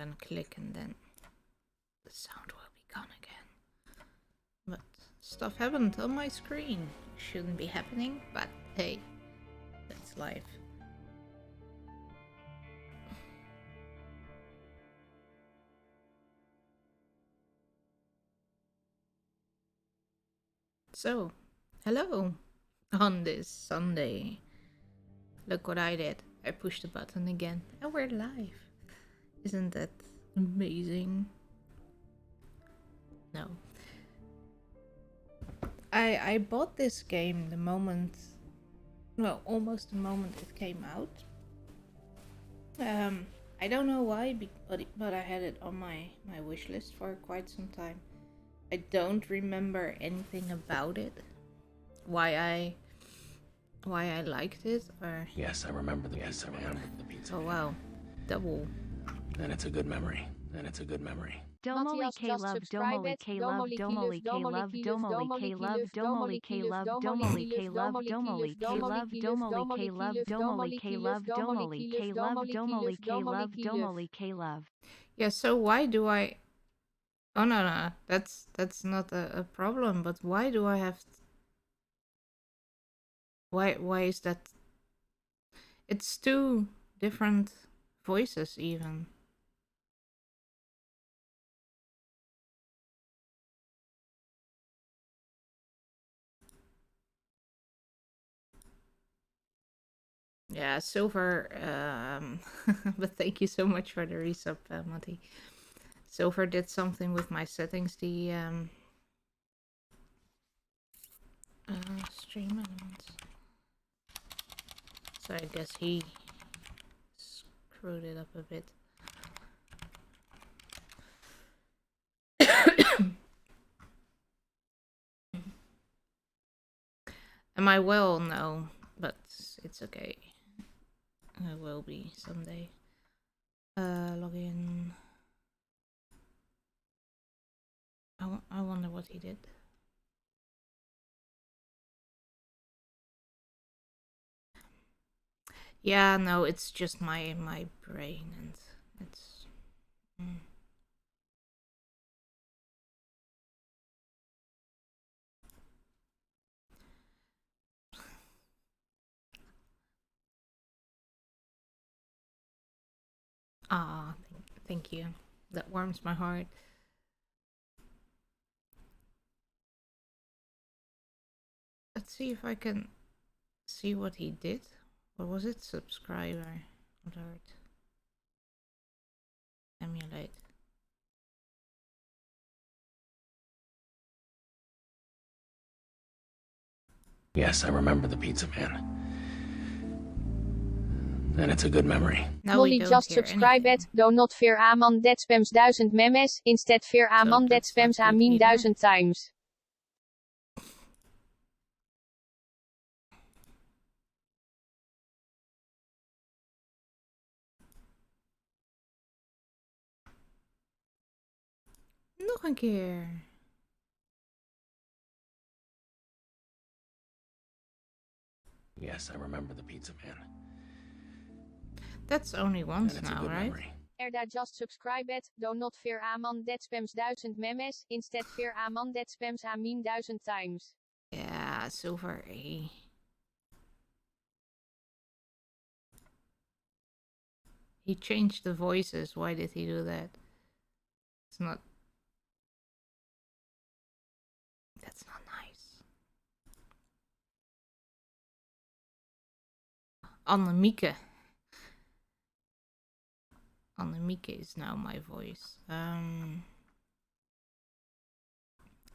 gonna click and then the sound will be gone again. But stuff happened on my screen. Shouldn't be happening, but hey, that's life. So, hello on this Sunday. Look what I did. I pushed the button again and we're live. Isn't that amazing? No. I bought this game the moment, well, almost the moment it came out. I don't know why, but I had it on my wish list for quite some time. I don't remember anything about it. Why I liked it, or Yes, I remember the pizza. oh wow, double. And it's a good memory. Domoli K love Domoli K love Domoli K love Domoli K love Domoli K love Domoli K love Domoli K love Domoli K love Domoli K love Domoli K love Domoli K love Domoli K love. Yeah, so why do I? Oh no, that's not a problem. But why do I have? Why is that? It's two different voices even. Yeah, Silver. But thank you so much for the resub, Monty. Silver did something with my settings. The stream elements. So I guess he screwed it up a bit. Am I well? No, but it's okay. I will be someday. Log in. I wonder what he did. Yeah, no, it's just my brain, and it's. Ah, thank you. That warms my heart. Let's see if I can see what he did. What was it? Subscriber alert. Emulate. Yes, I remember the pizza man. And it's a good memory. Now Molly just subscribe it, do not fear Aman that spams 1000 memes, instead fear Aman that spams Amin 1000 times. Nog een keer. Yes, I remember the pizza man. That's only once now, right? Memory. Erda just subscribe it, do not fear Aman that spams 1000 memes, instead fear Aman that spams Amin 1000 times. Yeah, Silver A. He changed the voices. Why did he do that? It's not. That's not nice. Annemieke. Annemieke is now my voice.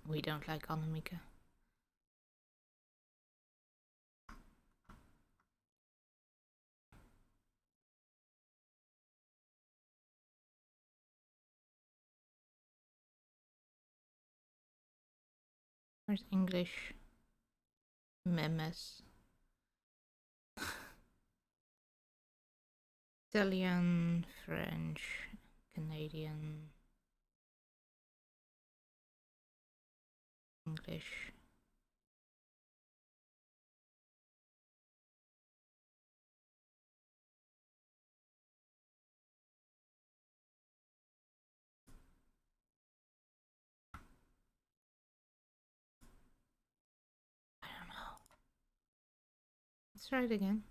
We don't like Annemieke. Where's English? Memes. Italian, French, Canadian, English. try it again.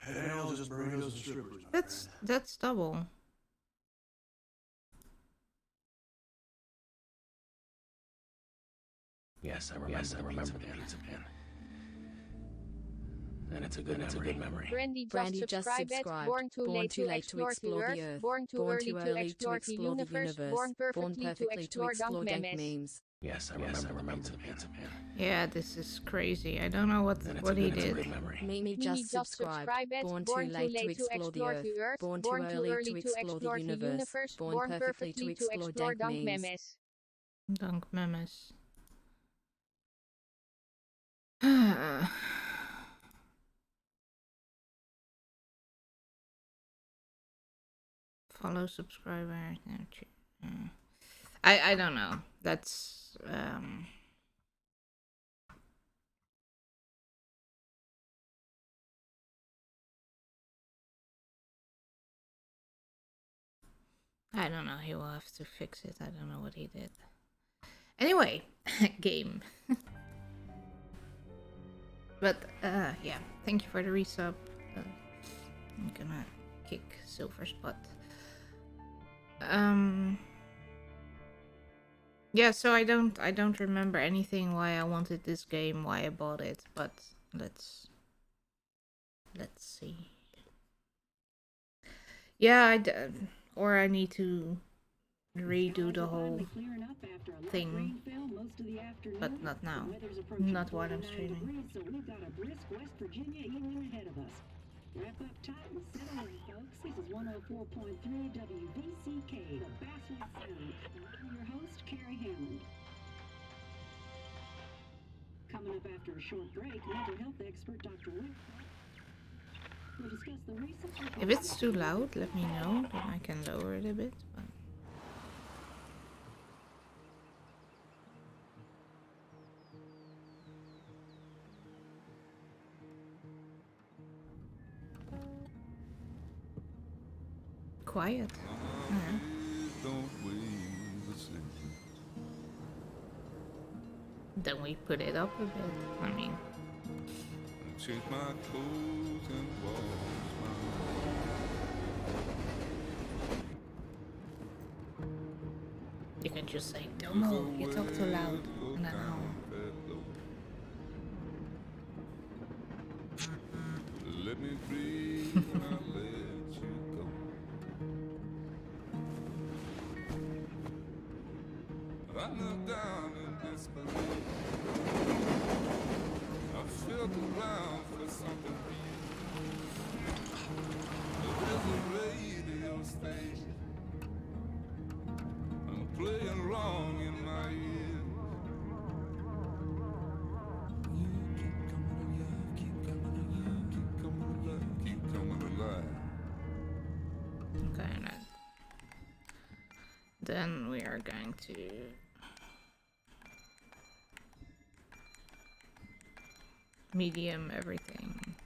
And I'll just burritos and strippers. my friend. That's double. Yes, I remember the pizza man. And it's a good memory. Brandy just subscribed. Born too late to explore the earth. Born too early to explore the universe. Born perfectly to explore dank memes. Yes, I remember the pizza man. Yeah, this is crazy. I don't know what he It's a did. good memory. Mimi just subscribed. Born too late to explore the earth. Born too early to explore the universe. Born perfectly to explore dank memes. Dank memes. Follow, subscriber. I don't know. That's I don't know. He will have to fix it. I don't know what he did. Anyway, game. But yeah, thank you for the resub. I'm gonna kick Silver's butt. Yeah, so I don't remember anything why I wanted this game, why I bought it, but let's see. Yeah, or I need to redo the whole thing, but not now. Not while I'm streaming. So we've got a brisk West Virginia evening ahead of us. Wrap up tight and settle in, folks. This is 104.3 WVCK, the Basswood Sound. I'm your host, Carrie Hammond. Coming up after a short break, mental health expert Dr. Rick will discuss the recent... If it's too loud, let me know, then I can lower it a bit. But quiet. Yeah. Then we put it up a bit. I mean, Change my clothes and wash you can just say, Domo, you talk too loud, and then I'll... Let me breathe when I let you go. I knelt down in disbelief. I felt around for something real. There's a radio station. I'm playing wrong in my ear. Keep coming alive. Okay, then we are going to... medium everything.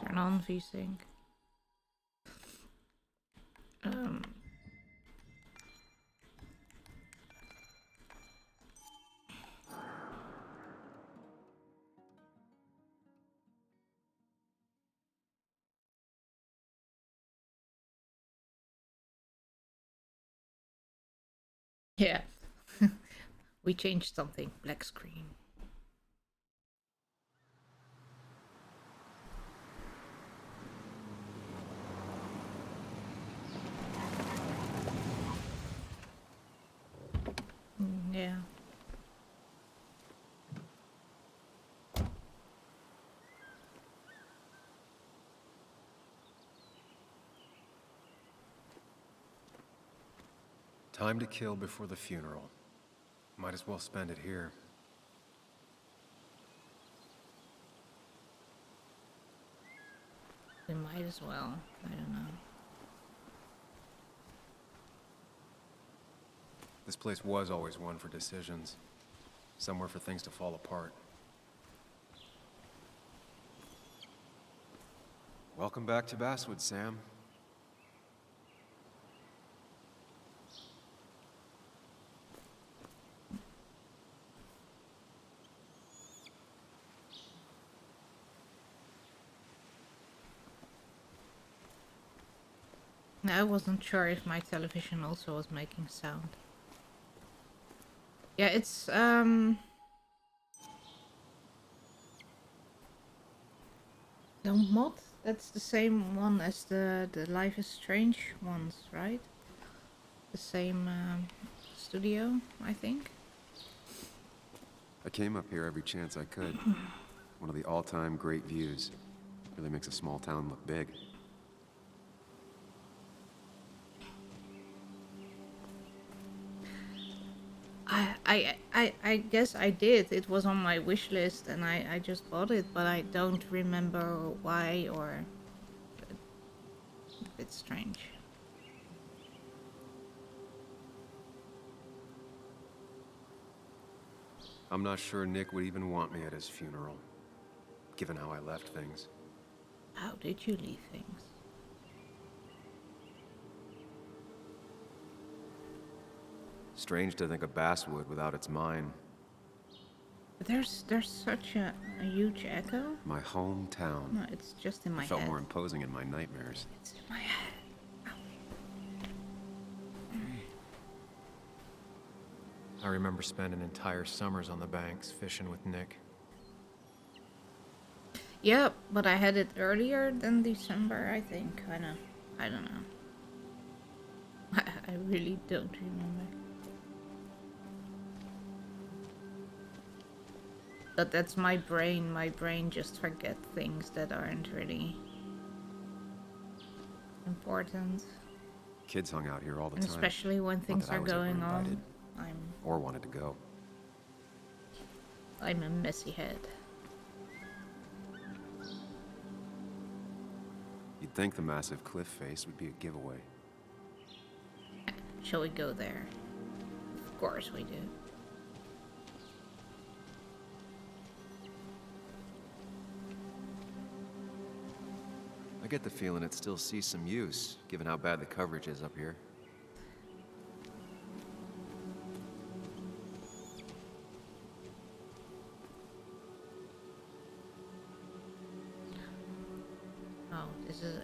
Turn on VSync. Yeah. We changed something. Black screen. Yeah. Time to kill before the funeral. Might as well spend it here. We might as well. I don't know. This place was always one for decisions. Somewhere for things to fall apart. Welcome back to Basswood, Sam. I wasn't sure if my television also was making sound. Yeah, it's the mod, that's the same one as the Life is Strange ones, right? The same studio, I think. I came up here every chance I could. One of the all-time great views. Really makes a small town look big. I guess I did. It was on my wish list and I just bought it, but I don't remember why or... It's strange. I'm not sure Nick would even want me at his funeral, given how I left things. How did you leave things? Strange to think of Basswood without its mine. But there's such a huge echo. My hometown. No, it's just in my It felt head. more imposing in my nightmares. It's in my head. I remember spending entire summers on the banks fishing with Nick. Yeah, but I had it earlier than December, I think. I don't know. I really don't remember. But that's my brain. My brain just forgets things that aren't really important. Kids hung out here all the And time. especially when Not things that I are was ever going invited, on. or wanted to go. I'm a messy head. You'd think the massive cliff face would be a giveaway. Shall we go there? Of course we do. I get the feeling it still sees some use, given how bad the coverage is up here. Oh, this is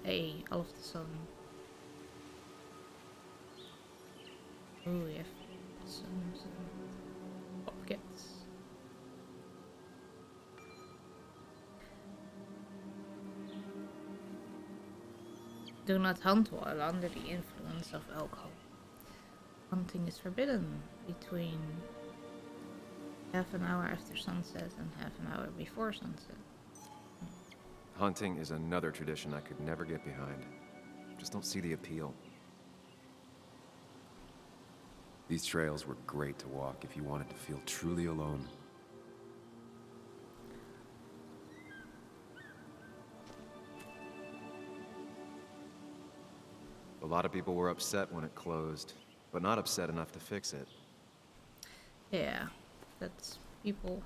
all of the sudden. Ooh, we have some pockets. Do not hunt while under the influence of alcohol. Hunting is forbidden between half an hour after sunset and half an hour before sunset. Hunting is another tradition I could never get behind. Just don't see the appeal. These trails were great to walk if you wanted to feel truly alone. A lot of people were upset when it closed, but not upset enough to fix it. Yeah, that's people.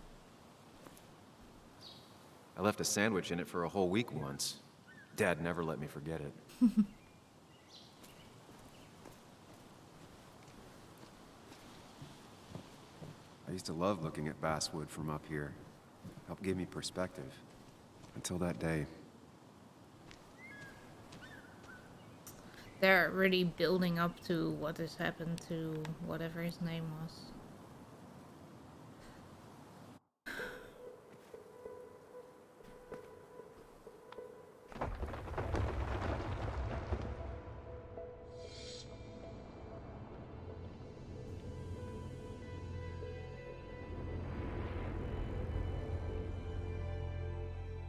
I left a sandwich in it for a whole week once. Dad never let me forget it. I used to love looking at Basswood from up here. Helped give me perspective. Until that day. They're really building up to what has happened to whatever his name was.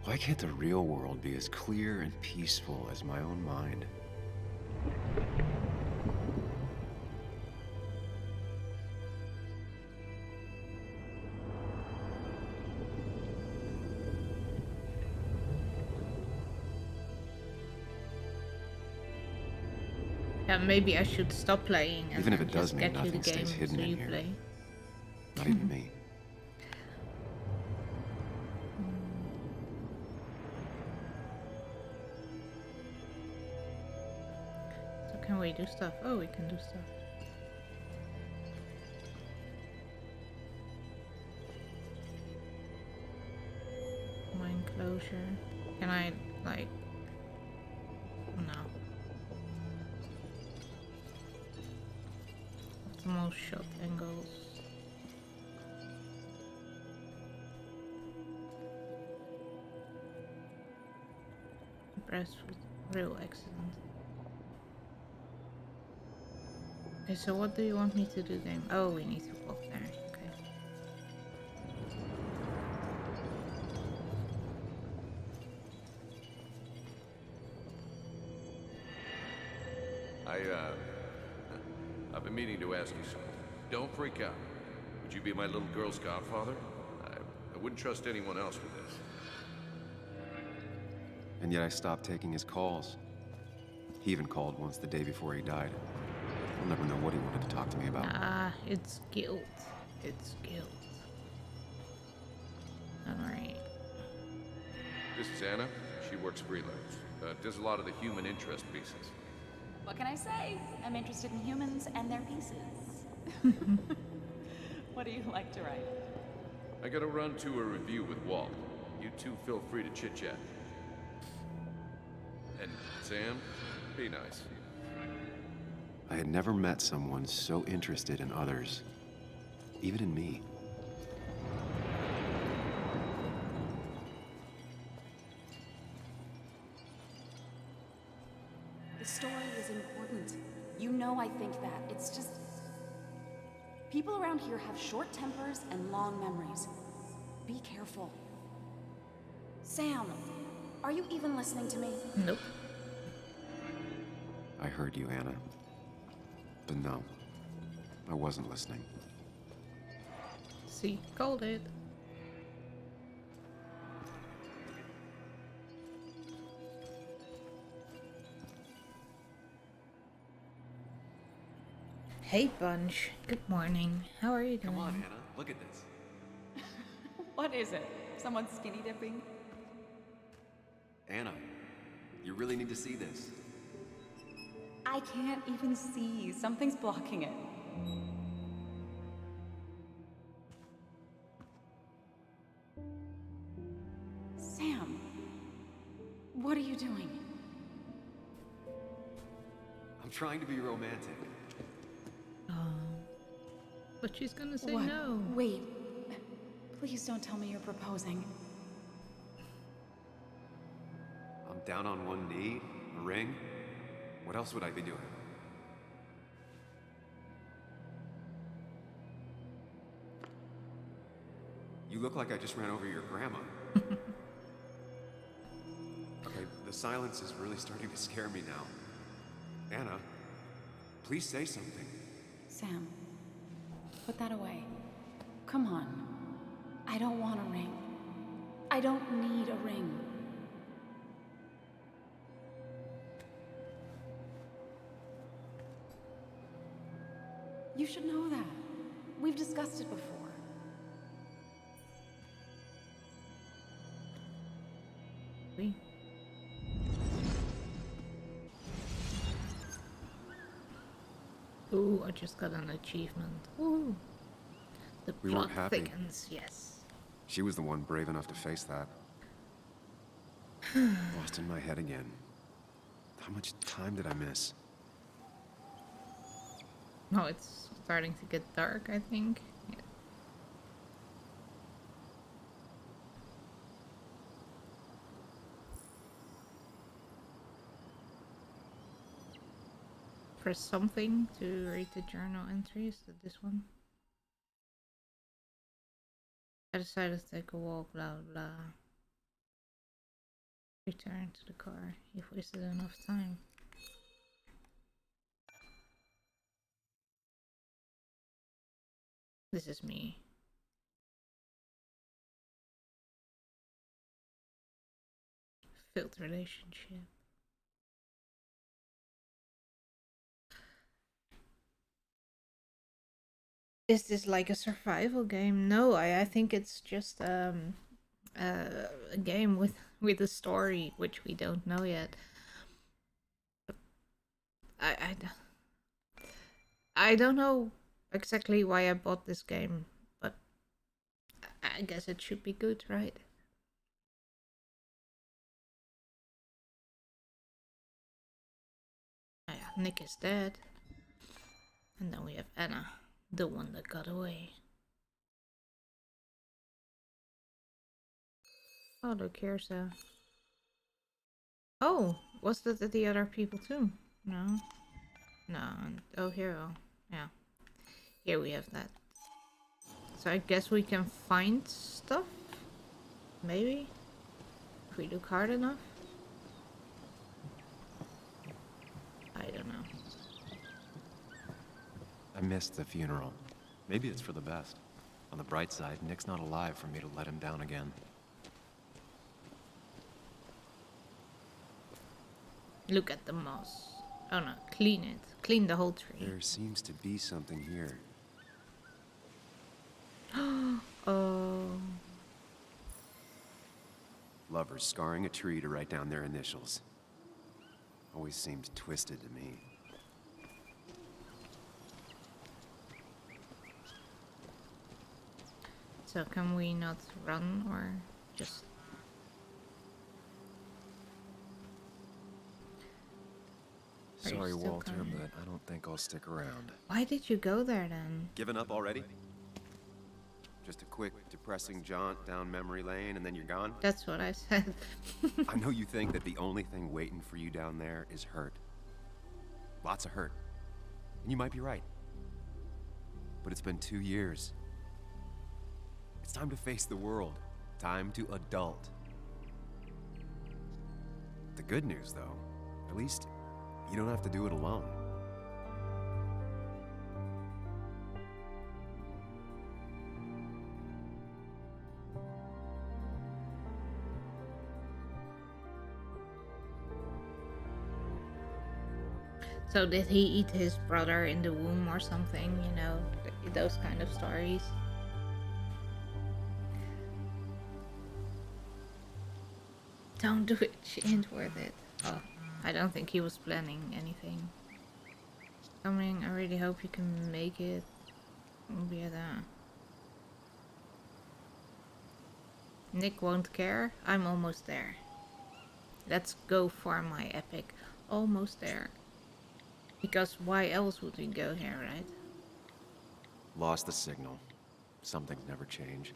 Why can't the real world be as clear and peaceful as my own mind? Yeah, maybe I should stop playing and Even if then it does just mean get you the nothing game stays hidden so in you here. play. Not even me. Can we do stuff? Oh, we can do stuff. Mine closure. Can I, like... No. Optimal shot angles. Impressed with real excellent. Okay, so what do you want me to do, game? Oh, we need to walk there. Okay. I've been meaning to ask you something. Don't freak out. Would you be my little girl's godfather? I wouldn't trust anyone else with this. And yet I stopped taking his calls. He even called once the day before he died. I'll never know what he wanted to talk to me about. Ah, it's guilt. It's guilt. Alright. This is Anna. She works freelance. Does a lot of the human interest pieces. What can I say? I'm interested in humans and their pieces. What do you like to write? I gotta run to a review with Walt. You two feel free to chit-chat. And Sam, be nice. I had never met someone so interested in others, even in me. The story is important. You know I think that. It's just... people around here have short tempers and long memories. Be careful. Sam, are you even listening to me? Nope. I heard you, Anna. But no, I wasn't listening. See, called it. Hey, Bunch. Good morning. How are you doing? Come on, Anna. Look at this. What is it? Someone skinny dipping? Anna, you really need to see this. I can't even see. Something's blocking it. Sam, what are you doing? I'm trying to be romantic. But she's gonna say What? no. Wait. Please don't tell me you're proposing. I'm down on one knee, a ring. What else would I be doing? You look like I just ran over your grandma. Okay, the silence is really starting to scare me now. Anna, please say something. Sam, put that away. Come on. I don't want a ring. I don't need a ring. You should know that. We've discussed it before. We. Ooh, I just got an achievement. Ooh. The We plot weren't happy. thickens, yes. She was the one brave enough to face that. Lost in my head again. How much time did I miss? No, it's starting to get dark, I think. Yeah. Press something to read the journal entries. Is that this one? I decided to take a walk, blah blah. Return to the car. You've wasted enough time. This is me. Failed relationship. Is this like a survival game? No, I think it's just a game with a story which we don't know yet. I don't know exactly why I bought this game, but I guess it should be good, right? Oh yeah, Nick is dead. And then we have Anna, the one that got away. Oh, look, here's a... Oh, was that the other people too? No. No. Oh, here. Oh, yeah. Here we have that. So I guess we can find stuff? Maybe? If we look hard enough? I don't know. I missed the funeral. Maybe it's for the best. On the bright side, Nick's not alive for me to let him down again. Look at the moss. Oh no, clean it. Clean the whole tree. There seems to be something here. Oh. Lovers scarring a tree to write down their initials. Always seemed twisted to me. So can we not run or just... Sorry, Walter, but I don't think I'll stick around. Why did you go there then? Given up already? Just a quick, depressing jaunt down memory lane and then you're gone? That's what I said. I know you think that the only thing waiting for you down there is hurt. Lots of hurt. And you might be right. But it's been 2 years. It's time to face the world. Time to adult. The good news, though, at least you don't have to do it alone. So did he eat his brother in the womb or something, you know, those kind of stories. Don't do it, she ain't worth it. Oh, I don't think he was planning anything. Coming, I really hope you can make it. Yeah, that. Nick won't care. I'm almost there. Let's go for my epic. Almost there. Because why else would we go here, right? Lost the signal. Some things never change.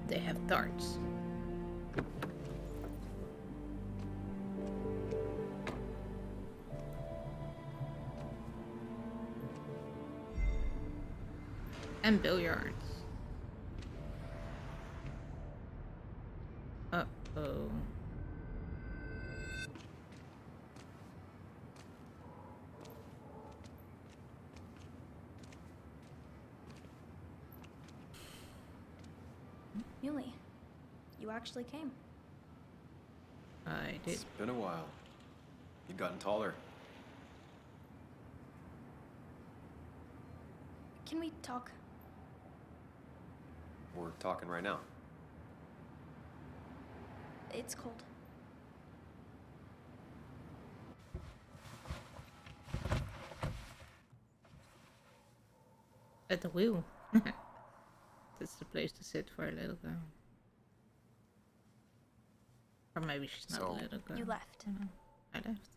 They have darts. And billiards. Uh-oh. Muley, you actually came. I did. It's been a while. You've gotten taller. Can we talk? We're talking right now. It's cold. At the wheel. That's the place to sit for a little girl. Or maybe she's not a little girl. You left. I left.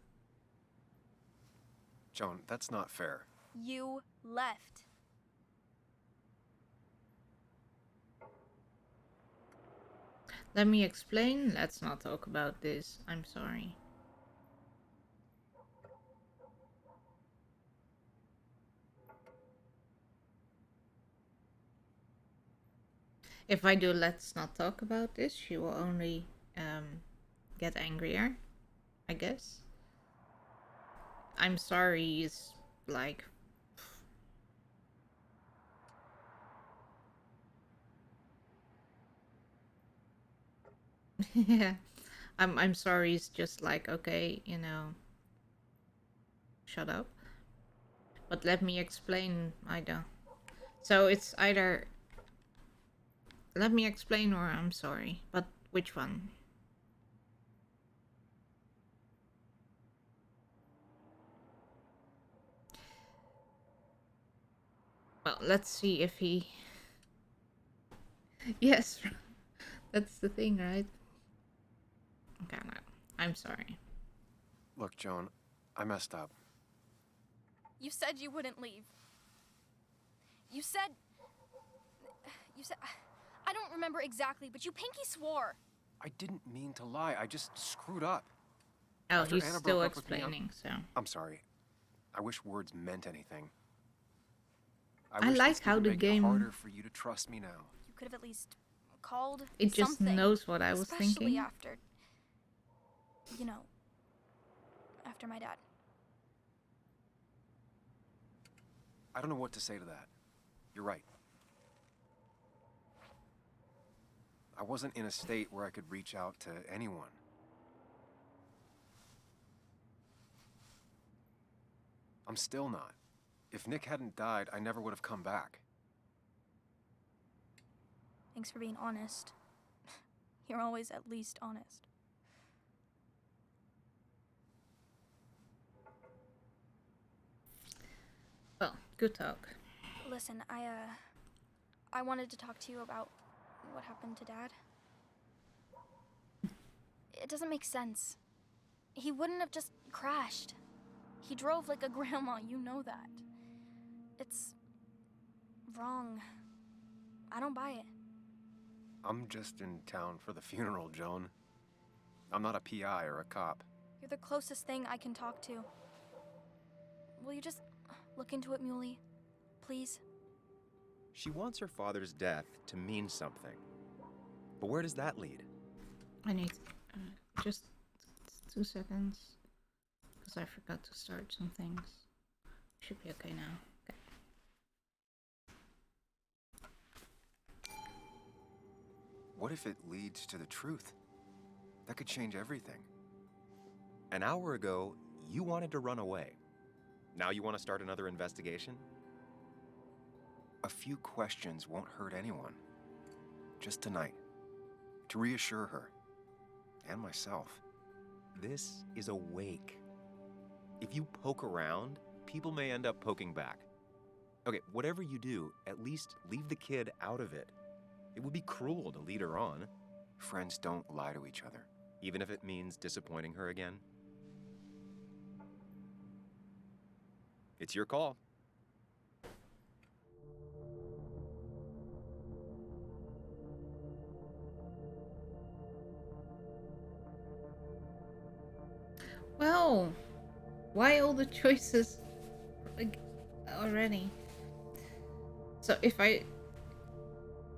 Joan, that's not fair. You left. Let me explain. Let's not talk about this. I'm sorry. If I do let's not talk about this, she will only get angrier, I guess. I'm sorry is like... Yeah. I'm sorry is just like, okay, you know, shut up. But let me explain, I don't. So it's either let me explain or I'm sorry. But which one? Well, let's see if he... Yes, that's the thing, right? Okay, no, I'm sorry. Look, Joan, I messed up. You said you wouldn't leave. You said... I don't remember exactly, but you pinky swore. I didn't mean to lie. I just screwed up. Oh, After he's Anna still broke up with me, explaining, so... I'm sorry. I wish words meant anything. I wish like this how didn't the make game... it harder for you to trust me now. You could have at least called It just something, knows what I was especially thinking. after, you know, after my dad. I don't know what to say to that. You're right. I wasn't in a state where I could reach out to anyone. I'm still not. If Nick hadn't died, I never would have come back. Thanks for being honest. You're always at least honest. Well, good talk. Listen, I wanted to talk to you about what happened to Dad. It doesn't make sense. He wouldn't have just crashed. He drove like a grandma, you know that. It's wrong. I don't buy it. I'm just in town for the funeral, Joan. I'm not a PI or a cop. You're the closest thing I can talk to. Will you just look into it, Muley? Please? She wants her father's death to mean something. But where does that lead? I need just 2 seconds. Because I forgot to start some things. Should be okay now. Okay. What if it leads to the truth? That could change everything. An hour ago, you wanted to run away. Now you want to start another investigation? A few questions won't hurt anyone. Just tonight. To reassure her. And myself. This is a wake. If you poke around, people may end up poking back. Okay, whatever you do, at least leave the kid out of it. It would be cruel to lead her on. Friends don't lie to each other. Even if it means disappointing her again. It's your call. Well, why all the choices like, already? So if I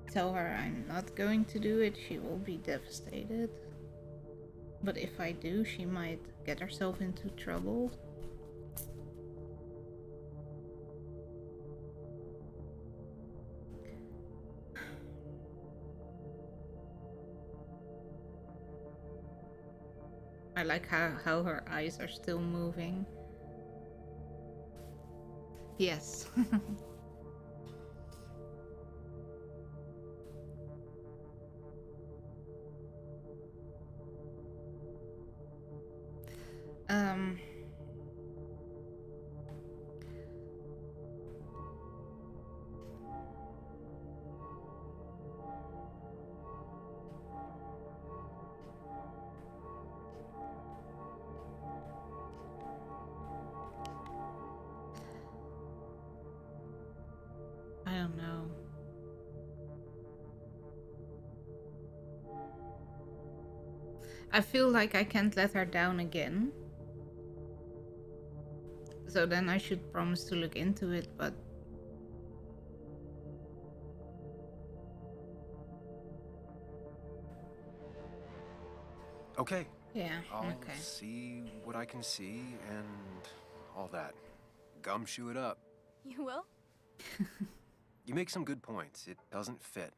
tell her I'm not going to do it, she will be devastated. But if I do, she might get herself into trouble. I like how her eyes are still moving. Yes. um I feel like I can't let her down again. So then I should promise to look into it, but... Okay. Yeah, I'll okay. see what I can see and all that. Gumshoe it up. You will? You make some good points. It doesn't fit.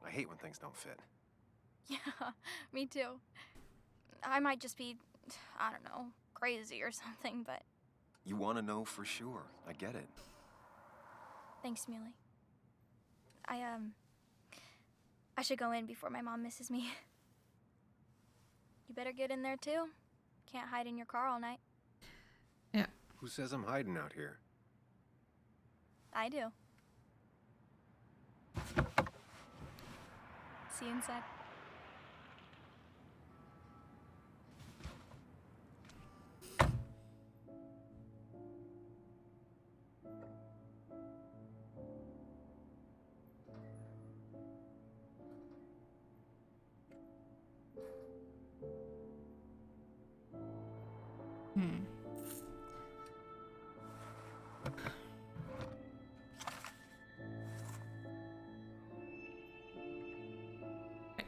I hate when things don't fit. Yeah, me too. I might just be, I don't know, crazy or something, but... You want to know for sure. I get it. Thanks, Muley. I should go in before my mom misses me. You better get in there too. Can't hide in your car all night. Yeah. Who says I'm hiding out here? I do. See you inside.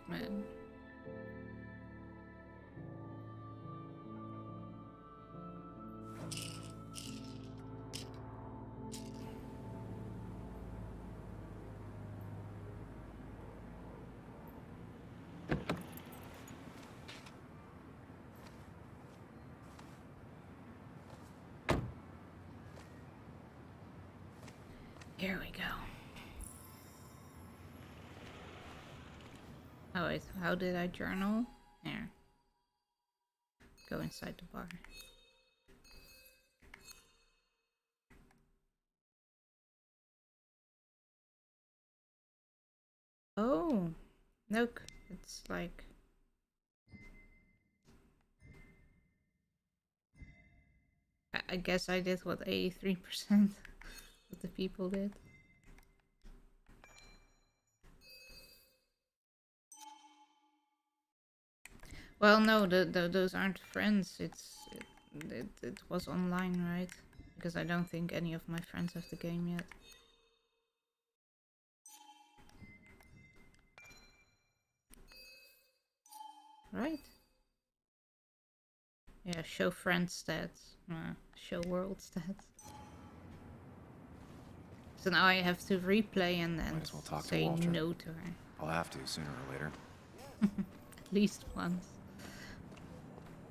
Man. Here we go. Oh wait, how did I journal? There. Go inside the bar. Oh, look, it's like... I guess I did what 83% of the people did. Well, no, those aren't friends. It was online, right? Because I don't think any of my friends have the game yet. Right? Yeah, show friend stats. Show world stats. So now I have to replay and then Might as well talk say to Walter. no to her. I'll have to sooner or later. At least once.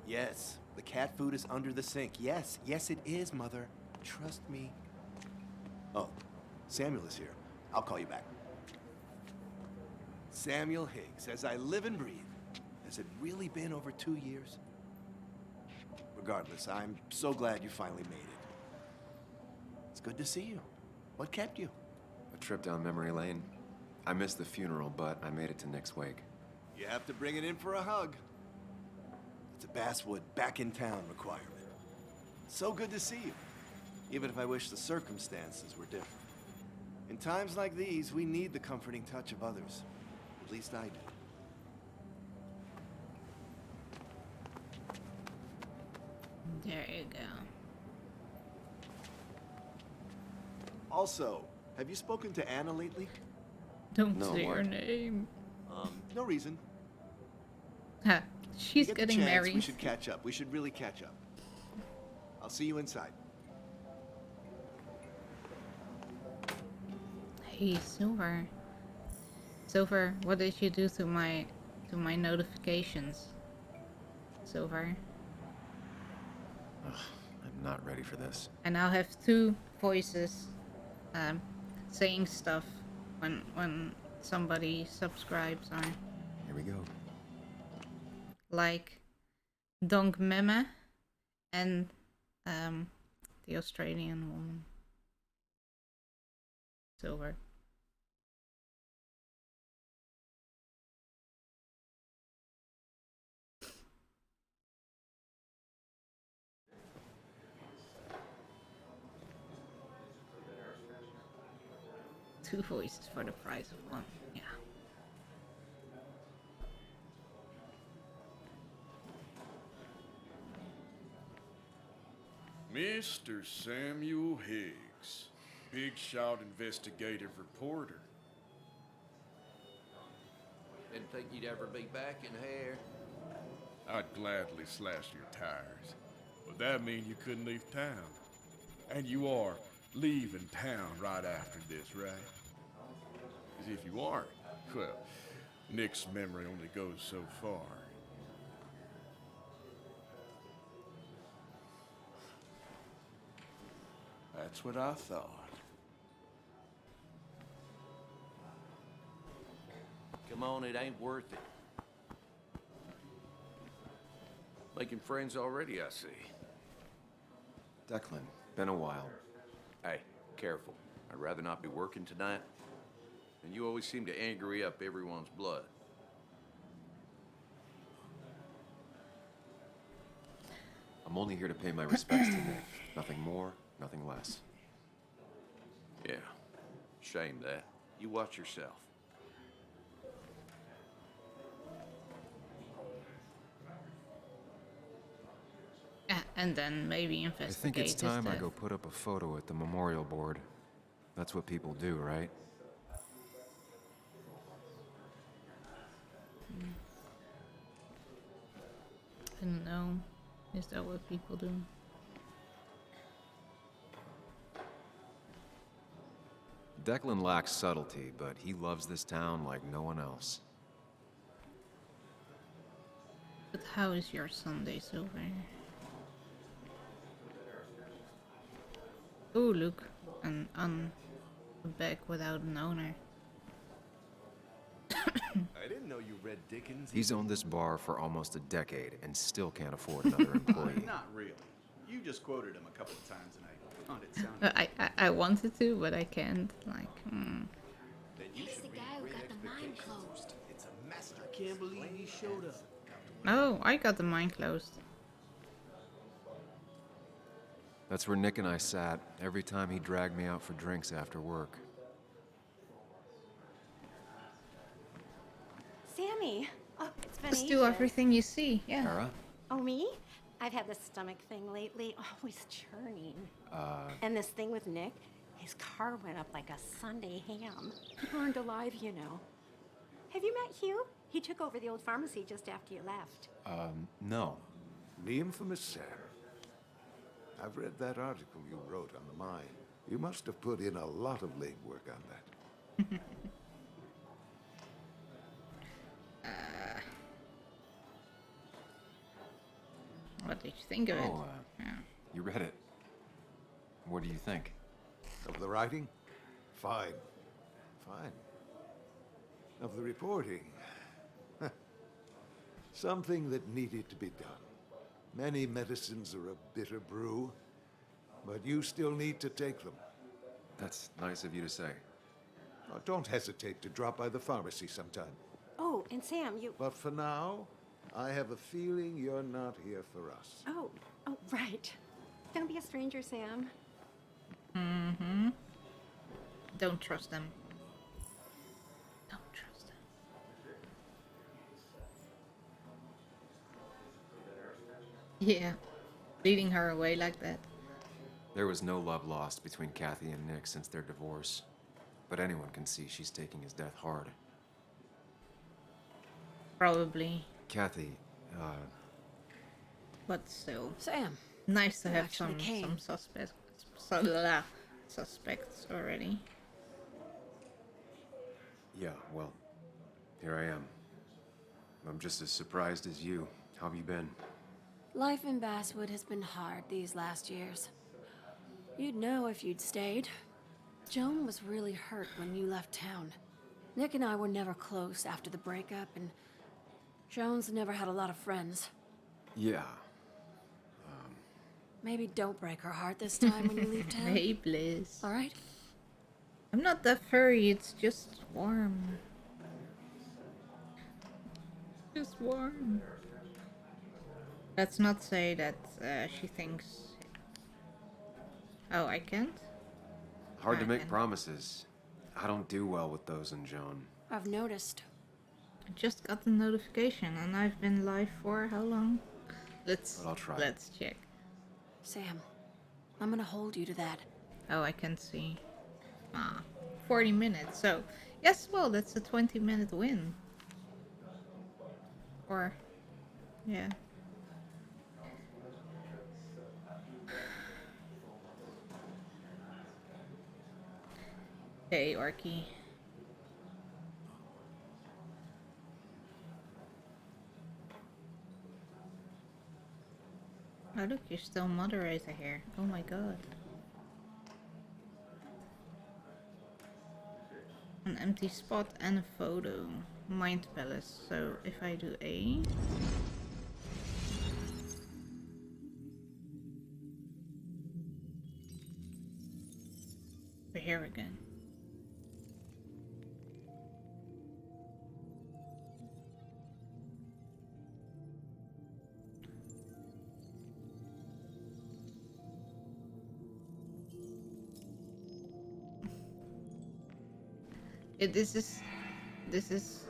Yes, the cat food is under the sink. Yes, yes it is, Mother. Trust me. Oh, Samuel is here. I'll call you back. Samuel Higgs, as I live and breathe. Has it really been over 2 years? Regardless, I'm so glad you finally made it. It's good to see you. What kept you? A trip down memory lane. I missed the funeral, but I made it to Nick's wake. You have to bring it in for a hug. It's a Basswood back in town requirement. So good to see you, even if I wish the circumstances were different. In times like these, we need the comforting touch of others. At least I do. There you go. Also, have you spoken to Anna lately? Don't No, say her what? name. No reason. Ha, she's Get the getting chance, married. We should catch up. We should really catch up. I'll see you inside. Hey, Silver. Silver, what did you do to my notifications? Silver. Ugh, I'm not ready for this. I now have 2 voices saying stuff when somebody subscribes or Here we go. like Donk Meme and the Australian woman. Silver. Two voices for the price of one. Yeah. Mr. Samuel Higgs, big shot investigative reporter. Didn't think you'd ever be back in here. I'd gladly slash your tires, but that mean you couldn't leave town. And you are leaving town right after this, right? Because if you aren't, well, Nick's memory only goes so far. That's what I thought. Come on, it ain't worth it. Making friends already, I see. Declan, been a while. Hey, careful. I'd rather not be working tonight. And you always seem to angry up everyone's blood. I'm only here to pay my respects to Nick. Nothing more, nothing less. Yeah, shame that. You watch yourself. And then maybe investigate. I think it's time I death. go put up a photo at the memorial board. That's what people do, right? I don't know. Is that what people do? Declan lacks subtlety, but he loves this town like no one else. But how is your Sunday so far? Oh, look, a bag without an owner. I didn't know you read Dickens. He's owned this bar for almost a decade and still can't afford another employee. Not really. You just quoted him a couple of times and I found it sound. I wanted to, but I can't. Like, He's the guy who got the mine closed. It's a master. I can't believe he showed up. Oh, I got the mine closed. That's where Nick and I sat every time he dragged me out for drinks after work. Sammy! Oh, it's been Just ages. do everything you see, yeah. Kara? Oh, me? I've had this stomach thing lately, always churning. And this thing with Nick, his car went up like a Sunday ham. Burned alive, you know. Have you met Hugh? He took over the old pharmacy just after you left. No. The infamous Sam. I've read that article you wrote on the mine. You must have put in a lot of legwork on that. What did you think of it? Yeah. You read it. What do you think? Of the writing? Fine. Fine. Of the reporting? Something that needed to be done. Many medicines are a bitter brew, but you still need to take them. That's nice of you to say. Oh, don't hesitate to drop by the pharmacy sometime. Oh, and Sam, you... But for now, I have a feeling you're not here for us. Oh, right. Don't be a stranger, Sam. Mm-hmm. Don't trust them. Don't trust them. Yeah. Leading her away like that. There was no love lost between Kathy and Nick since their divorce. But anyone can see she's taking his death hard. Probably. Kathy, But still. Sam. Nice to you have actually some came. suspects already. yeah, well, here I am. I'm just as surprised as you. How have you been? Life in Basswood has been hard these last years. You'd know if you'd stayed. Joan was really hurt when you left town. Nick and I were never close after the breakup, and Joan's never had a lot of friends. Yeah. Maybe don't break her heart this time when you leave town. Hey, Bliss. All right? I'm not that furry, it's just warm. Just warm. Let's not say that she thinks... Oh, I can't? Hard to I make can. promises. I don't do well with those in Joan. I've noticed. I just got the notification and I've been live for how long? But I'll try. Let's check. Sam, I'm gonna hold you to that. Oh, I can see. 40 minutes. So, yes, well, that's a 20-minute win. Or, yeah. Okay, Orky. Oh, look, you're still moderator here. Oh my god. An empty spot and a photo. Mind Palace. So if I do A. We're here again. This is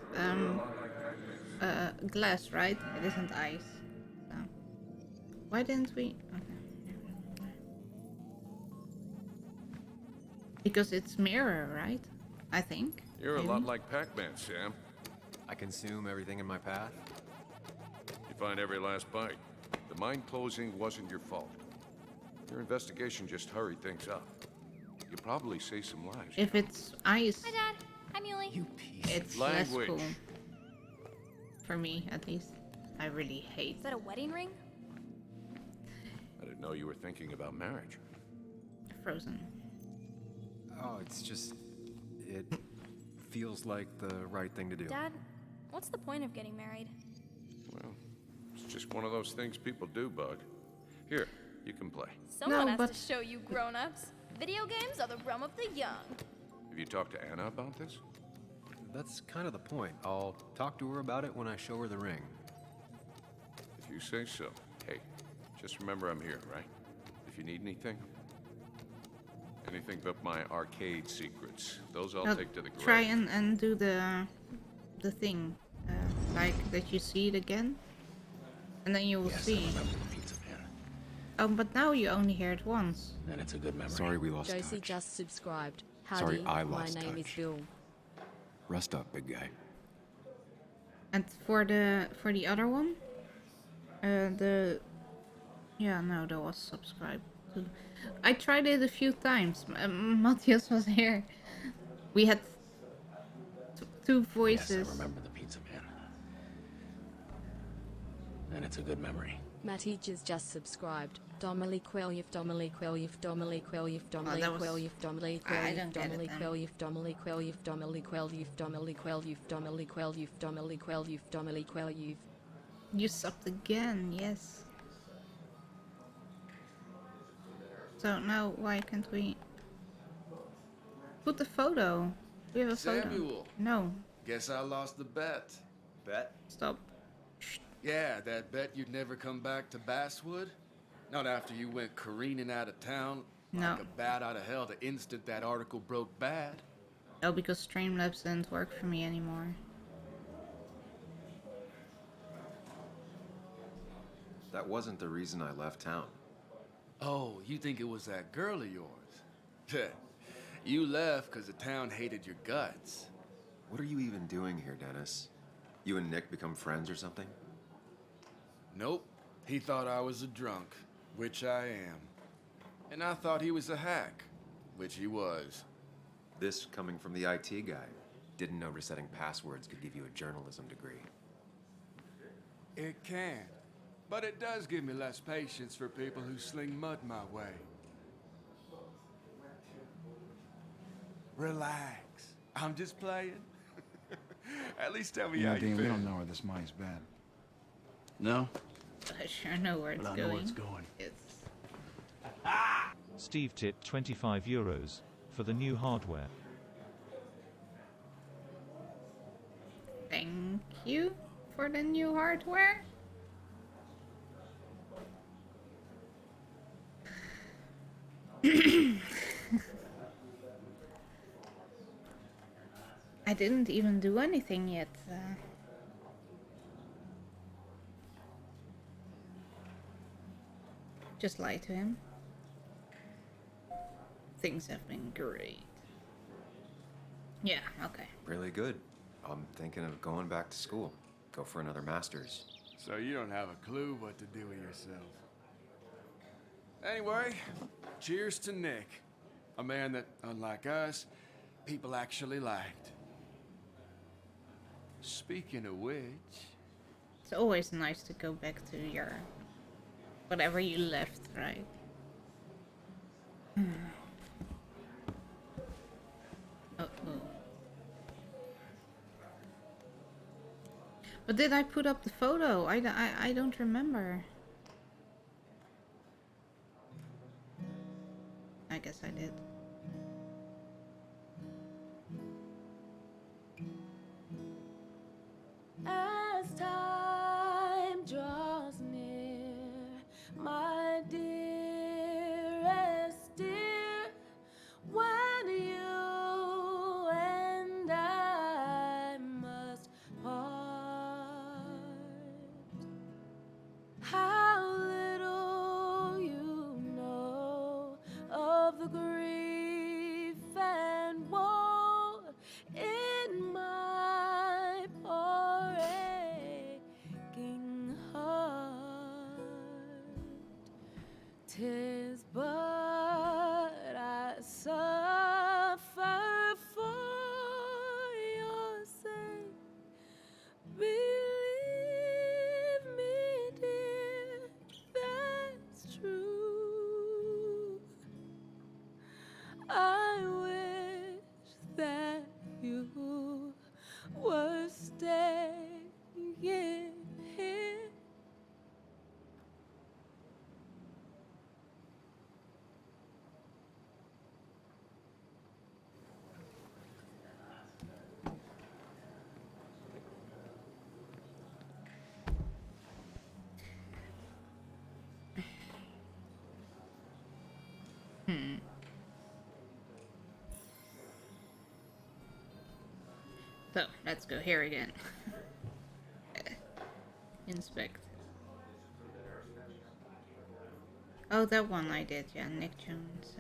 glass, right? It isn't ice. So why didn't we? Okay. Because it's mirror, right? I think. You're Maybe? a lot like Pac-Man, Sam. I consume everything in my path. You find every last bite. The mine closing wasn't your fault. Your investigation just hurried things up. You probably saved some lives. If it's ice, Hi, Dad. Hi, Muley. You piece. it's Language. less cool. For me, at least. I really hate Is that a wedding ring? I didn't know you were thinking about marriage. Frozen. Oh, it's just... It feels like the right thing to do. Dad, what's the point of getting married? Well, it's just one of those things people do, Bug. Here, you can play. Someone has but- to show you grown-ups. Video games are the realm of the young. Have you talked to Anna about this? That's kind of the point. I'll talk to her about it when I show her the ring. If you say so. Hey, just remember I'm here, right? If you need anything. Anything but my arcade secrets. Those I'll take to the grave. Try and do the thing, like that you see it again, and then you will Yes, see. I remember the pizza man. Oh, but now you only hear it once. And it's a good memory. Sorry we lost Josie touch. just subscribed. Sorry, Howdy, I my lost name is touch. Bill. Rest up, big guy. And for the other one, there was subscribe to. I tried it a few times. Matthias was here. We had two voices. Yes, I remember the pizza man. And it's a good memory. Matty just subscribed. Domily Quelliff, Domily Quelliff, Domily Quelliff, Domily that was- Quelliff, Domily I Quelliff, don't get it Domily then. Quelliff, Domily Quelliff, Domily Quelliff, Domily Quelliff, Domily Quelliff, Domily Quelliff, Domily Quelliff. You subbed again, yes. So now why can't we put the photo? We have a photo. Samuel. No, Guess I lost the bet. Bet? stop. Yeah, that bet you'd never come back to Basswood? Not after you went careening out of town No. like a bat out of hell the instant that article broke bad. Oh, because Streamlabs didn't work for me anymore. That wasn't the reason I left town. Oh, you think it was that girl of yours? You left because the town hated your guts. What are you even doing here, Dennis? You and Nick become friends or something? Nope. He thought I was a drunk, which I am. And I thought he was a hack, which he was. This coming from the IT guy. Didn't know resetting passwords could give you a journalism degree. It can. But it does give me less patience for people who sling mud my way. Relax. I'm just playing. At least tell me how you Dean, we feel. don't know where this money's been. No? I sure know where it's But I going. know where it's going. It's Steve tipped €25 for the new hardware. thank you for the new hardware. I didn't even do anything yet. Just lie to him. things have been great. Yeah, okay. Really good. I'm thinking of going back to school. Go for another master's. So you don't have a clue what to do with yourself. Anyway, cheers to Nick. A man that, unlike us, people actually liked. Speaking of which... It's always nice to go back to your... whatever you left, right? Oh. But did I put up the photo? I don't remember. I guess I did. As time draws near, my dearest dear, when you and I must part, how little you know of the grief and woe in my poor aching heart. 'Tis but I suffer for your sake. Believe me, dear, that's true. I wish that you were staying here. So, let's go here again. Inspect. Oh, that one I did, yeah, Nick Jones.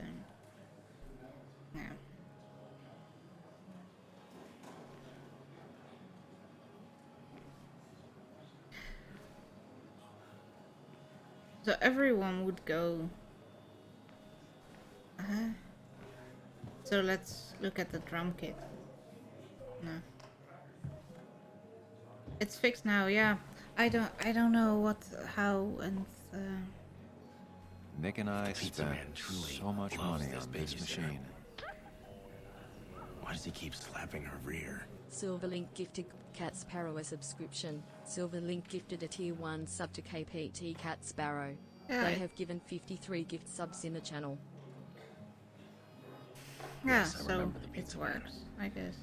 Yeah. So everyone would go. So let's look at the drum kit. No. It's fixed now, yeah. I don't know what, how, and Nick and I Pizza spent Man truly so much loves money this on this babysitter. machine. Why does he keep slapping her rear? Silverlink gifted Cat Sparrow a subscription. Silverlink gifted a tier 1 sub to KPT Cat Sparrow. Yeah, They have given 53 gift subs in the channel. yeah, Yes, I so remember the it Pizza Man. works, I guess.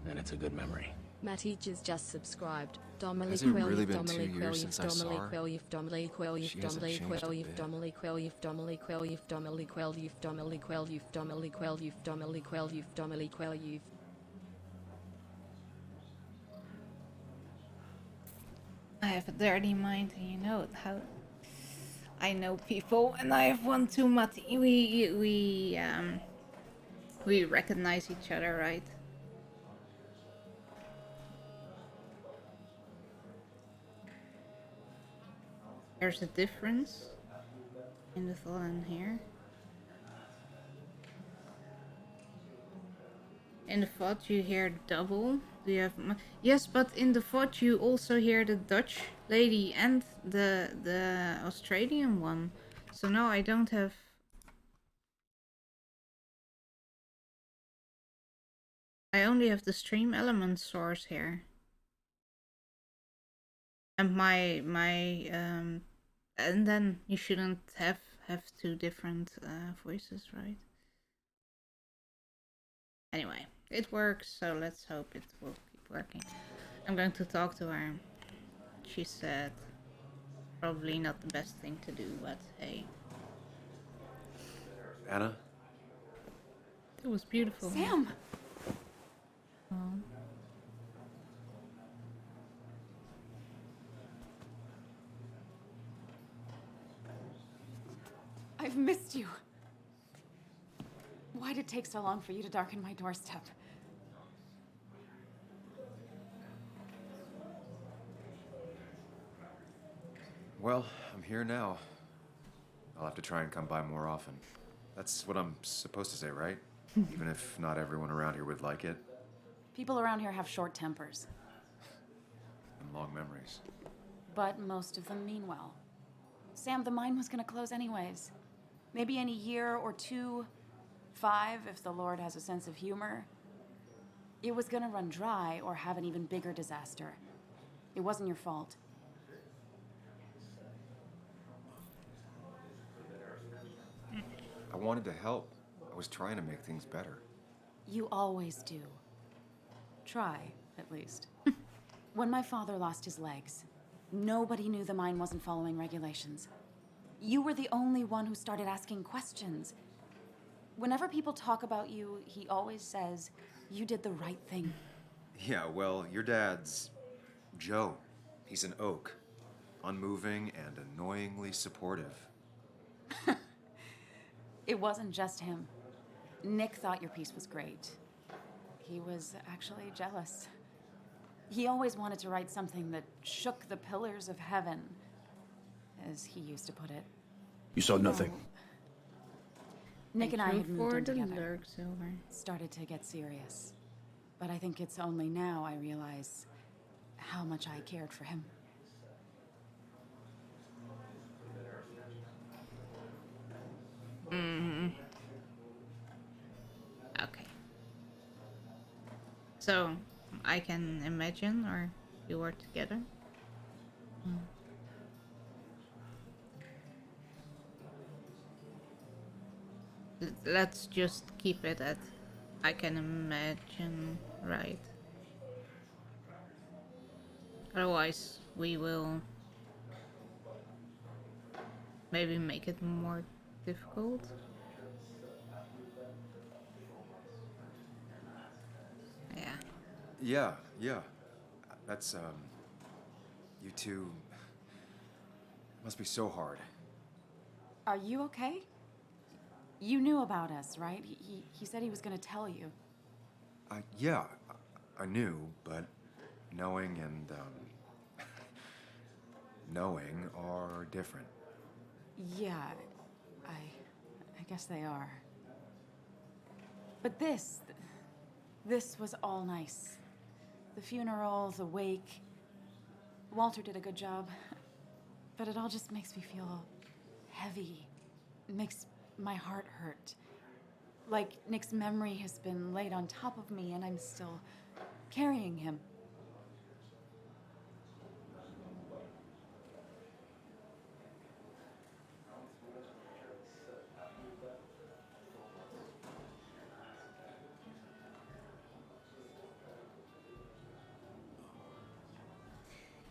And it's a good memory. Mattich is just subscribed. Domily Has it really been 2 years since I saw her? She hasn't changed a bit. I have a dirty mind, and you know how I know people, and I have one too much. We recognize each other, right? There's a difference in the thought and here. In the VOD you hear double. Do you have yes, but in the VOD you also hear the Dutch lady and the Australian one. So no, I don't have. I only have the stream element source here. And and then you shouldn't have 2 different voices, right? Anyway, it works, so let's hope it will keep working. I'm going to talk to her. She said probably not the best thing to do, but hey. Anna? It was beautiful. Sam! Oh. I've missed you. Why'd it take so long for you to darken my doorstep? Well, I'm here now. I'll have to try and come by more often. That's what I'm supposed to say, right? Even if not everyone around here would like it. People around here have short tempers, And long memories. but most of them mean well. Sam, the mine was gonna close anyways. Maybe in a year or 2, 5, if the Lord has a sense of humor. It was gonna run dry or have an even bigger disaster. It wasn't your fault. I wanted to help. I was trying to make things better. You always do. Try, at least. When my father lost his legs, nobody knew the mine wasn't following regulations. You were the only one who started asking questions. Whenever people talk about you, he always says, you did the right thing. Yeah, well, your dad's Joe. He's an oak. Unmoving and annoyingly supportive. It wasn't just him. Nick thought your piece was great. He was actually jealous. He always wanted to write something that shook the pillars of heaven, as he used to put it. You saw nothing. Nick and I had moved in together. Lurks over. Started to get serious. But I think it's only now I realize how much I cared for him. Okay. So, I can imagine, or you were together? Let's just keep it at I can imagine, right? Otherwise, we will maybe make it more difficult. Yeah. That's, you two must be so hard. Are you okay? You knew about us, right? He said he was gonna tell you. Yeah, I knew, but knowing and, knowing are different. Yeah, I guess they are. But this was all nice. The funeral, the wake. Walter did a good job. But it all just makes me feel heavy. It makes my heart hurt. Like Nick's memory has been laid on top of me and I'm still carrying him.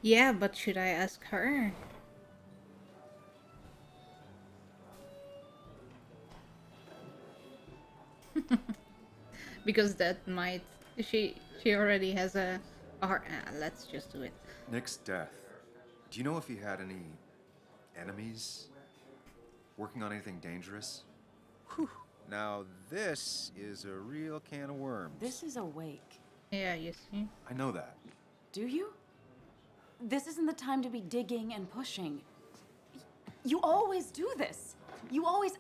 Yeah, but should I ask her? Because that might... She already has a heart... let's just do it. Nick's death. Do you know if he had any enemies? Working on anything dangerous? Whew. Now this is a real can of worms. This is a wake. Yeah, you see? I know that. Do you? This isn't the time to be digging and pushing. You always do this. You always...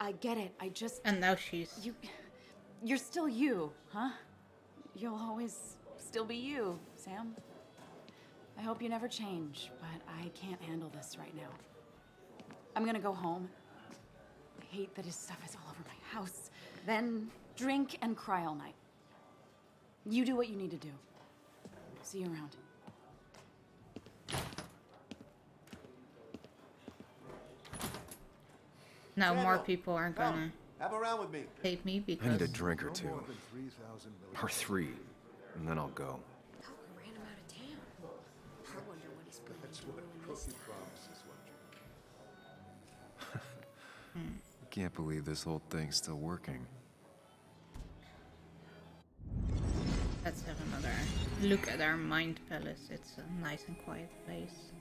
I get it. I just... And now she's... You're still you, huh? You'll always still be you, Sam. I hope you never change, but I can't handle this right now. I'm gonna go home. I hate that his stuff is all over my house. Then drink and cry all night. You do what you need to do. See you around. Now more people are gonna have a round with me. hate me because... I need a drink or two. Or 3, and then I'll go. We ran him out of town. I wonder what he's planning That's to what ruin Cookie this promises, what you... I can't believe this whole thing's still working. Let's have another look at our mind palace. It's a nice and quiet place.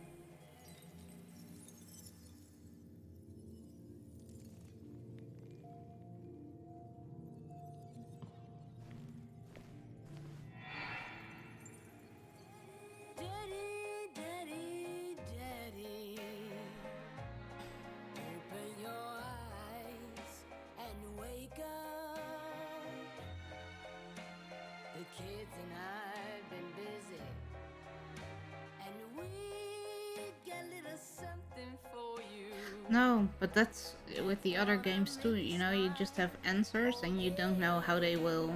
No, but that's with the other games too. You know, you just have answers and you don't know how they will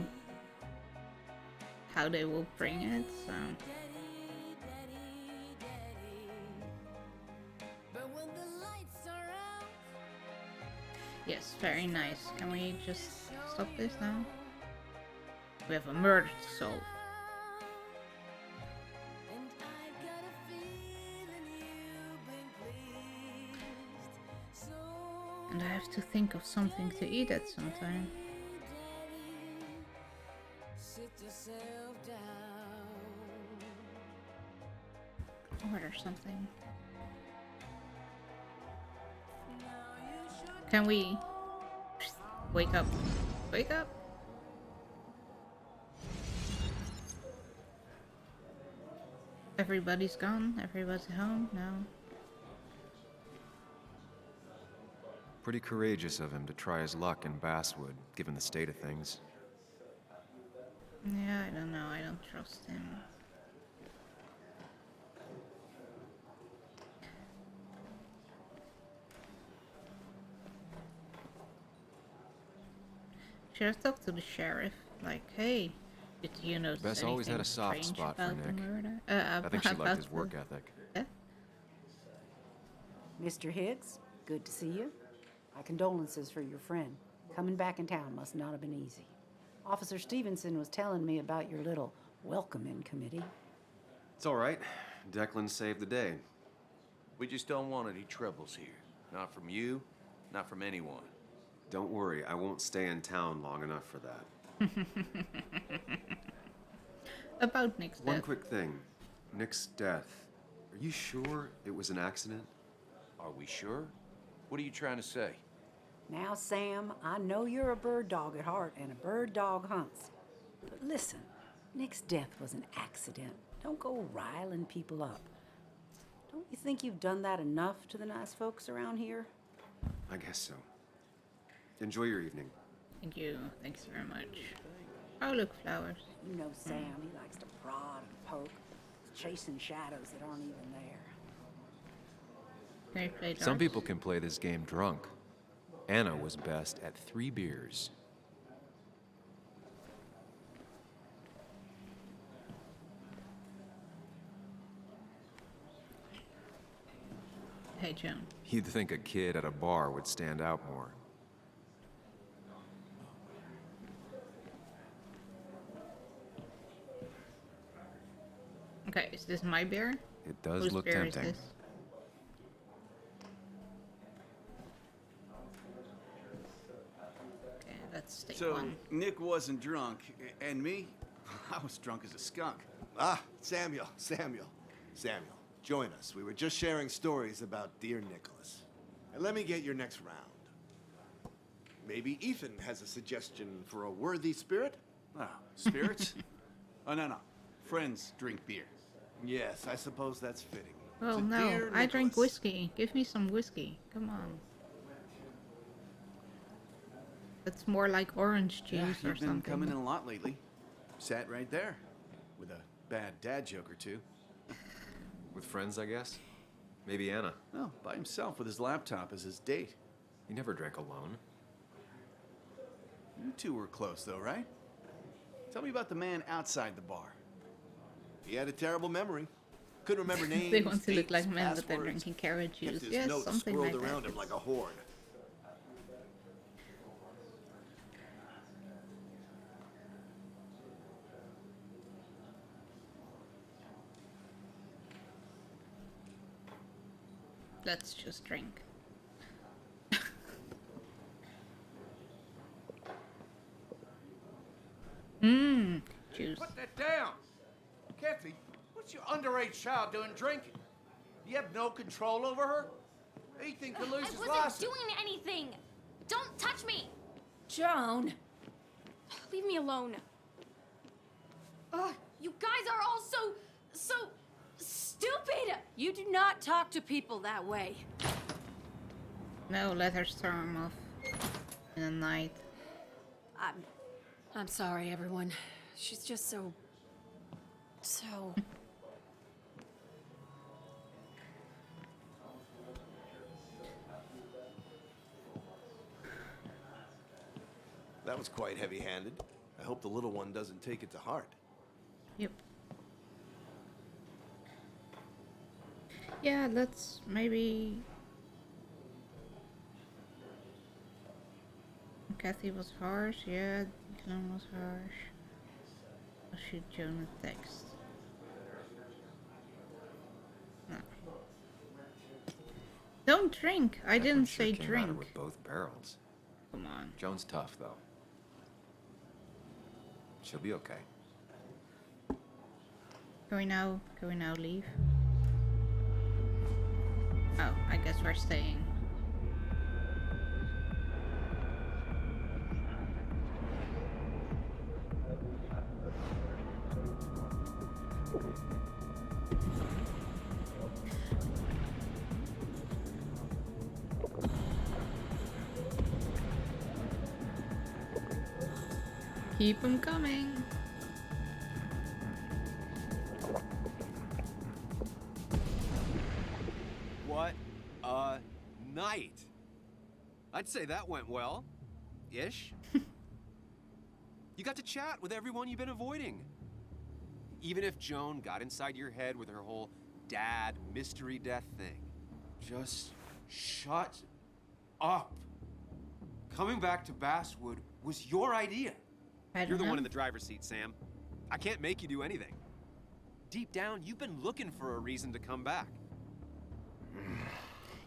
bring it. So yes, very nice. Can we just stop this now? We have a murder to solve. And I have to think of something to eat at some time. Order something. Can we wake up? Wake up! Everybody's gone? Everybody's home? No. Pretty courageous of him to try his luck in Basswood, given the state of things. Yeah, I don't know. I don't trust him. Should I talk to the sheriff? Like, hey, did you notice Bess always had a soft spot for Nick. I think she liked his work ethic. Yeah? Mr. Higgs, good to see you. My condolences for your friend. Coming back in town must not have been easy. Officer Stevenson was telling me about your little welcoming committee. It's all right. Declan saved the day. We just don't want any troubles here. Not from you, not from anyone. Don't worry, I won't stay in town long enough for that. About Nick's death. One quick thing. Nick's death. Are you sure it was an accident? Are we sure? What are you trying to say? Now, Sam, I know you're a bird dog at heart and a bird dog hunts. But listen, Nick's death was an accident. Don't go riling people up. Don't you think you've done that enough to the nice folks around here? I guess so. Enjoy your evening. Thank you. Thanks very much. Oh, look, flowers. You know Sam, he likes to prod and poke. He's chasing shadows that aren't even there. Can I play darts? Some people can play this game drunk. Anna was best at 3 beers. Hey, Joan. You'd think a kid at a bar would stand out more. Okay, is this my beer? It does Whose look beer is tempting. this? Okay, that's take So, one. Nick wasn't drunk, and me? I was drunk as a skunk. Ah, Samuel. Join us. We were just sharing stories about dear Nicholas. And let me get your next round. Maybe Ethan has a suggestion for a worthy spirit? Oh, spirits? Oh, no. Friends drink beer. Yes, I suppose that's fitting. Well, To no, dear I drink Nicholas. whiskey. Give me some whiskey. Come on. It's more like orange juice Yeah, or you've been something. coming in a lot lately. Sat right there, with a bad dad joke or two. With friends, I guess? Maybe Anna. No, by himself with his laptop as his date. He never drank alone. You two were close, though, right? Tell me about the man outside the bar. He had a terrible memory. Couldn't remember names. They want to look dates, like men, but they're passwords. drinking carrot juice. Kept his Yes, notes something swirled like around that. him like a horn. Let's just drink. Juice. Put that down! Kathy, what's your underage child doing drinking? You have no control over her? Ethan could lose his I wasn't license. doing anything! Don't touch me! Joan! Leave me alone. Ugh, you guys are all so stupid! You do not talk to people that way. No, let her storm off in the night. I'm sorry, everyone. She's just so... that was quite heavy-handed. I hope the little one doesn't take it to heart. Yep. Yeah, let's maybe... Kathy was harsh, yeah, Declan was harsh. I'll shoot Joan a text. No. Don't drink! I didn't say Came at her drink. with both barrels. Come on. Joan's tough, though. She'll be okay. Can we now leave? Oh, I guess we're staying. Keep them coming. What a night! I'd say that went well. Ish. You got to chat with everyone you've been avoiding. Even if Joan got inside your head with her whole dad mystery death thing. Just shut up. Coming back to Basswood was your idea. You're the one in the driver's seat, Sam. I can't make you do anything. Deep down, you've been looking for a reason to come back.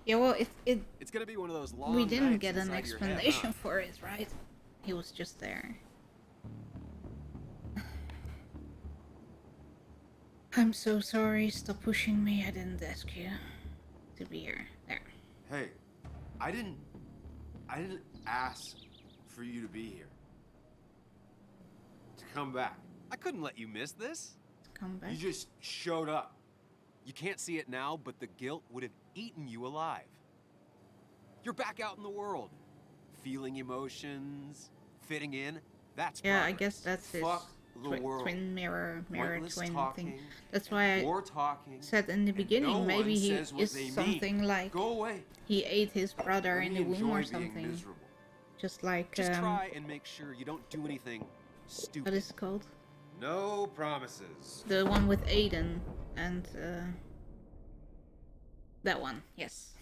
Yeah, well, it's gonna be one of those long we didn't nights get an inside your head, explanation huh? for it, right? He was just there. I'm so sorry. Stop pushing me. I didn't ask you to be here. There. Hey, I didn't ask for you to be here. To come back. I couldn't let you miss this. To come back? You just showed up. You can't see it now, but the guilt would have eaten you alive. You're back out in the world. Feeling emotions, fitting in. That's Yeah, progress. I guess that's his Fuck the world. twin mirror Pointless twin talking, thing. That's why more I talking, said in the beginning no maybe one he says what is they mean. something like Go away. he ate his brother in the We womb or enjoy being something. miserable. Just like Just try and make sure you don't do anything stupid. what is it called? No promises. The one with Aiden and that one, yes.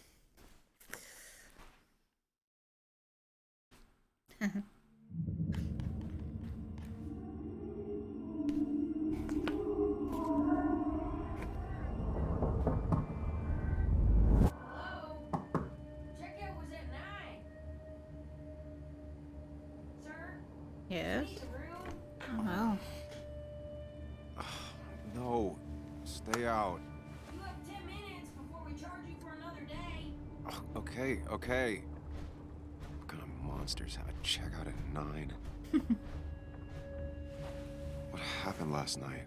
Checkout was at 9. Sir? Yes. Oh well. No, stay out. You have 10 minutes before we charge you for another day. Okay, okay. What kind of monsters have a checkout at 9? What happened last night?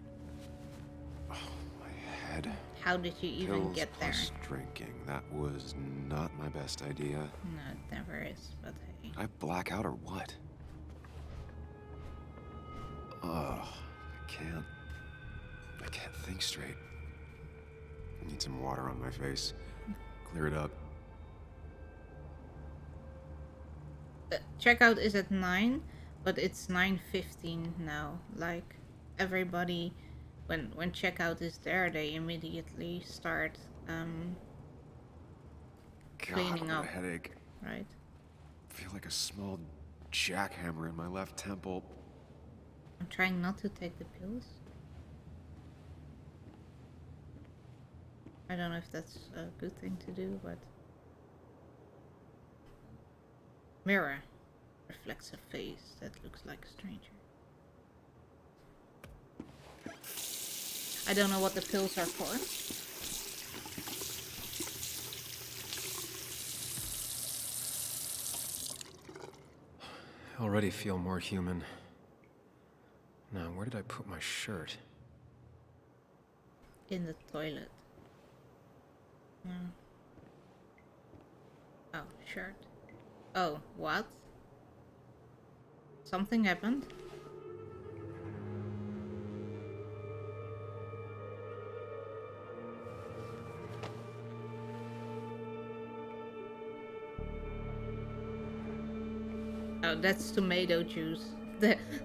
Oh, my head. How did you even Pills get there? plus drinking. That was not my best idea. No, it never is, but hey. Did I black out or what? Ugh, I can't think straight. I need some water on my face. Clear it up. Checkout is at 9, but it's 9:15 now. Like everybody, when checkout is there, they immediately start cleaning God, up. what a headache. Right. I feel like a small jackhammer in my left temple. I'm trying not to take the pills. I don't know if that's a good thing to do, but mirror reflects a face that looks like a stranger. I don't know what the pills are for. I already feel more human. Now, where did I put my shirt? In the toilet. Oh, shirt. Oh, what? Something happened? Oh, that's tomato juice.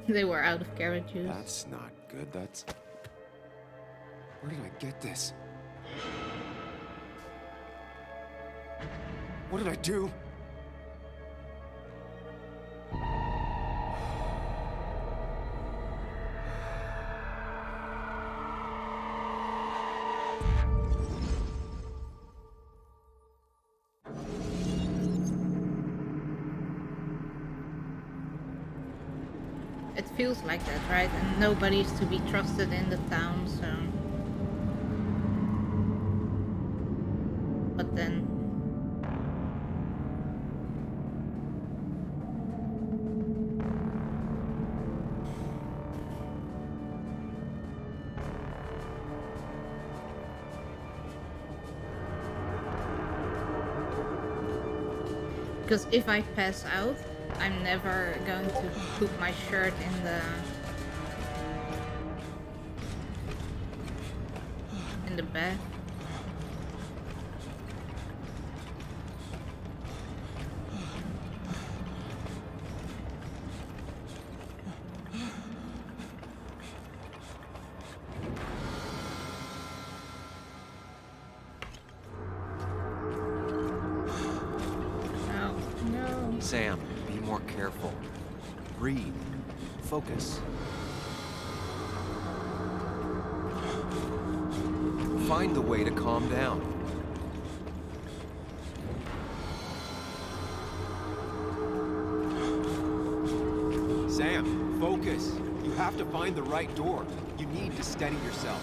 They were out of carrot juice. That's not good. That's... Where did I get this? What did I do? It feels like that, right? And nobody's to be trusted in the town, so... But then... Because if I pass out, I'm never going to put my shirt in the bed. Sam, be more careful. Breathe. Focus. Find the way to calm down. Sam, focus. You have to find the right door. You need to steady yourself.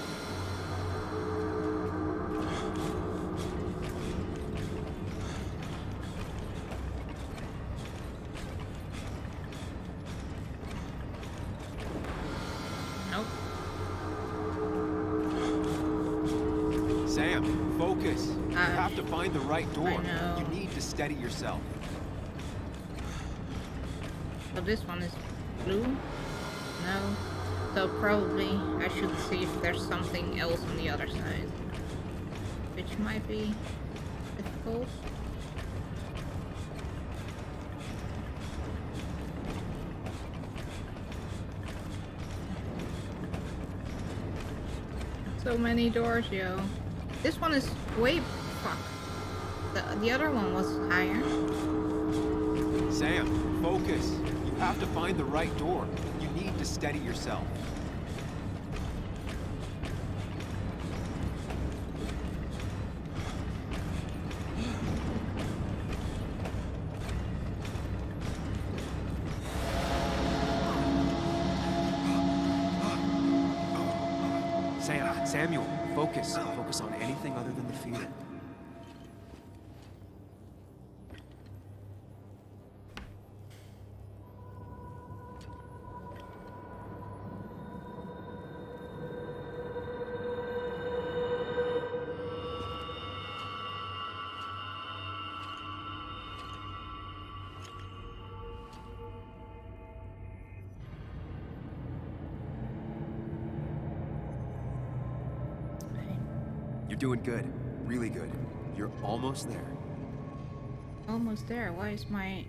Sam, focus. You have to find the right door. You need to steady yourself. So this one is blue? No. So probably I should see if there's something else on the other side. Which might be difficult. So many doors, yo. This one is way... fuck. The other one was higher. Sam, focus. You have to find the right door. You need to steady yourself. Samuel, focus. Focus on anything other than the fear. You're doing good. Really good. You're almost there. Almost there. Why is my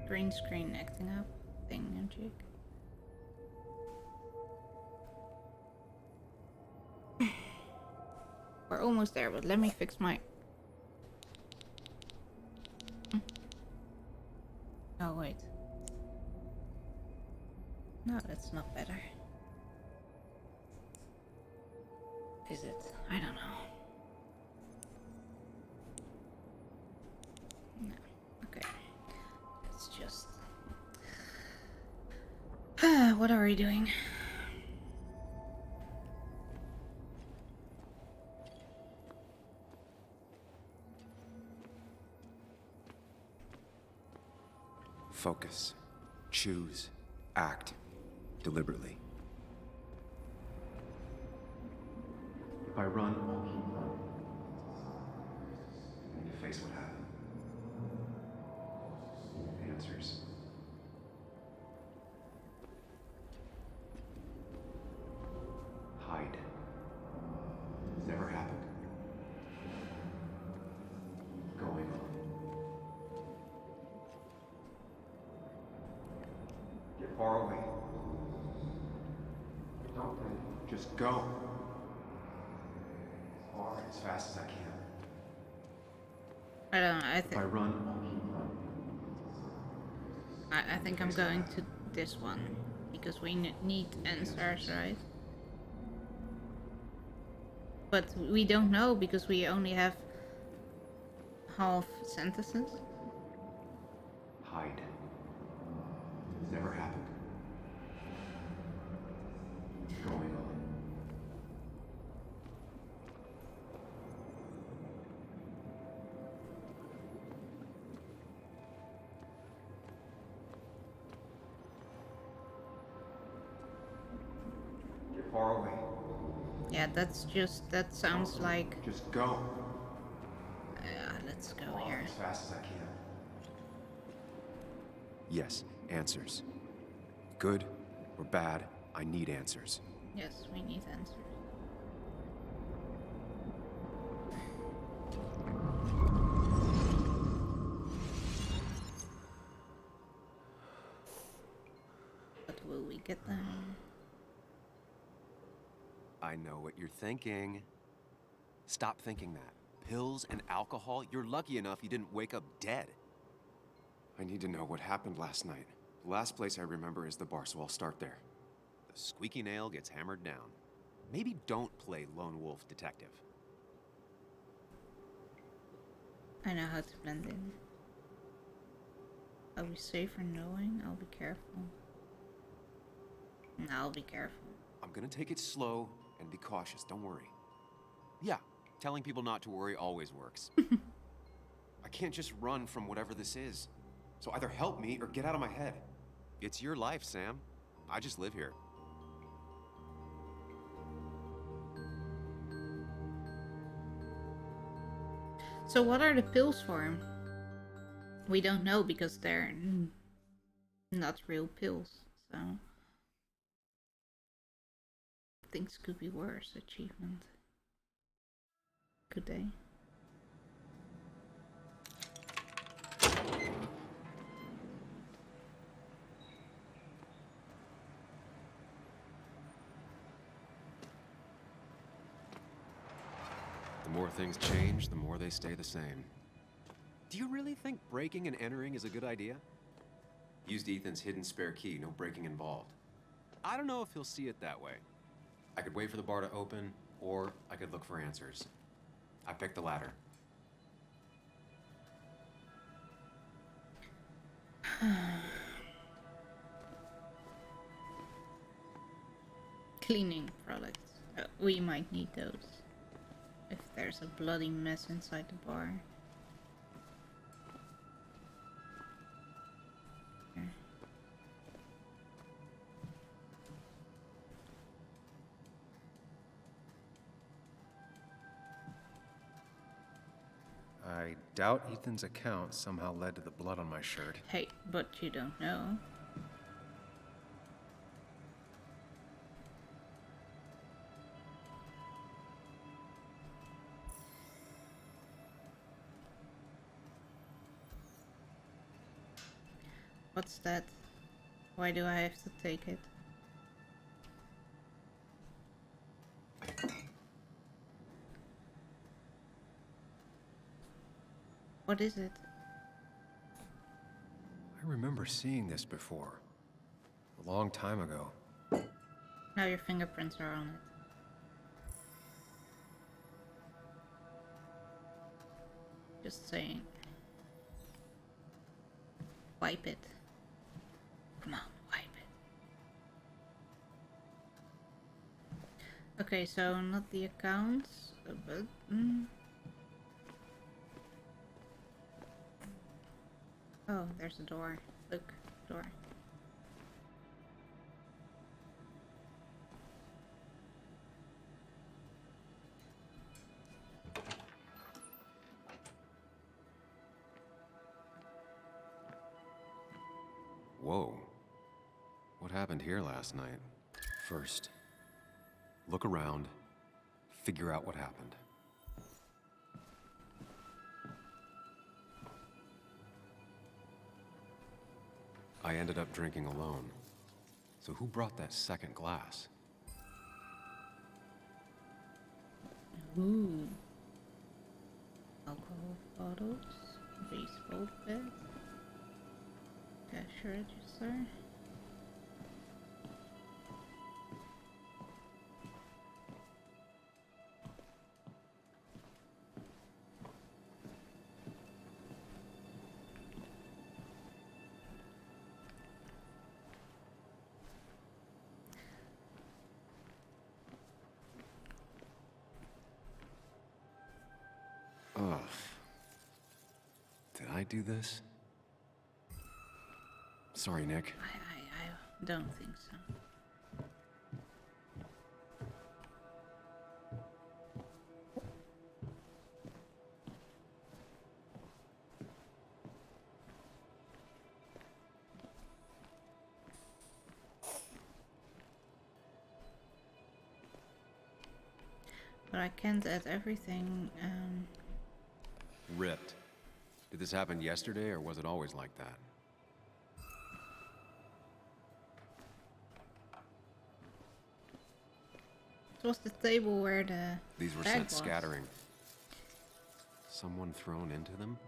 green screen acting up? Thingamajig. We're almost there, but let me fix my... Oh, wait. No, that's not better. Is it? I don't know. No. Okay. It's just... What are we doing? Focus. Choose. Act. Deliberately. If I run, I'll keep running. And you face what happened. Answers. Hide. It's never happened. Going on. far away. Don't think. Just go. As far, as fast as I can. I don't know. If I run, I'll keep running. I think I'm going to this one because we need answers, right? But we don't know because we only have half sentences. Hide. It's never happened. It's going on. You're far away. Yeah, that sounds like... Just go. Let's go here. As fast as I can. Yes, answers. Good or bad, I need answers. Yes, we need answers. But will we get them? I know what you're thinking. Stop thinking that. Pills and alcohol? You're lucky enough you didn't wake up dead. I need to know what happened last night. The last place I remember is the bar, so I'll start there. The squeaky nail gets hammered down. Maybe don't play lone wolf detective. I know how to blend in. Are we safer knowing? I'll be careful. I'll be careful. I'm gonna take it slow and be cautious, don't worry. Yeah, telling people not to worry always works. I can't just run from whatever this is. So either help me or get out of my head. It's your life, Sam. I just live here. So what are the pills for? We don't know because they're not real pills, so... Things could be worse. Achievement. Could they? The more things change, the more they stay the same. Do you really think breaking and entering is a good idea? Used Ethan's hidden spare key, no breaking involved. I don't know if he'll see it that way. I could wait for the bar to open, or I could look for answers. I picked the latter. Cleaning products. We might need those. If there's a bloody mess inside the bar. I doubt Ethan's account somehow led to the blood on my shirt. Hey, but you don't know. What's that? Why do I have to take it? What is it? I remember seeing this before. A long time ago. Now your fingerprints are on it. Just saying. Wipe it. Come on, wipe it. Okay, so not the accounts, but... Oh, there's a door. Look, door. Whoa. What happened here last night? First, look around, figure out what happened. I ended up drinking alone. So who brought that second glass? Ooh. Alcohol bottles, baseball bat, cash register. Ugh. Did I do this? Sorry, Nick. I don't think so. But I can't add everything. Ripped. Did this happen yesterday, or was it always like that? It was the table where the These were bag sent was. scattering. Someone thrown into them?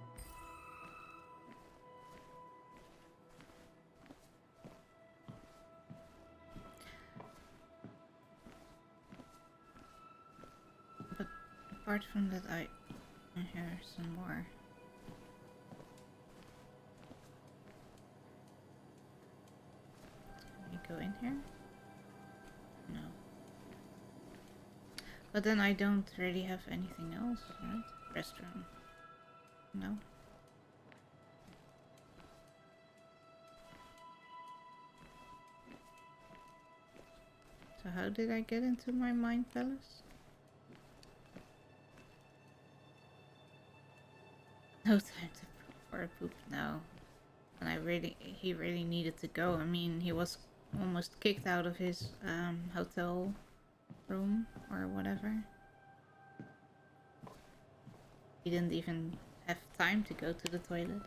But apart from that, I hear some more. Can we go in here? No. But then I don't really have anything else, right? Restaurant. No. So how did I get into my mind palace? No time to for a poop now. And he really needed to go. I mean, he was almost kicked out of his hotel room or whatever. He didn't even have time to go to the toilet.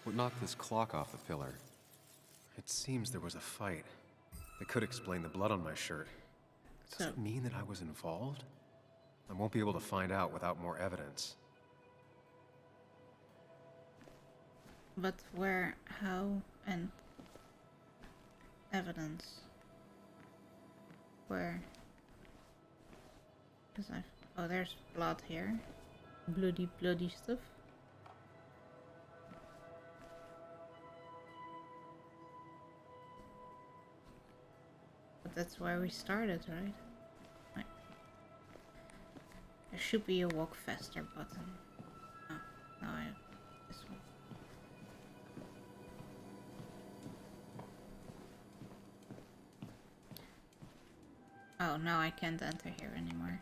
What knocked this clock off the pillar? It seems there was a fight. That could explain the blood on my shirt. Does it mean that I was involved? I won't be able to find out without more evidence. But where, how, and evidence? Where? Because oh, there's blood here. Bloody stuff. But that's where we started, right? Right. There should be a walk faster button. Oh, no, this one. Oh, now I can't enter here anymore.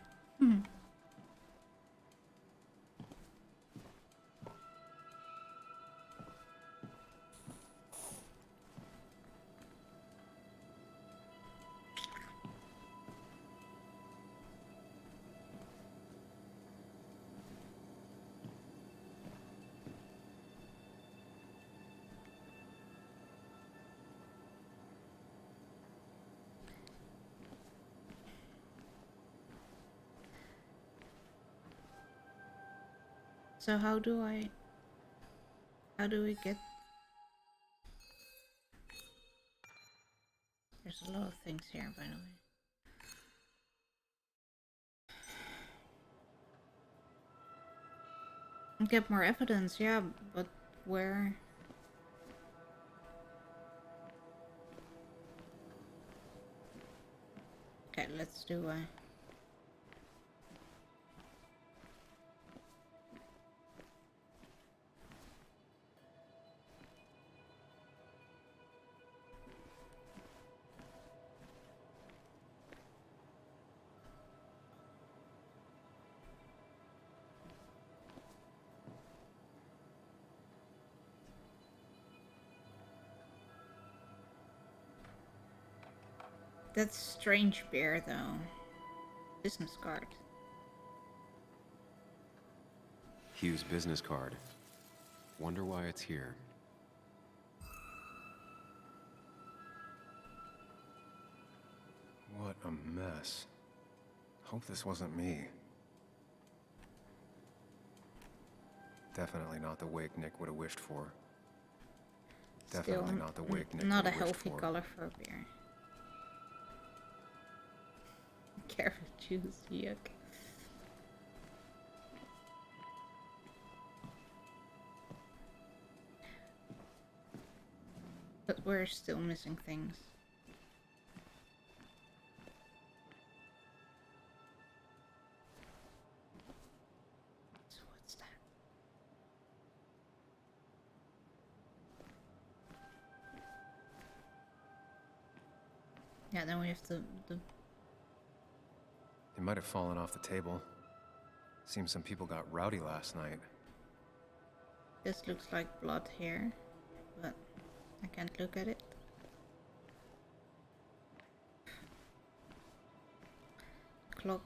So how do we get... There's a lot of things here, by the way. Get more evidence, yeah, but where? Okay, let's do That's strange beer, though. Business card. Hugh's business card. Wonder why it's here. What a mess. Hope this wasn't me. Definitely not the wake Nick would have wished for. Definitely Still not the wake Nick not a would have wished healthy for. color for a beer. Carrot juice, yuck. But we're still missing things. So what's that? Yeah, then we have the It might have fallen off the table. Seems some people got rowdy last night. This looks like blood here, but I can't look at it. Clock.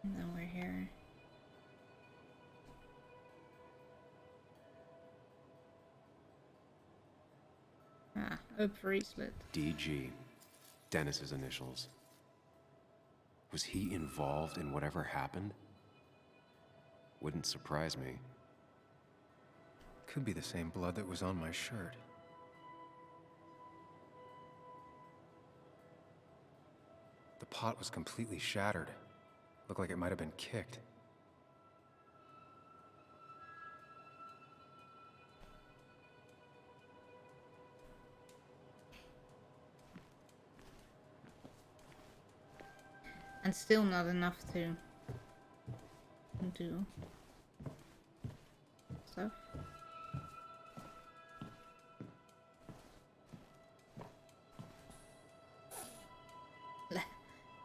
And then we're here. Ah, a bracelet. DG. Dennis's initials. Was he involved in whatever happened? Wouldn't surprise me. Could be the same blood that was on my shirt. The pot was completely shattered. Looked like it might have been kicked. And still not enough to do stuff.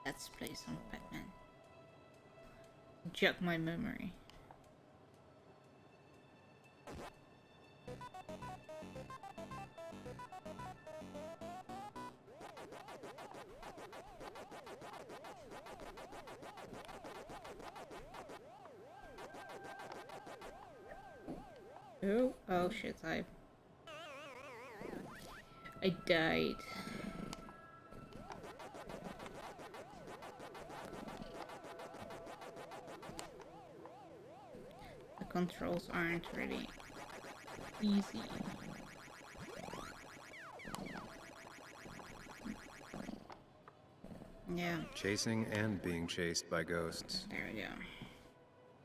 Let's play some Pac-Man. Jog my memory. Oh shit, I died. The controls aren't really easy. Yeah. Chasing and being chased by ghosts. There we go.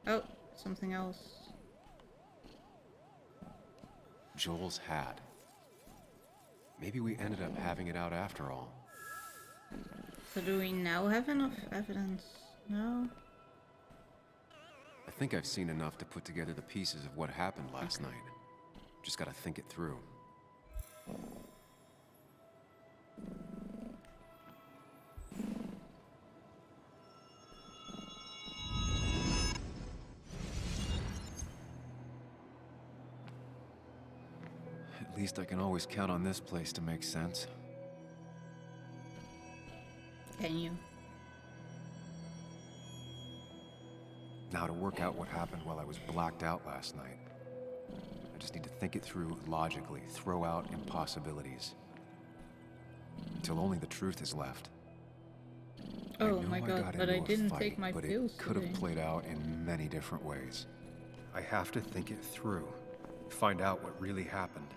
Oh, something else. Joel's hat. Maybe we ended up having it out after all. So do we now have enough evidence? No? I think I've seen enough to put together the pieces of what happened last night. Just gotta think it through. At least I can always count on this place to make sense. Can you? Now to work out what happened while I was blacked out last night. I just need to think it through logically, throw out impossibilities. Until only the truth is left. Oh my god, but I didn't take my pills It could have today. played out in many different ways. I have to think it through. Find out what really happened.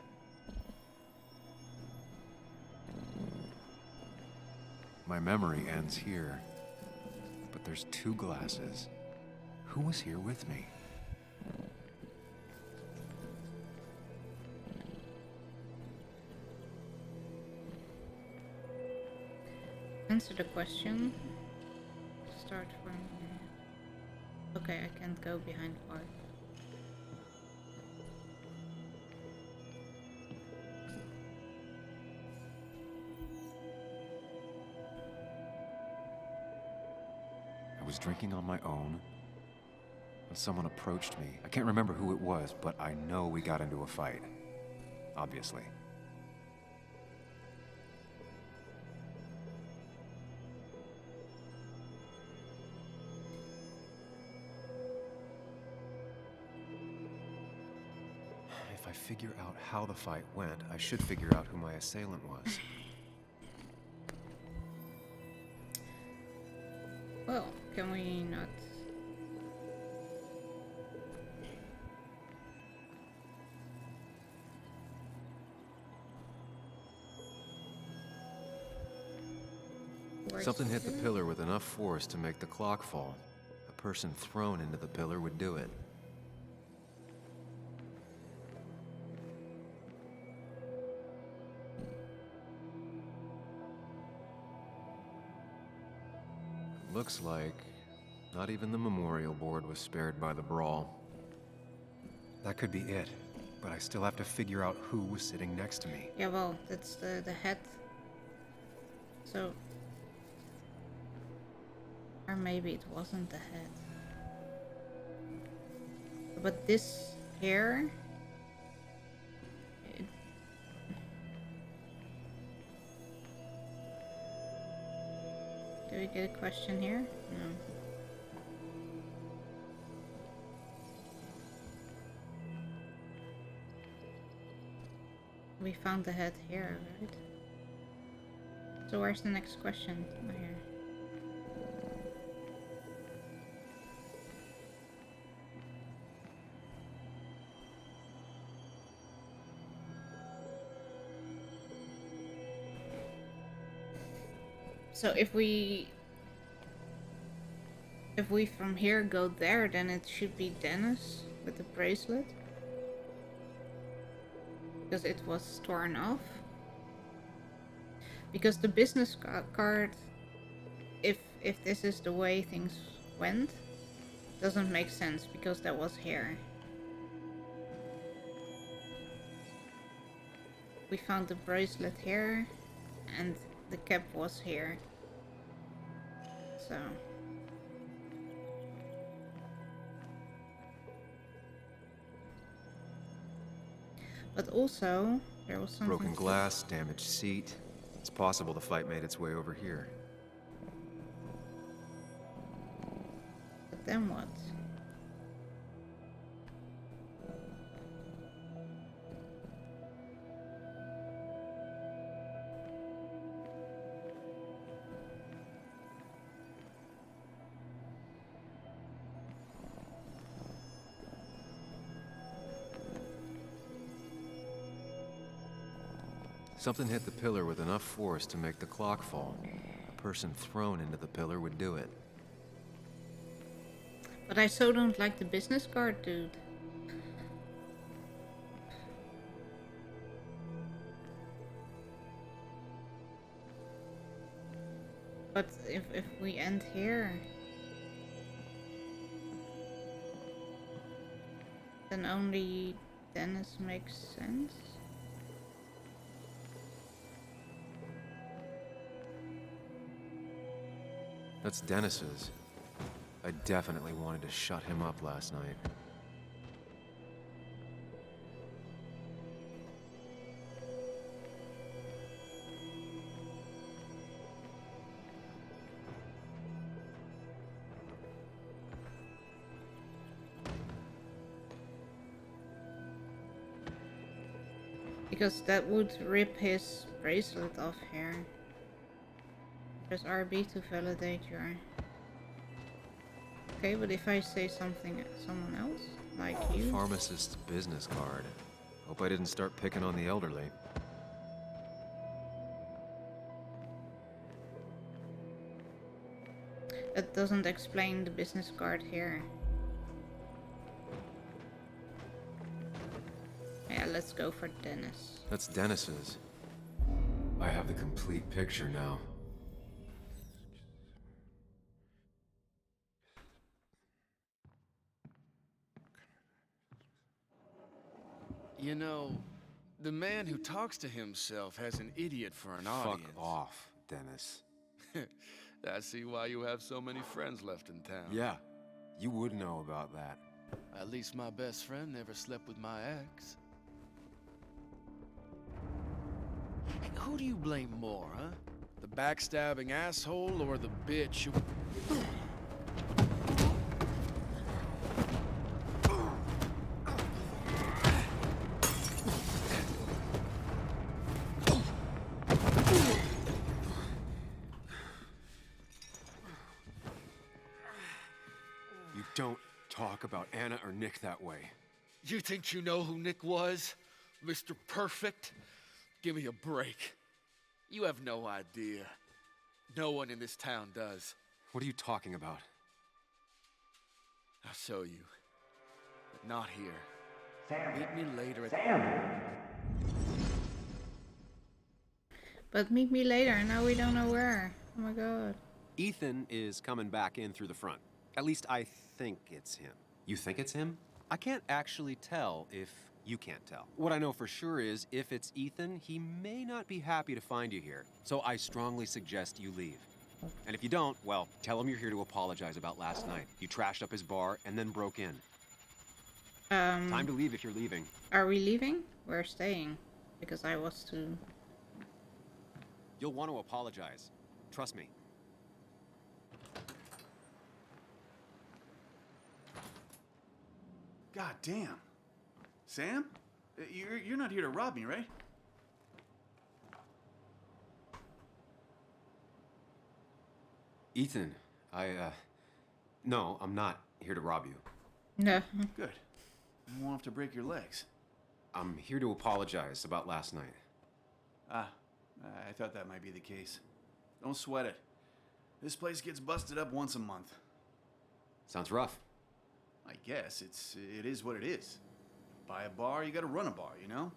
My memory ends here. But there's two glasses. Who was here with me? Answer the question. Start from... Okay, I can't go behind bars. I was drinking on my own when someone approached me. I can't remember who it was, but I know we got into a fight. Obviously. If I figure out how the fight went, I should figure out who my assailant was. Well, can we not? Something hit the pillar with enough force to make the clock fall. A person thrown into the pillar would do it. Looks like not even the memorial board was spared by the brawl. That could be it, but I still have to figure out who was sitting next to me. Yeah, well, that's the head. So, or maybe it wasn't the head. But this hair, do we get a question here? No. We found the head here, right? So where's the next question? Oh, here. So if we from here go there, then it should be Dennis with the bracelet. Because it was torn off. Because the business card, if this is the way things went, doesn't make sense because that was here. We found the bracelet here and the cap was here. So but also there was something. Broken glass, damaged seat. It's possible the fight made its way over here. But then what? Something hit the pillar with enough force to make the clock fall. A person thrown into the pillar would do it. But I so don't like the business card, dude. But if we end here, then only Dennis makes sense. That's Dennis's. I definitely wanted to shut him up last night. Because that would rip his bracelet off here. Press RB to validate your... Okay, but if I say something, someone else, like you... Pharmacist's business card. Hope I didn't start picking on the elderly. That doesn't explain the business card here. Yeah, let's go for Dennis. That's Dennis's. I have the complete picture now. You know, the man who talks to himself has an idiot for an audience. Fuck off, Dennis. I see why you have so many friends left in town. Yeah, you would know about that. At least my best friend never slept with my ex. Hey, who do you blame more, huh? The backstabbing asshole or the bitch who... Don't talk about Anna or Nick that way. You think you know who Nick was? Mr. Perfect? Give me a break. You have no idea. No one in this town does. What are you talking about? I'll show you. But not here. Sam. Meet me later at... Sam! But meet me later. Now we don't know where. Oh my god. Ethan is coming back in through the front. At least I think it's him. You think it's him? I can't actually tell if you can't tell. What I know for sure is if it's Ethan, he may not be happy to find you here. So I strongly suggest you leave. And if you don't, well, tell him you're here to apologize about last night. You trashed up his bar and then broke in. Time to leave if you're leaving. Are we leaving? We're staying. Because I was too... You'll want to apologize. Trust me. God damn. Sam? You're not here to rob me, right? Ethan, no, I'm not here to rob you. No. Good. I won't have to break your legs. I'm here to apologize about last night. Ah, I thought that might be the case. Don't sweat it. This place gets busted up once a month. Sounds rough. I guess it is what it is. Buy a bar, you gotta run a bar, you know?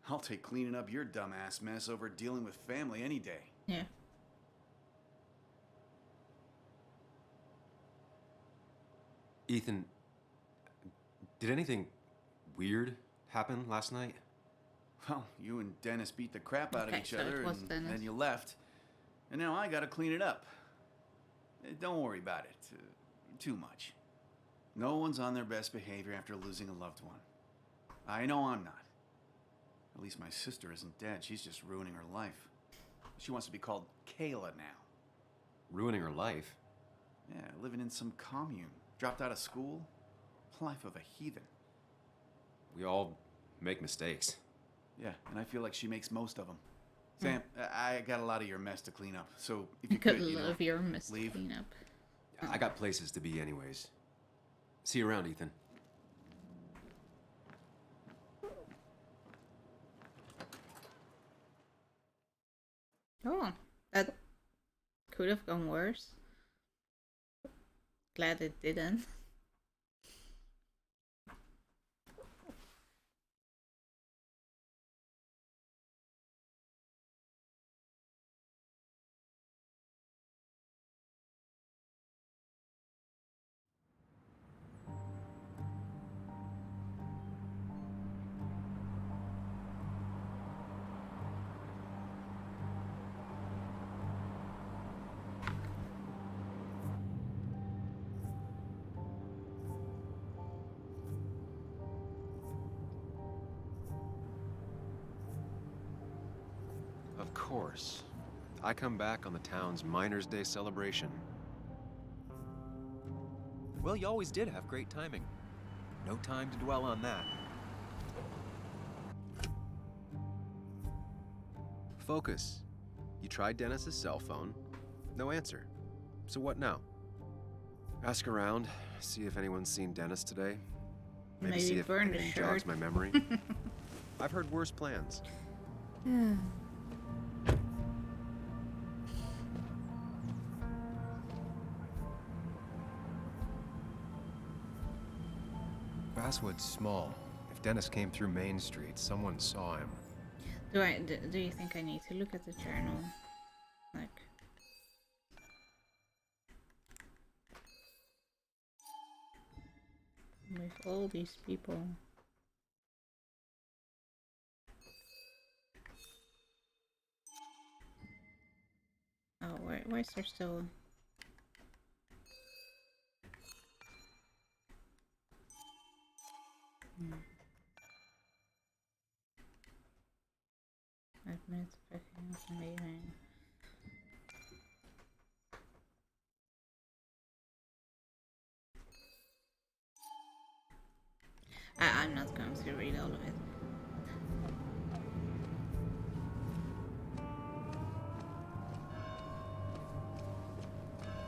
I'll take cleaning up your dumbass mess over dealing with family any day. Yeah. Ethan, did anything weird happen last night? Well, you and Dennis beat the crap out of each other, and Dennis. then you left. And now I gotta clean it up. Don't worry about it too much. No one's on their best behavior after losing a loved one. I know I'm not. At least my sister isn't dead. She's just ruining her life. She wants to be called Kayla now. Ruining her life? Yeah, living in some commune. Dropped out of school. Life of a heathen. We all make mistakes. Yeah, and I feel like she makes most of them. Sam, I got a lot of your mess to clean up, so if you could, your mess leave. To clean up. I got places to be anyways. See you around, Ethan. Oh, that could have gone worse. Glad it didn't. Of course. I come back on the town's Miners' Day celebration. Well, you always did have great timing. No time to dwell on that. Focus. You tried Dennis's cell phone. No answer. So what now? Ask around, see if anyone's seen Dennis today. Maybe see if anything jogs my memory. I've heard worse plans. Basswood's small. If Dennis came through Main Street, someone saw him. Do you think I need to look at the journal? Like... with all these people. Oh, why is there still... Admits picking up and leaving. I'm not going to read all of it.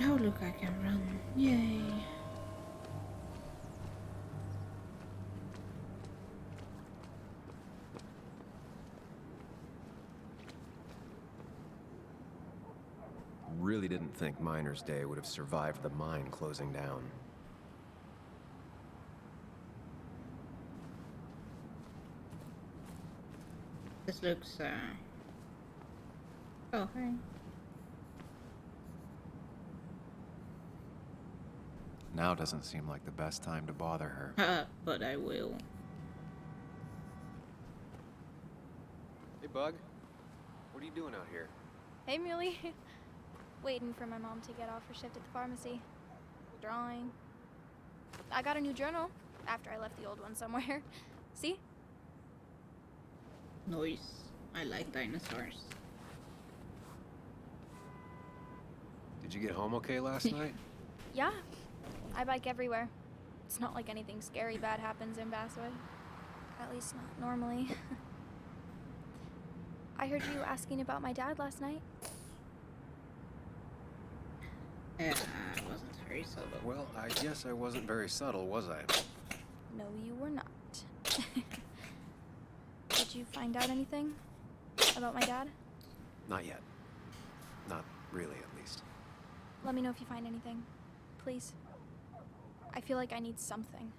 Oh look, I can run. Yay. really didn't think Miners' Day would have survived the mine closing down. This looks, oh, hey. Now doesn't seem like the best time to bother her. But I will. Hey, Bug. What are you doing out here? Hey, Muley. Waiting for my mom to get off her shift at the pharmacy. Drawing. I got a new journal after I left the old one somewhere. See? Nice. I like dinosaurs. Did you get home okay last night? Yeah. I bike everywhere. It's not like anything scary bad happens in Basswood. At least not normally. I heard you asking about my dad last night. Yeah, I wasn't very subtle. Well, I guess I wasn't very subtle, was I? No, you were not. Did you find out anything about my dad? Not yet. Not really, at least. Let me know if you find anything. Please. I feel like I need something.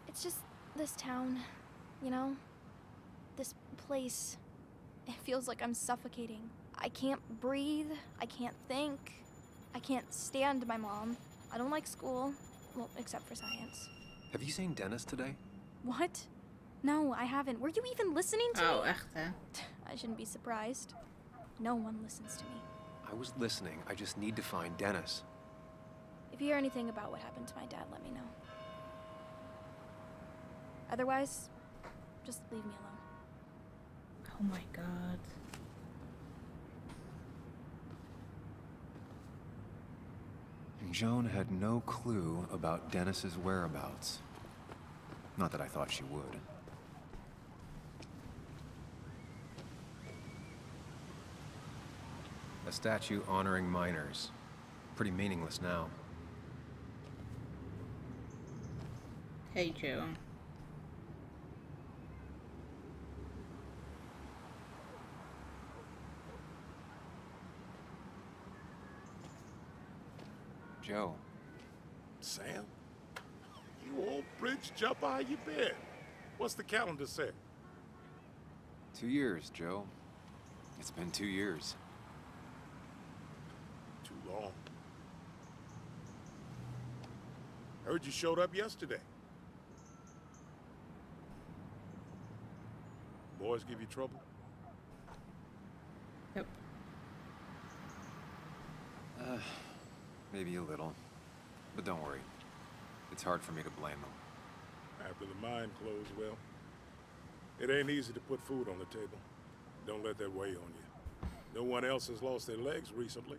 It's just this town, you know? This place. It feels like I'm suffocating. I can't breathe. I can't think. I can't stand my mom. I don't like school. Well, except for science. Have you seen Dennis today? What? No, I haven't. Were you even listening to me? Oh, echt, hè? I shouldn't be surprised. No one listens to me. I was listening. I just need to find Dennis. If you hear anything about what happened to my dad, let me know. Otherwise, just leave me alone. Oh my god. Joan had no clue about Dennis's whereabouts. Not that I thought she would. A statue honoring miners. Pretty meaningless now. Hey, Joe. Joe. Sam? You old bridge jumper, how you been? What's the calendar say? 2 years, Joe. It's been 2 years. Too long. Heard you showed up yesterday. Boys give you trouble? Yep. Maybe a little. But don't worry. It's hard for me to blame them. After the mine closed, well, it ain't easy to put food on the table. Don't let that weigh on you. No one else has lost their legs recently.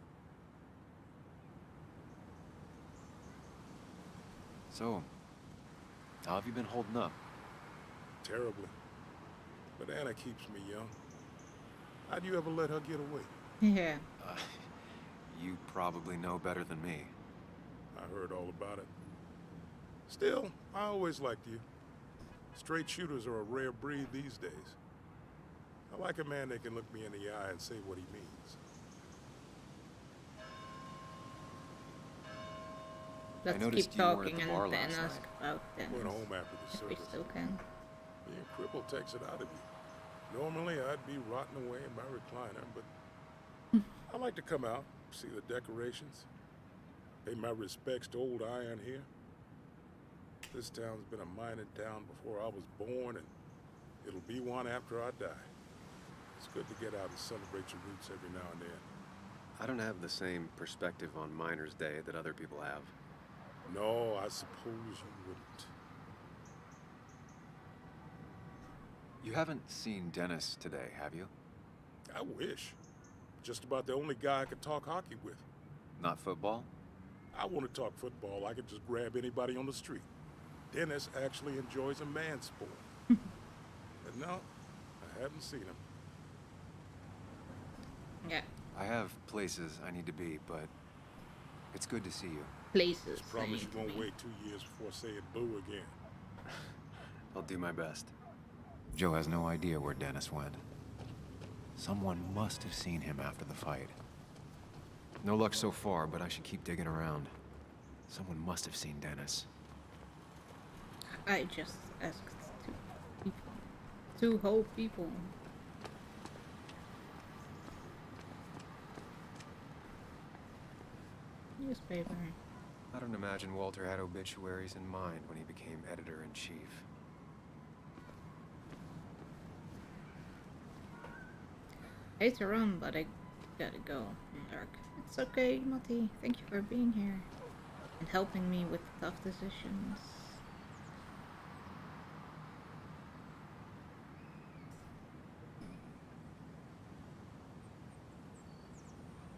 So, how have you been holding up? Terribly. But Anna keeps me young. How'd you ever let her get away? Yeah. You probably know better than me. I heard all about it. Still, I always liked you. Straight shooters are a rare breed these days. I like a man that can look me in the eye and say what he means. Let's keep talking and then ask about Dennis. Went home after the If we service. still can. Being crippled takes it out of you. Normally, I'd be rotting away in my recliner, but I like to come out, see the decorations, pay my respects to old Iron here. This town's been a mining town before I was born, and it'll be one after I die. It's good to get out and celebrate your roots every now and then. I don't have the same perspective on Miners' Day that other people have. No, I suppose you wouldn't. You haven't seen Dennis today, have you? I wish. Just about the only guy I could talk hockey with. Not football? I want to talk football. I could just grab anybody on the street. Dennis actually enjoys a man's sport. But no, I haven't seen him. Yeah. I have places I need to be, but it's good to see you. Places. Just promise you won't wait 2 years before saying boo again. I'll do my best. Joe has no idea where Dennis went. Someone must have seen him after the fight. No luck so far, but I should keep digging around. Someone must have seen Dennis. I just asked two people. Two whole people. Newspaper. I don't imagine Walter had obituaries in mind when he became editor-in-chief. Hate to run, but I gotta go. Dark. It's okay, Mati. Thank you for being here and helping me with tough decisions.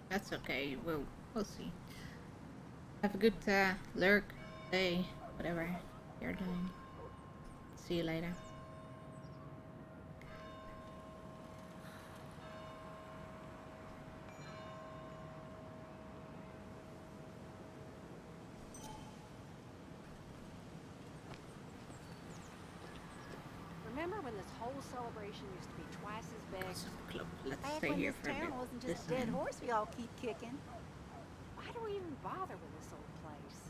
That's okay. We'll see. Have a good lurk day, whatever you're doing. See you later. Remember when this whole celebration used to be twice as big? Let's Back stay when here this for a town bit. wasn't just a dead horse we all keep kicking. Why do we even bother with this old place?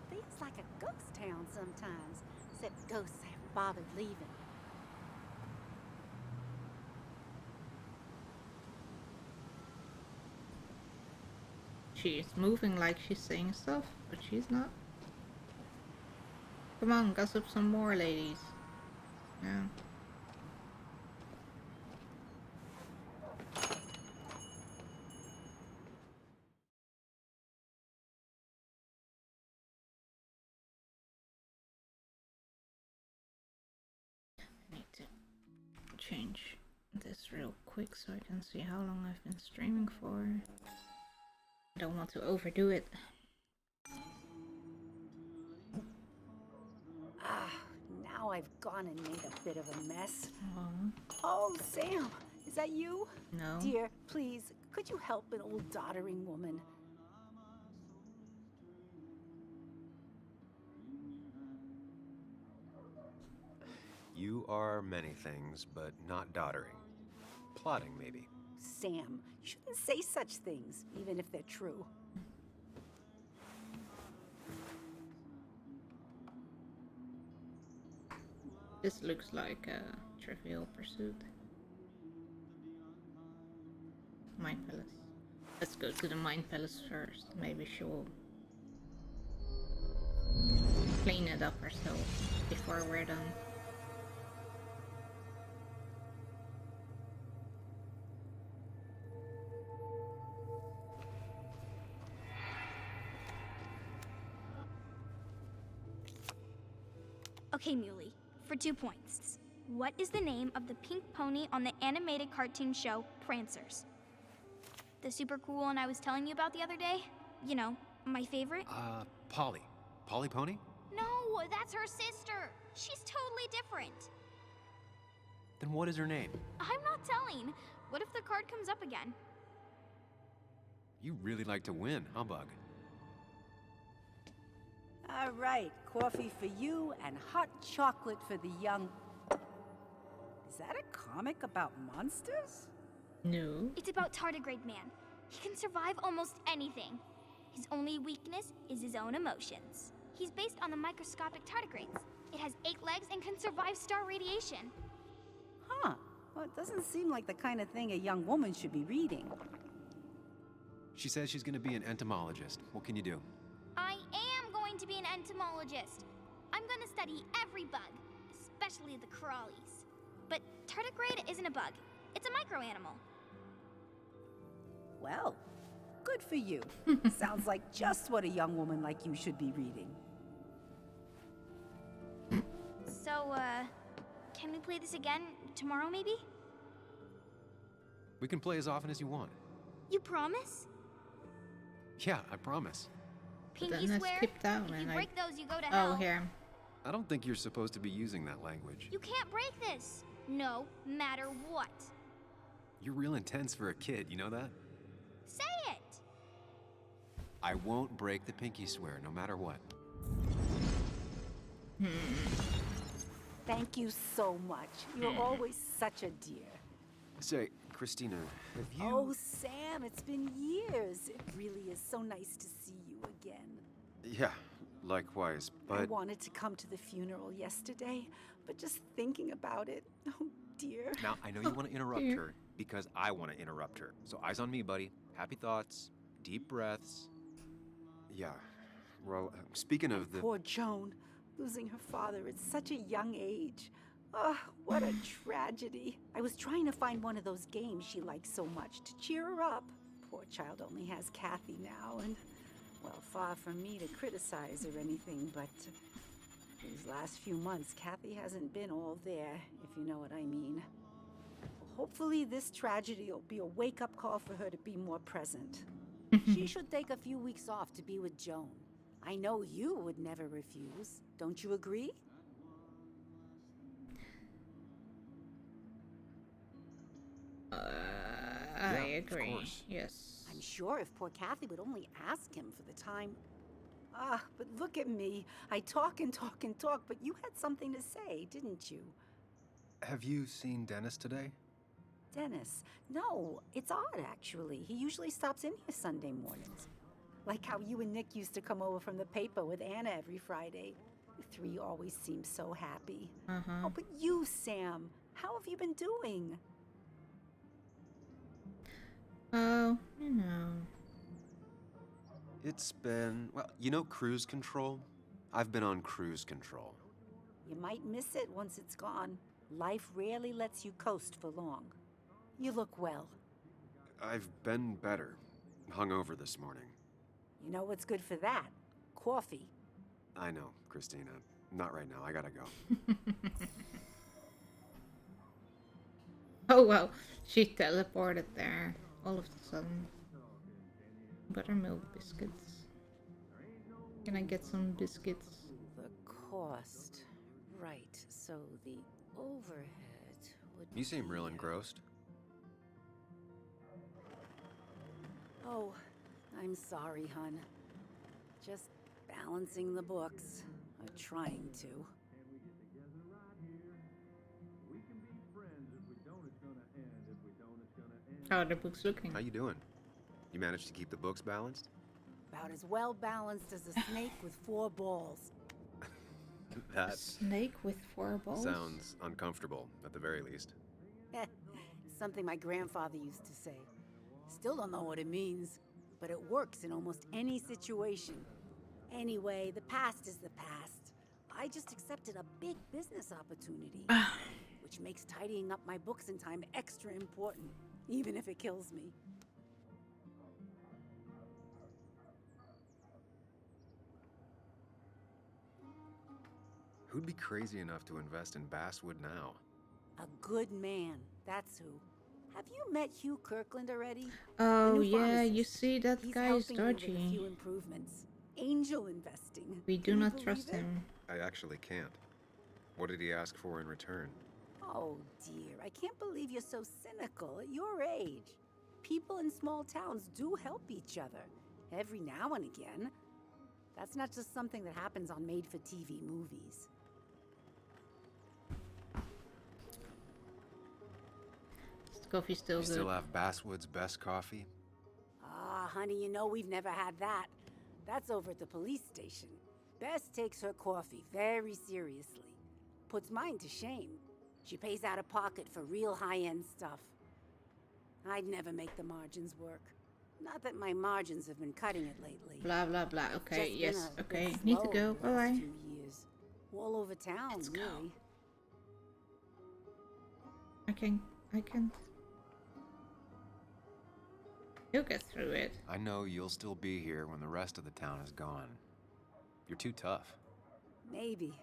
Feels like a ghost town sometimes, except ghosts haven't bothered leaving. She's moving like she's saying stuff, but she's not. Come on, gossip some more, ladies. Yeah. I need to change this real quick so I can see how long I've been streaming for. I don't want to overdo it. Now I've gone and made a bit of a mess. Aww. Oh, Sam, is that you? No. Dear, please, could you help an old doddering woman? You are many things, but not doddering. Plotting, maybe. Sam, you shouldn't say such things, even if they're true. This looks like a Trivial Pursuit. Mind Palace. Let's go to the Mind Palace first. Maybe she will clean it up herself before we're done. Okay, Muley, for 2 points. What is the name of the pink pony on the animated cartoon show Prancers? The super cool one I was telling you about the other day? You know, my favorite? Polly. Polly Pony? No, that's her sister. She's totally different. Then what is her name? I'm not telling. What if the card comes up again? You really like to win, huh, Bug? All right, coffee for you and hot chocolate for the young... Is that a comic about monsters? No. It's about Tardigrade Man. He can survive almost anything. His only weakness is his own emotions. He's based on the microscopic tardigrades. It has 8 legs and can survive star radiation. Huh. Well, it doesn't seem like the kind of thing a young woman should be reading. She says she's gonna be an entomologist. What can you do? I am going to be an entomologist. I'm going to study every bug, especially the crawlies. But tardigrade isn't a bug. It's a microanimal. Well, good for you. Sounds like just what a young woman like you should be reading. So, can we play this again tomorrow, maybe? We can play as often as you want. You promise? Yeah, I promise. Pinky Then I swear? skipped out If and you I- break those, you go to hell. Oh, here. I don't think you're supposed to be using that language. You can't break this. No matter what. You're real intense for a kid, you know that? Say it. I won't break the pinky swear, no matter what. Thank you so much. You're always such a dear. Say, Christina, have you... Oh, Sam, it's been years. It really is so nice to see you again. Yeah, likewise, but... I wanted to come to the funeral yesterday, but just thinking about it, oh dear. Now, I know you want to interrupt her, because I want to interrupt her. So eyes on me, buddy. Happy thoughts, deep breaths. Yeah, well, speaking of the... Poor Joan, losing her father at such a young age. Oh, what a tragedy. I was trying to find one of those games she likes so much to cheer her up. Poor child only has Kathy now, and, well, far from me to criticize or anything, but these last few months, Kathy hasn't been all there, if you know what I mean. Hopefully this tragedy will be a wake-up call for her to be more present. She should take a few weeks off to be with Joan. I know you would never refuse. Don't you agree? I agree. Yes. I'm sure if poor Kathy would only ask him for the time. But look at me. I talk and talk and talk, but you had something to say, didn't you? Have you seen Dennis today? Dennis? No, it's odd, actually. He usually stops in here Sunday mornings. Like how you and Nick used to come over from the paper with Anna every Friday. The three always seem so happy. Oh, but you, Sam, how have you been doing? Oh, you know. It's been, well, you know cruise control? I've been on cruise control. You might miss it once it's gone. Life rarely lets you coast for long. You look well. I've been better. Hungover this morning. You know what's good for that? Coffee. I know, Christina. Not right now. I gotta go. Oh, well, she teleported there all of a sudden. Buttermilk biscuits. Can I get some biscuits? The cost. Right, so the overhead would You seem real engrossed. Oh, I'm sorry, hun. Just balancing the books. Or trying to. How are the books looking? How you doing? You managed to keep the books balanced? About as well balanced as a snake with 4 balls. That snake with 4 balls? Sounds uncomfortable, at the very least. Something my grandfather used to say. Still don't know what it means, but it works in almost any situation. Anyway, the past is the past. I just accepted a big business opportunity, which makes tidying up my books in time extra important, even if it kills me. Who'd be crazy enough to invest in Basswood now? A good man, that's who. Have you met Hugh Kirkland already? Oh yeah, you see that guy is He's helping me with a dodgy. few improvements. Angel investing. We do Can you not believe trust it? him. I actually can't. What did he ask for in return? Oh dear, I can't believe you're so cynical at your age. People in small towns do help each other, every now and again. That's not just something that happens on made-for-TV movies. Is the coffee still You good? still have Basswood's best coffee? Ah, honey, you know we've never had that. That's over at the police station. Bess takes her coffee very seriously. Puts mine to shame. She pays out of pocket for real high-end stuff. I'd never make the margins work. Not that my margins have been cutting it lately. Blah blah blah. Okay, Just yes, been a okay. bit Need to slow go. the last Bye. few years. All over town, Let's go. really. I can. You'll get through it. I know you'll still be here when the rest of the town is gone. You're too tough. Maybe.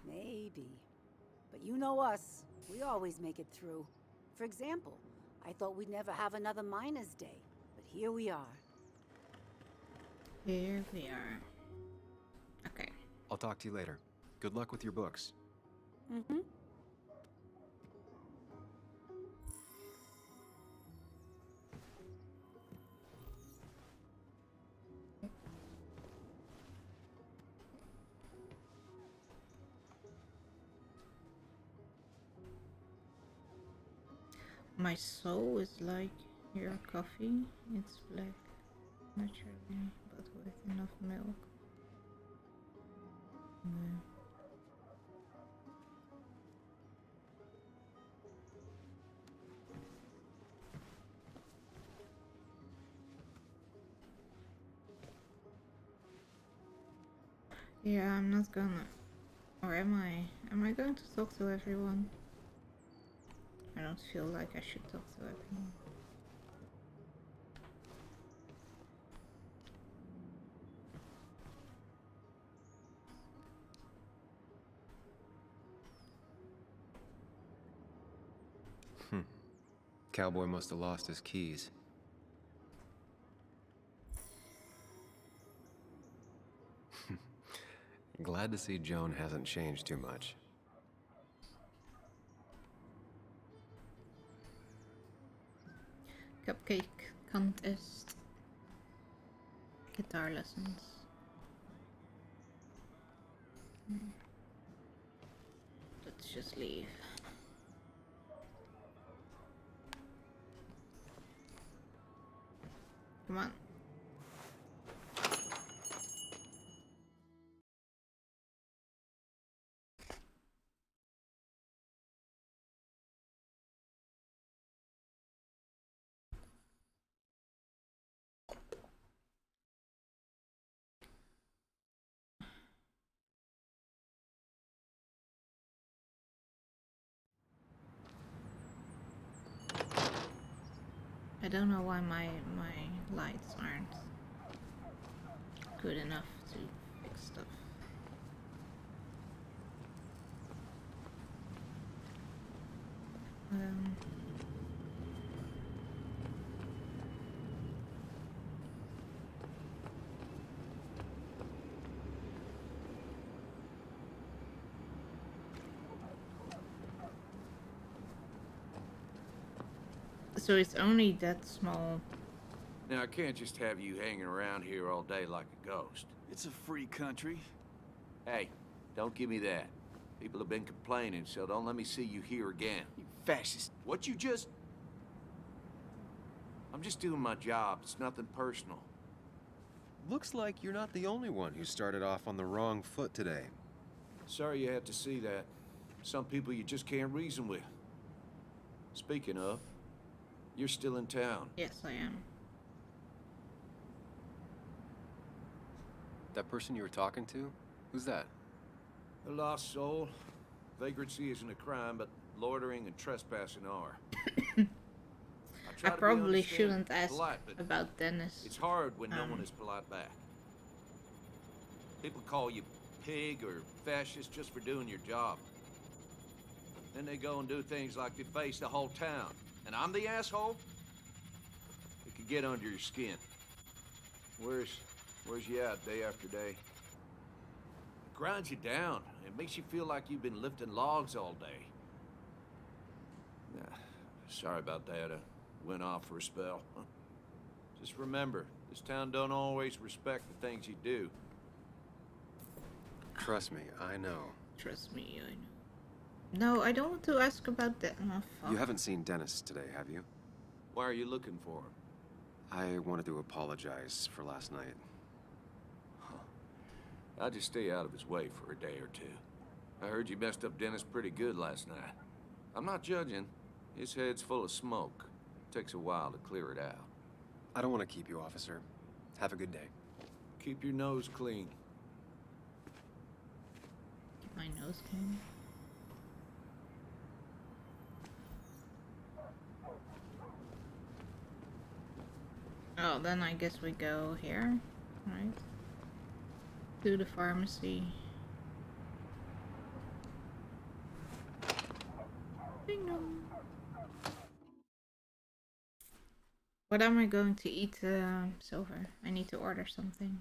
Maybe. But you know us. We always make it through. For example, I thought we'd never have another Miners' Day. But here we are. Here we are. Okay. I'll talk to you later. Good luck with your books. Mm-hmm. My soul is like your coffee. It's black, naturally, but with enough milk. Yeah. Yeah, I'm not gonna. Or am I? Am I going to talk to everyone? I don't feel like I should talk to everyone. Cowboy must have lost his keys. Glad to see Joan hasn't changed too much. Cupcake contest. Guitar lessons. Let's just leave. Come on. I don't know why my lights aren't good enough to fix stuff. So it's only that small. Now, I can't just have you hanging around here all day like a ghost. It's a free country. Hey, don't give me that. People have been complaining, so don't let me see you here again. You fascist. What you just... I'm just doing my job. It's nothing personal. Looks like you're not the only one who started off on the wrong foot today. Sorry you had to see that. Some people you just can't reason with. Speaking of, you're still in town. Yes, I am. That person you were talking to? Who's that? A lost soul. Vagrancy isn't a crime, but loitering and trespassing are. I probably shouldn't ask about Dennis. It's hard when no one is polite back. People call you pig or fascist just for doing your job. Then they go and do things like deface the whole town. And I'm the asshole? It could get under your skin. Where's you at day after day? It grinds you down. It makes you feel like you've been lifting logs all day. Nah, sorry about that. I went off for a spell. Just remember, this town don't always respect the things you do. Trust me, I know. Trust me, I know. No, I don't want to ask about that. Oh, fuck. You haven't seen Dennis today, have you? Why are you looking for him? I wanted to apologize for last night. I'd just stay out of his way for a day or two. I heard you messed up Dennis pretty good last night. I'm not judging. His head's full of smoke. Takes a while to clear it out. I don't want to keep you, officer. Have a good day. Keep your nose clean. Keep my nose clean. Oh, then I guess we go here, right? To the pharmacy. Ding dong. What am I going to eat, Silver? I need to order something.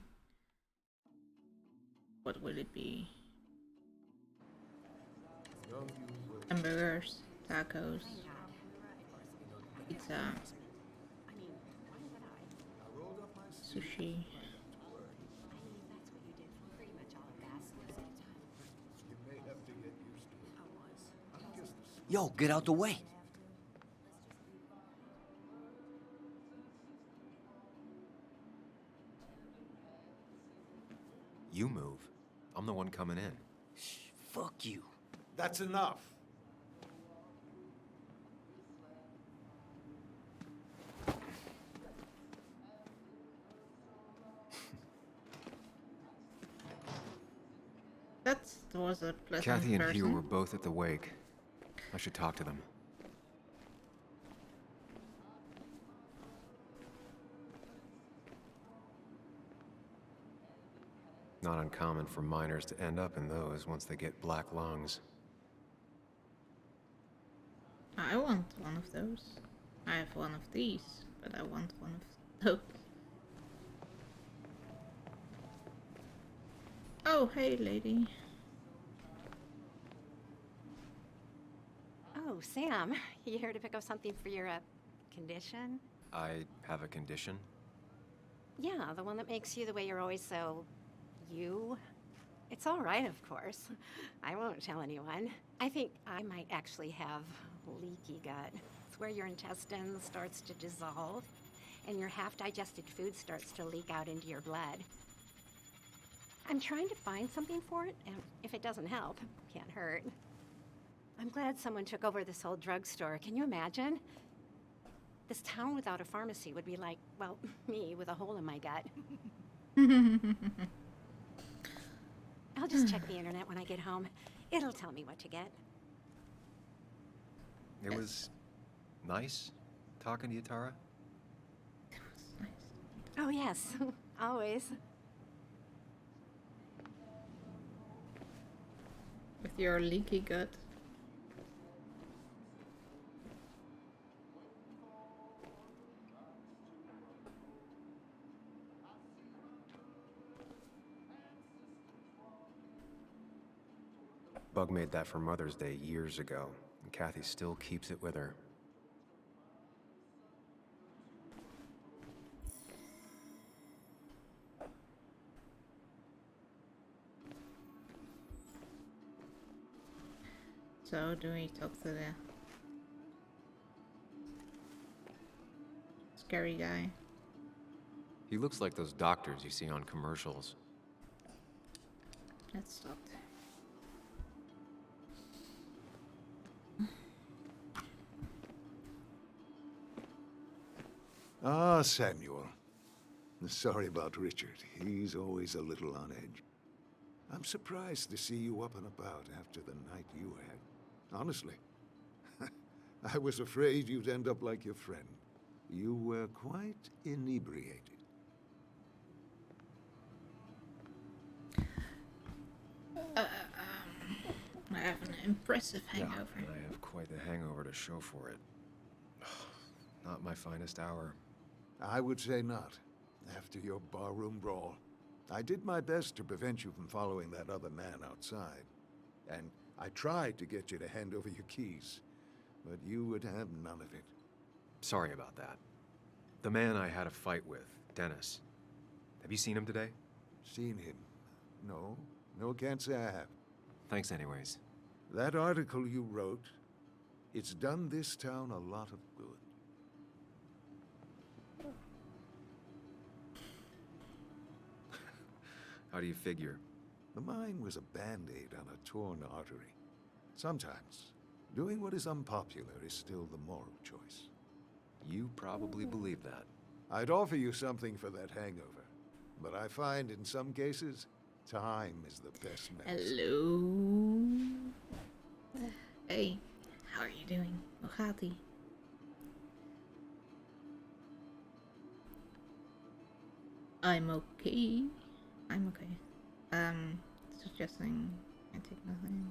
What will it be? Hamburgers, tacos, pizza, sushi. Yo, get out the way. You move. I'm the one coming in. Fuck you. That's enough. That was a pleasant Kathy and person. Hugh were both at the wake. I should talk to them. Not uncommon for miners to end up in those once they get black lungs. I want one of those. I have one of these, but I want one of those. Oh, hey, lady. Oh, Sam, you here to pick up something for your condition? I have a condition? Yeah, the one that makes you the way you're always so... you? It's all right, of course. I won't tell anyone. I think I might actually have leaky gut. It's where your intestine starts to dissolve, and your half-digested food starts to leak out into your blood. I'm trying to find something for it, and if it doesn't help, can't hurt. I'm glad someone took over this old drugstore. Can you imagine? This town without a pharmacy would be like, well, me with a hole in my gut. I'll just check the internet when I get home. It'll tell me what to get. It was nice talking to you, Tara. Oh, yes. Always. With your leaky gut. Bug made that for Mother's Day years ago, and Kathy still keeps it with her. So, do we talk to the scary guy? He looks like those doctors you see on commercials. Let's stop there. Ah, Samuel. Sorry about Richard. He's always a little on edge. I'm surprised to see you up and about after the night you had. Honestly. I was afraid you'd end up like your friend. You were quite inebriated. I have an impressive hangover. Yeah, I have quite the hangover to show for it. Not my finest hour. I would say not, after your barroom brawl. I did my best to prevent you from following that other man outside. And I tried to get you to hand over your keys, but you would have none of it. Sorry about that. The man I had a fight with, Dennis. Have you seen him today? Seen him? No. No, can't say I have. Thanks anyways. That article you wrote, it's done this town a lot of good. How do you figure? The mine was a band-aid on a torn artery. Sometimes, doing what is unpopular is still the moral choice. You probably believe that. I'd offer you something for that hangover, but I find in some cases, time is the best medicine. Hello. Hey, how are you doing? Hoe gaat ie? I'm okay. I'm okay. Suggesting I take nothing.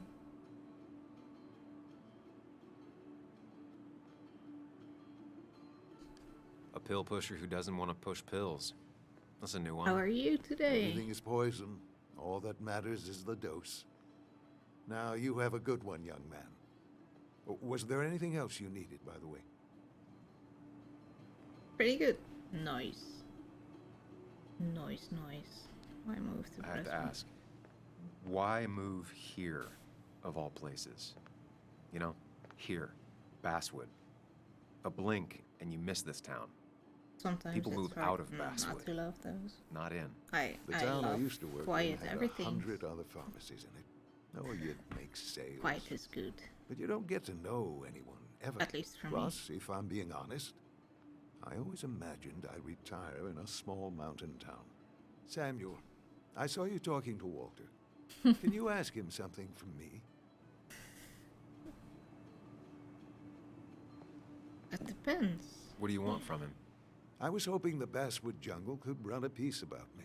A pill pusher who doesn't want to push pills. That's a new one. How are you today? Everything is poison. All that matters is the dose. Now, you have a good one, young man. Was there anything else you needed, by the way? Pretty good. Nice. Nice. I moved to I have to Preston. ask, why move here, of all places? You know, here, Basswood. A blink and you miss this town. Sometimes People it's move hard out of not Basswood. to love those. Not in. The I town I love used to work quiet in had everything. 100 other pharmacies in it. No, you'd make sales. Quiet is good. But you don't get to know anyone, ever. At least for me. Plus, if I'm being honest, I always imagined I'd retire in a small mountain town. Samuel, I saw you talking to Walter. Can you ask him something from me? It depends. What do you want from him? I was hoping the Basswood jungle could run a piece about me.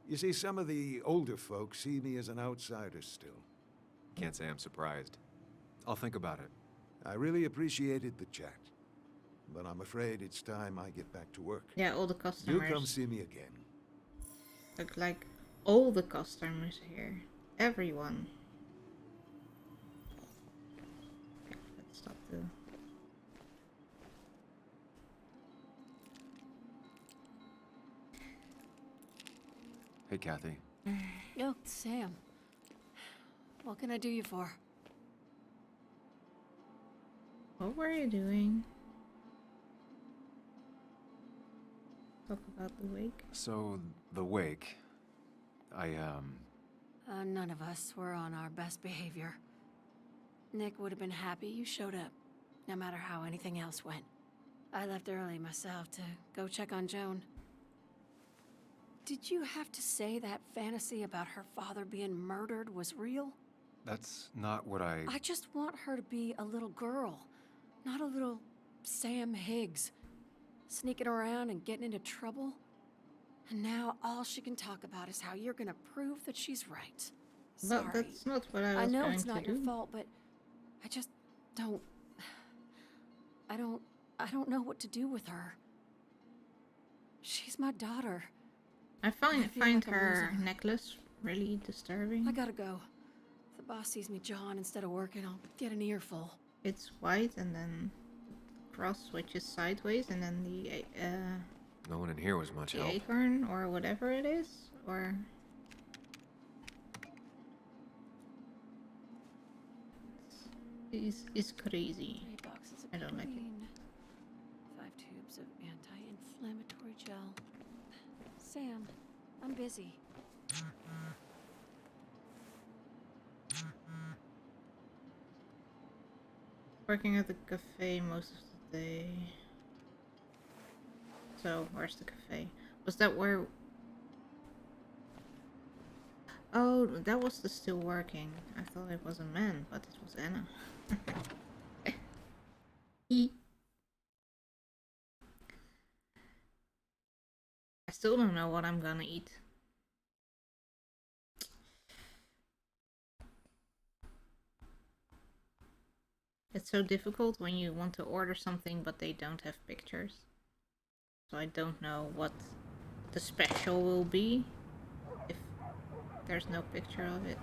You see, some of the older folks see me as an outsider still. Can't say I'm surprised. I'll think about it. I really appreciated the chat, but I'm afraid it's time I get back to work. Yeah, all the You customers. come see me again. Look like all the customers here. Everyone. Okay, let's stop the... Hey, Kathy. Yo, Sam. What can I do you for? What were you doing? Talk about the wake. So, the wake. None of us were on our best behavior. Nick would have been happy you showed up, no matter how anything else went. I left early myself to go check on Joan. Did you have to say that fantasy about her father being murdered was real? That's not what I just want her to be a little girl, not a little Sam Higgs, sneaking around and getting into trouble. And now all she can talk about is how you're gonna prove that she's right. Sorry. But that's not what I was I know going it's to not do. your fault, but I just don't. I don't know what to do with her. She's my daughter. I feel find like I'm her losing her. necklace really disturbing. I gotta go. If the boss sees me jawing instead of working, I'll get an earful. It's white and then the cross switches sideways and then the No one in here was much help. acorn or whatever it is, or is crazy. 3 boxes of I don't like it. clean. 5 tubes of anti-inflammatory gel. Sam, I'm busy. Working at the cafe most of the day. So, where's the cafe? Was that where... Oh, that was the still working. I thought it was a man, but it was Anna. I still don't know what I'm gonna eat. It's so difficult when you want to order something but they don't have pictures. So I don't know what the special will be if there's no picture of it.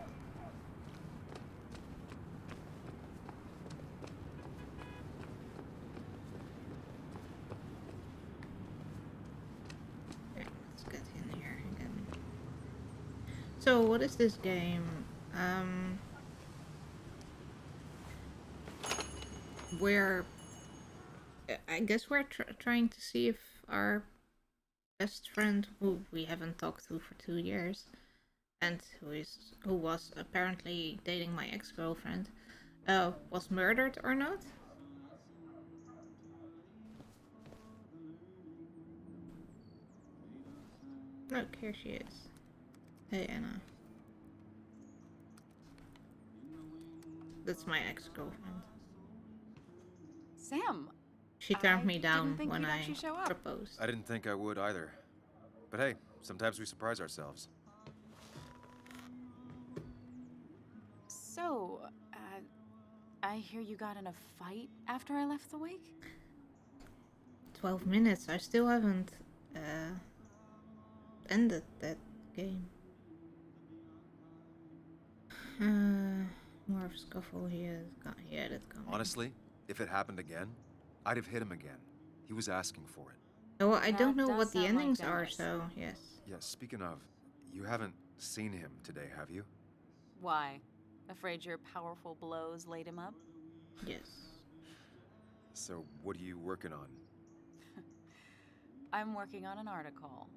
Okay, let's get in here again. So what is this game? I guess we're trying to see if our best friend, who we haven't talked to for 2 years, and who was apparently dating my ex-girlfriend, was murdered or not. Look, here she is. Hey, Anna. That's my ex-girlfriend. Sam. She turned me down didn't think when you'd I actually show up. proposed. I didn't think I would either. But hey, sometimes we surprise ourselves. So, I hear you got in a fight after I left the wake? 12 minutes. I still haven't ended that game. More of a scuffle here. Yeah, that's coming. Honestly, if it happened again, I'd have hit him again. He was asking for it. Oh, well, I don't know does what the sound like endings are, Dennis. so yes. Yeah, speaking of, you haven't seen him today, have you? Why? Afraid your powerful blows laid him up? Yes. So, what are you working on? I'm working on an article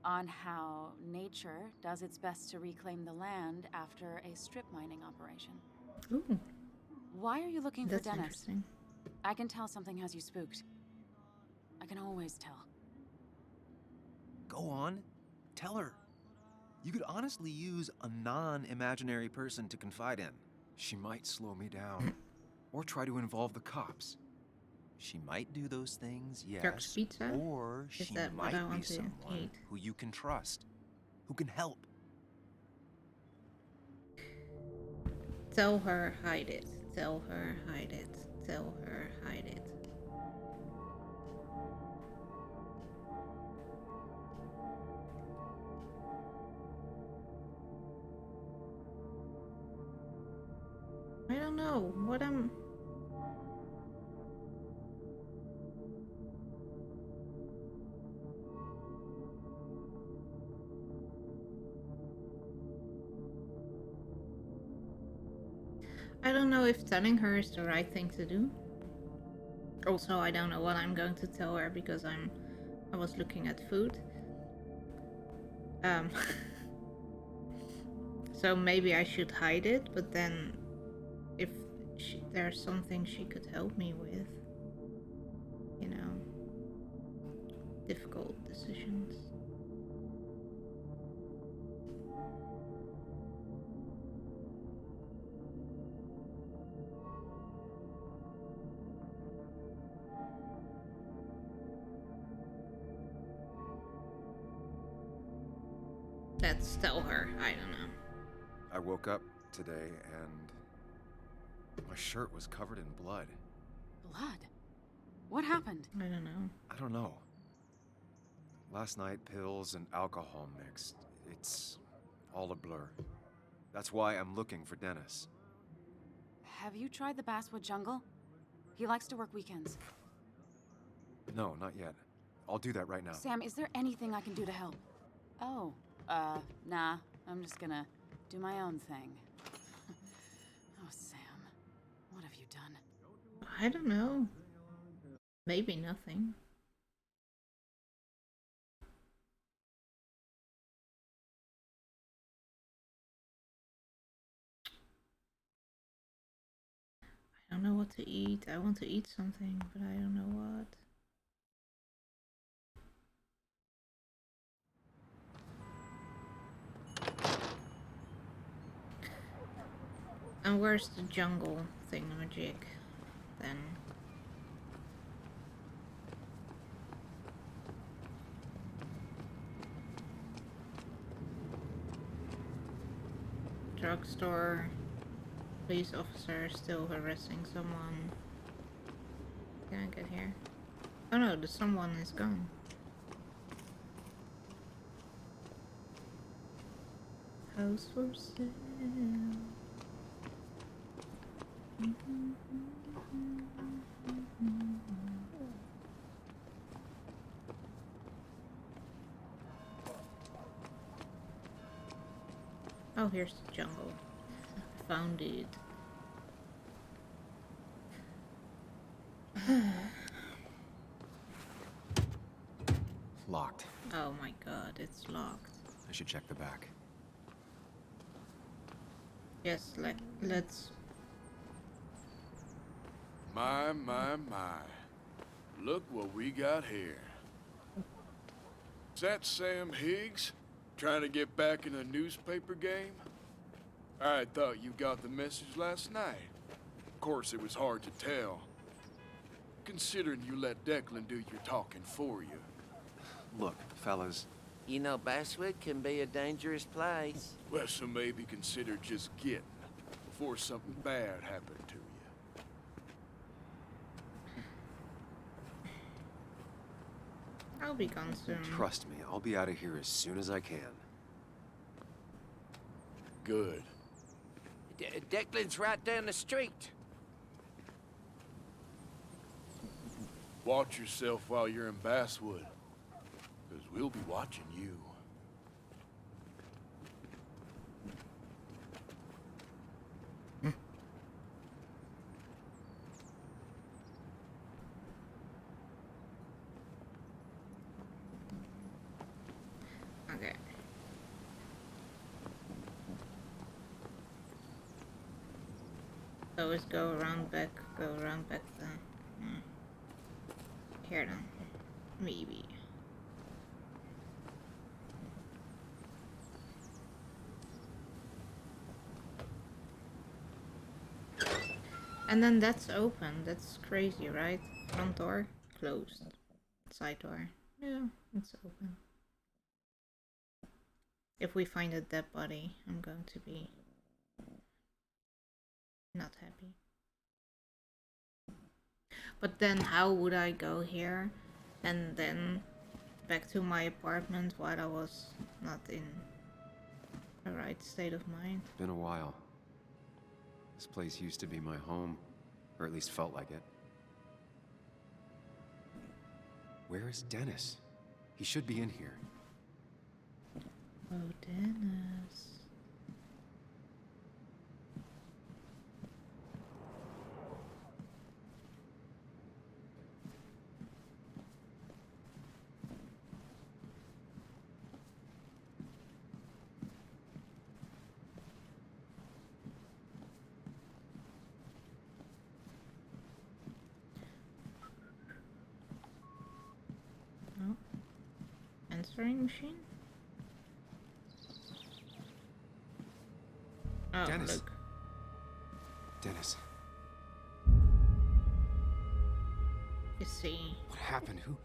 on how nature does its best to reclaim the land after a strip mining operation. Ooh. Why are you looking That's for Dennis? interesting. I can tell something has you spooked. I can always tell. Go on. Tell her. You could honestly use a non-imaginary person to confide in. She might slow me down. Or try to involve the cops. She might do those things, yes. Jerk's Pizza? Or Is she that what might I want be to someone eat? who you can trust, who can help. Tell her, hide it. Tell her, hide it. Tell her, hide it. I don't know what I'm... I don't know if telling her is the right thing to do. Also, I don't know what I'm going to tell her because I was looking at food. So maybe I should hide it, but then if there's something she could help me with, you know, difficult decisions. Let's tell her, I don't know. I woke up today and my shirt was covered in blood. Blood? What happened? I don't know. I don't know. Last night, pills and alcohol mixed. It's all a blur. That's why I'm looking for Dennis. Have you tried the Basswood Jungle? He likes to work weekends. No, not yet. I'll do that right now. Sam, is there anything I can do to help? Oh, nah. I'm just gonna do my own thing. Oh, Sam. What have you done? I don't know. Maybe nothing. I don't know what to eat. I want to eat something, but I don't know what. And where's the jungle thingamajig then? Drugstore. Police officer still harassing someone. Can I get here? Oh no, the someone is gone. House for sale. Oh, here's the jungle. Found it. Locked. Oh my god, it's locked. I should check the back. Yes, let's... My. Look what we got here. Is that Sam Higgs? Trying to get back in the newspaper game? I thought you got the message last night. Of course, it was hard to tell. Considering you let Declan do your talking for you. Look, fellas. You know, Basswood can be a dangerous place. Well, so maybe consider just getting before something bad happened to you. I'll be gone soon. Trust me, I'll be out of here as soon as I can. Good. Declan's right down the street. Watch yourself while you're in Basswood, because we'll be watching you. Okay. So let's go around back then. Here then. Maybe. And then that's open. That's crazy, right? Front door closed. Side door. Yeah, it's open. If we find a dead body, I'm going to be not happy. But then how would I go here and then back to my apartment while I was not in the right state of mind? It's been a while. This place used to be my home, or at least felt like it. Where is Dennis? He should be in here. Oh, Dennis. No. Answering machine? Oh, Dennis. look. Dennis, You see. what happened? Who?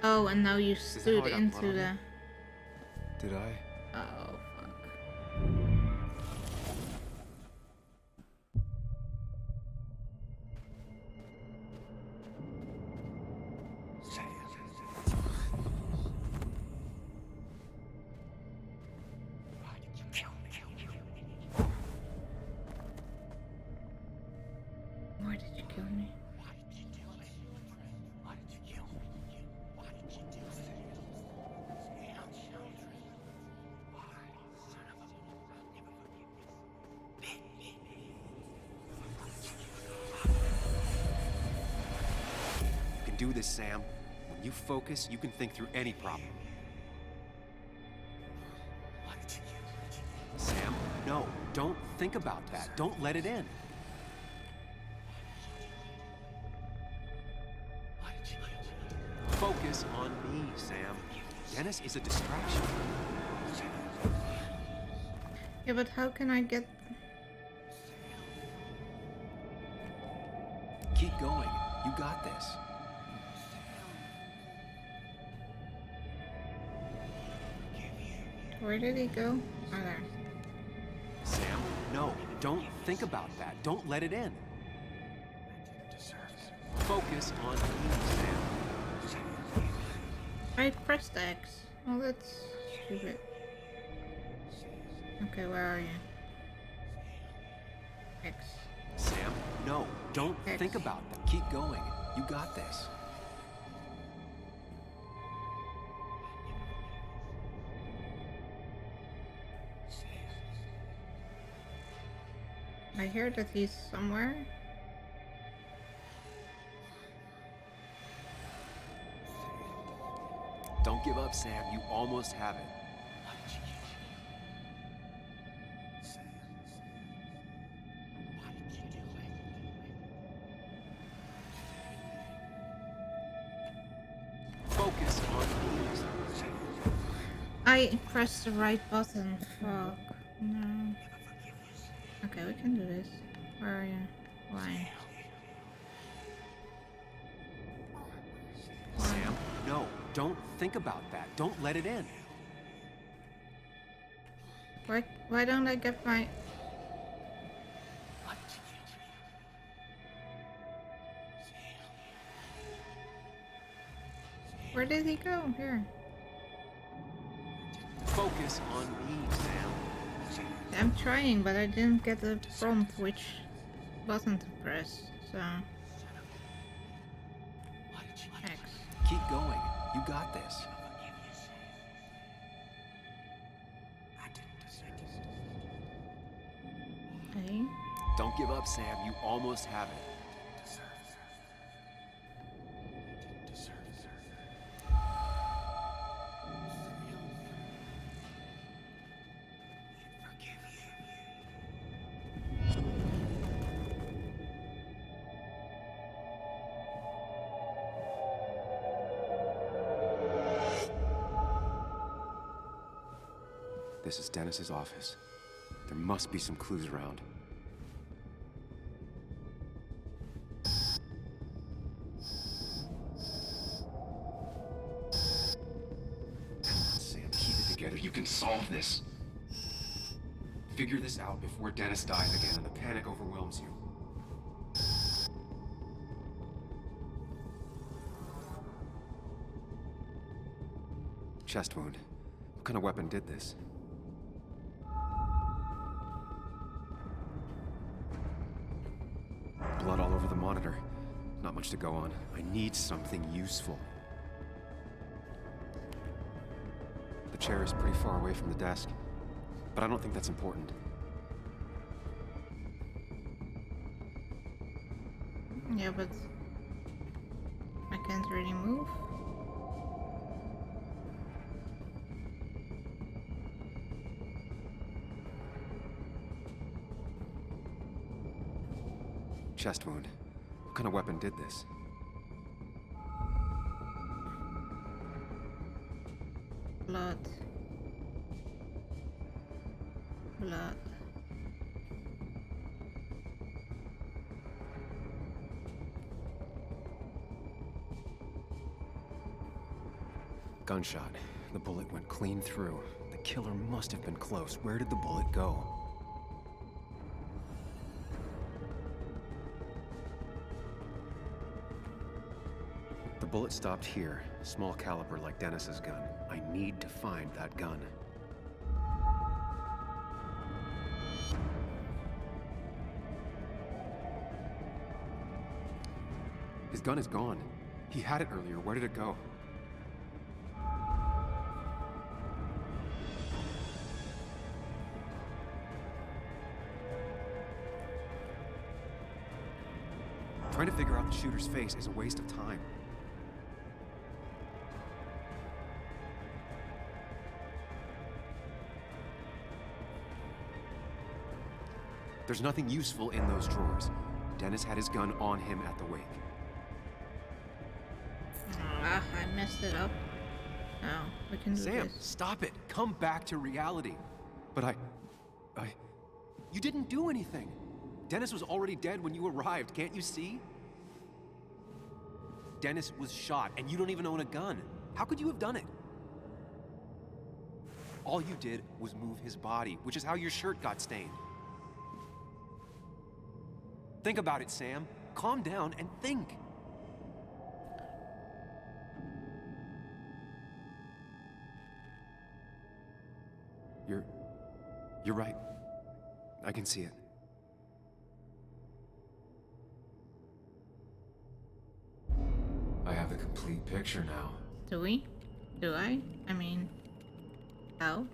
Oh, and now you that how stood I got into blood on the... me? Did I? Oh, fuck. Why did you kill me? You can do this, Sam. When you focus, you can think through any problem. Sam, no, don't think about that. Don't let it in. Focus on me, Sam. Dennis is a distraction. Yeah, but how can I get... Keep going. You got this. Where did he go? Oh, there. Sam, no, don't think about that. Don't let it in. Focus on me, Sam. I pressed X. Oh, that's stupid. Okay, where are you? X. Sam, no, don't X. think about that. Keep going. You got this. I hear that he's somewhere. Don't give up, Sam. You almost have it. Focus on me. I pressed the right button. Fuck. No. Okay, we can do this. Where are you? Why? Sam, no, don't think about that. Don't let it in. Why don't I get my... Where did he go? Here. Focus on me, Sam. I'm trying, but I didn't get the prompt which button to press, so... X. Keep going. You got this. Okay. Don't give up, Sam. You almost have it. this is Dennis's office. There must be some clues around. Sam, keep it together. You can solve this. Figure this out before Dennis dies again and the panic overwhelms you. Chest wound. What kind of weapon did this? Blood all over the monitor. Not much to go on. I need something useful. The chair is pretty far away from the desk, but I don't think that's important. Yeah, but I can't really move. Chest wound. What kind of weapon did this? Blood. Blood. Gunshot. The bullet went clean through. The killer must have been close. Where did the bullet go? The bullet stopped here. Small caliber like Dennis's gun. I need to find that gun. His gun is gone. He had it earlier. Where did it go? Trying to figure out the shooter's face is a waste of time. There's nothing useful in those drawers. Dennis had his gun on him at the wake. Ah, I messed it up. Now we can do Sam, this. stop it. Come back to reality. But you didn't do anything. Dennis was already dead when you arrived, can't you see? Dennis was shot, and you don't even own a gun. How could you have done it? All you did was move his body, which is how your shirt got stained. Think about it, Sam. Calm down and think. You're right. I can see it. I have the complete picture now. Do we? Do I? I mean, how?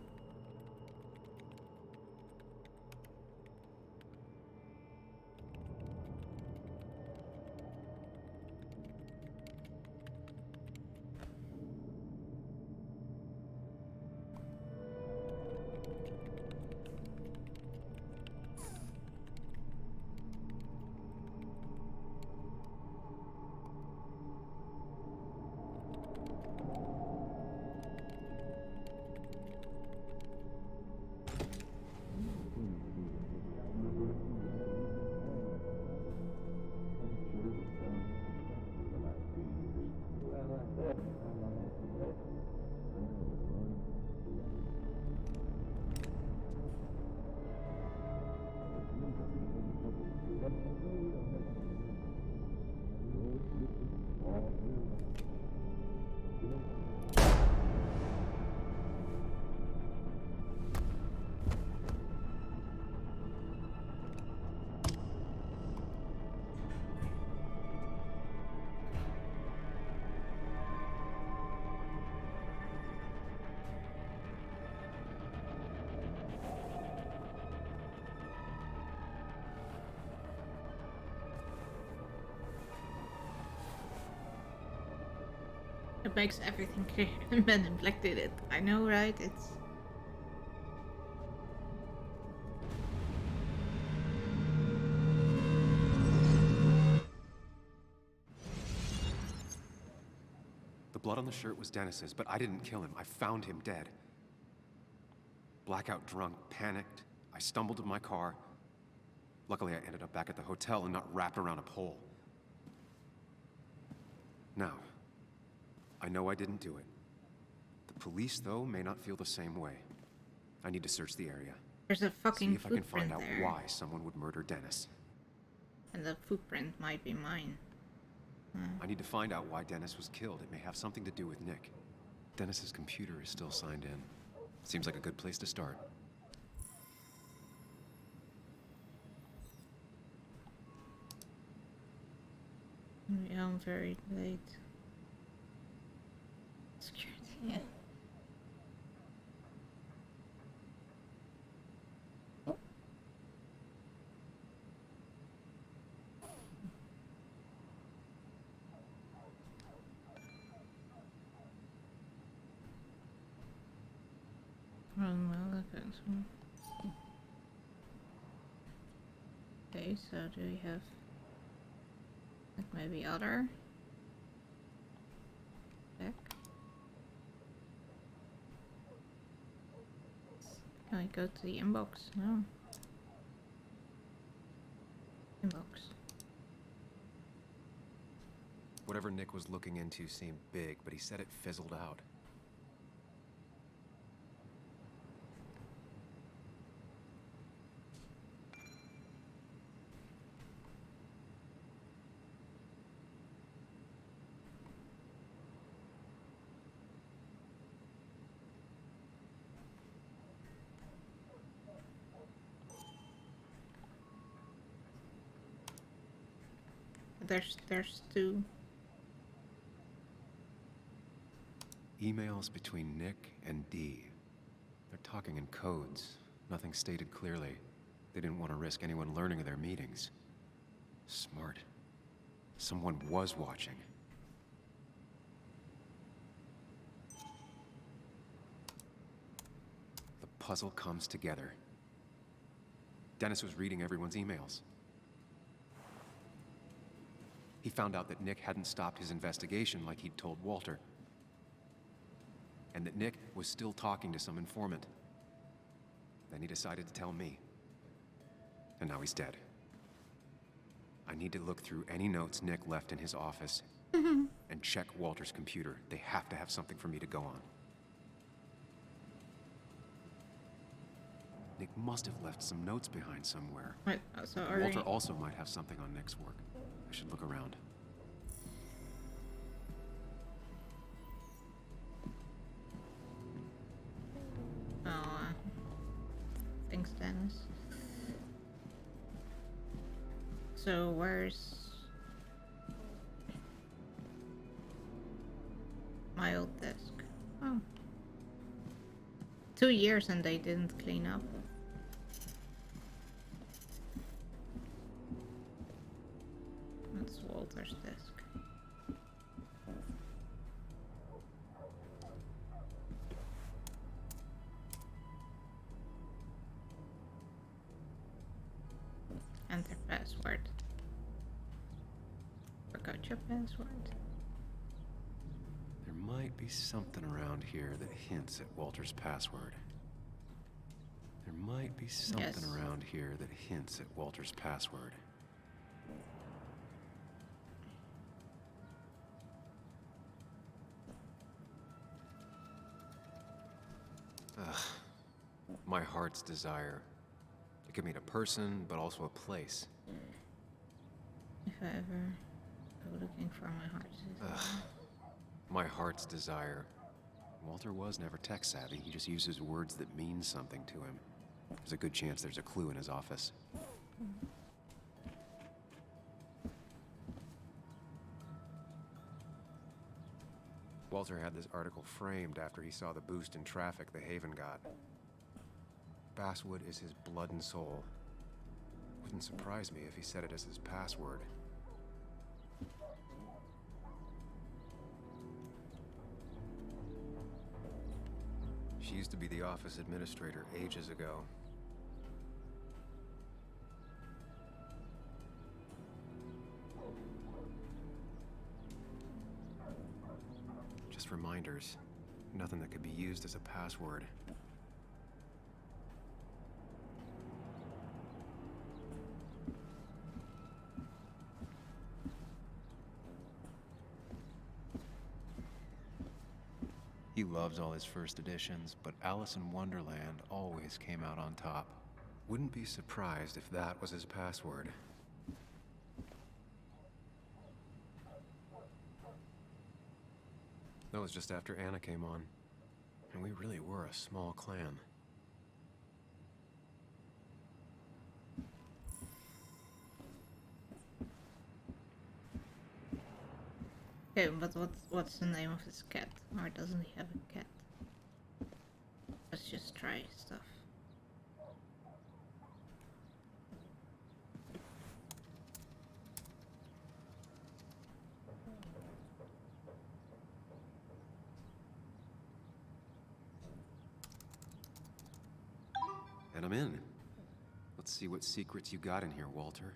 It makes everything clear. Men in Black did it. I know, right? It's... The blood on the shirt was Dennis's, but I didn't kill him. I found him dead. Blackout drunk, panicked. I stumbled to my car. Luckily, I ended up back at the hotel and not wrapped around a pole. Now, I know I didn't do it. The police, though, may not feel the same way. I need to search the area. There's a fucking See if I can footprint find out there. why someone would murder Dennis. And the footprint might be mine. I need to find out why Dennis was killed. It may have something to do with Nick. Dennis's computer is still signed in. Seems like a good place to start. Yeah, I'm very late. Security, yeah. Okay, so do we have like maybe other deck? Can I go to the inbox? No. Inbox. Whatever Nick was looking into seemed big, but he said it fizzled out. There's two. Emails between Nick and Dee. They're talking in codes. Nothing stated clearly. They didn't want to risk anyone learning of their meetings. Smart. Someone was watching. The puzzle comes together. Dennis was reading everyone's emails. He found out that Nick hadn't stopped his investigation like he'd told Walter. And that Nick was still talking to some informant. Then he decided to tell me. And now he's dead. I need to look through any notes Nick left in his office and check Walter's computer. They have to have something for me to go on. Nick must have left some notes behind somewhere. Wait, so Walter also might have something on Nick's work. I should look around. Oh, thanks, Dennis. So where's my old desk? Oh. 2 years and they didn't clean up. That's Walter's desk. Enter password. Forgot your password. There might be something around here that hints at Walter's password. There might be something around here that hints at Walter's password. Ugh. My heart's desire. It could mean a person, but also a place. If I ever go looking for my heart's desire. My heart's desire. Walter was never tech savvy. He just uses words that mean something to him. There's a good chance there's a clue in his office. Walter had this article framed after he saw the boost in traffic the Haven got. Basswood is his blood and soul. Wouldn't surprise me if he said it as his password. She used to be the office administrator ages ago. Just reminders. Nothing that could be used as a password. He loves all his first editions, but Alice in Wonderland always came out on top. Wouldn't be surprised if that was his password. That was just after Anna came on, and we really were a small clan. Okay, but what's the name of his cat? Or doesn't he have a cat? Let's just try stuff. And I'm in. Let's see what secrets you got in here, Walter.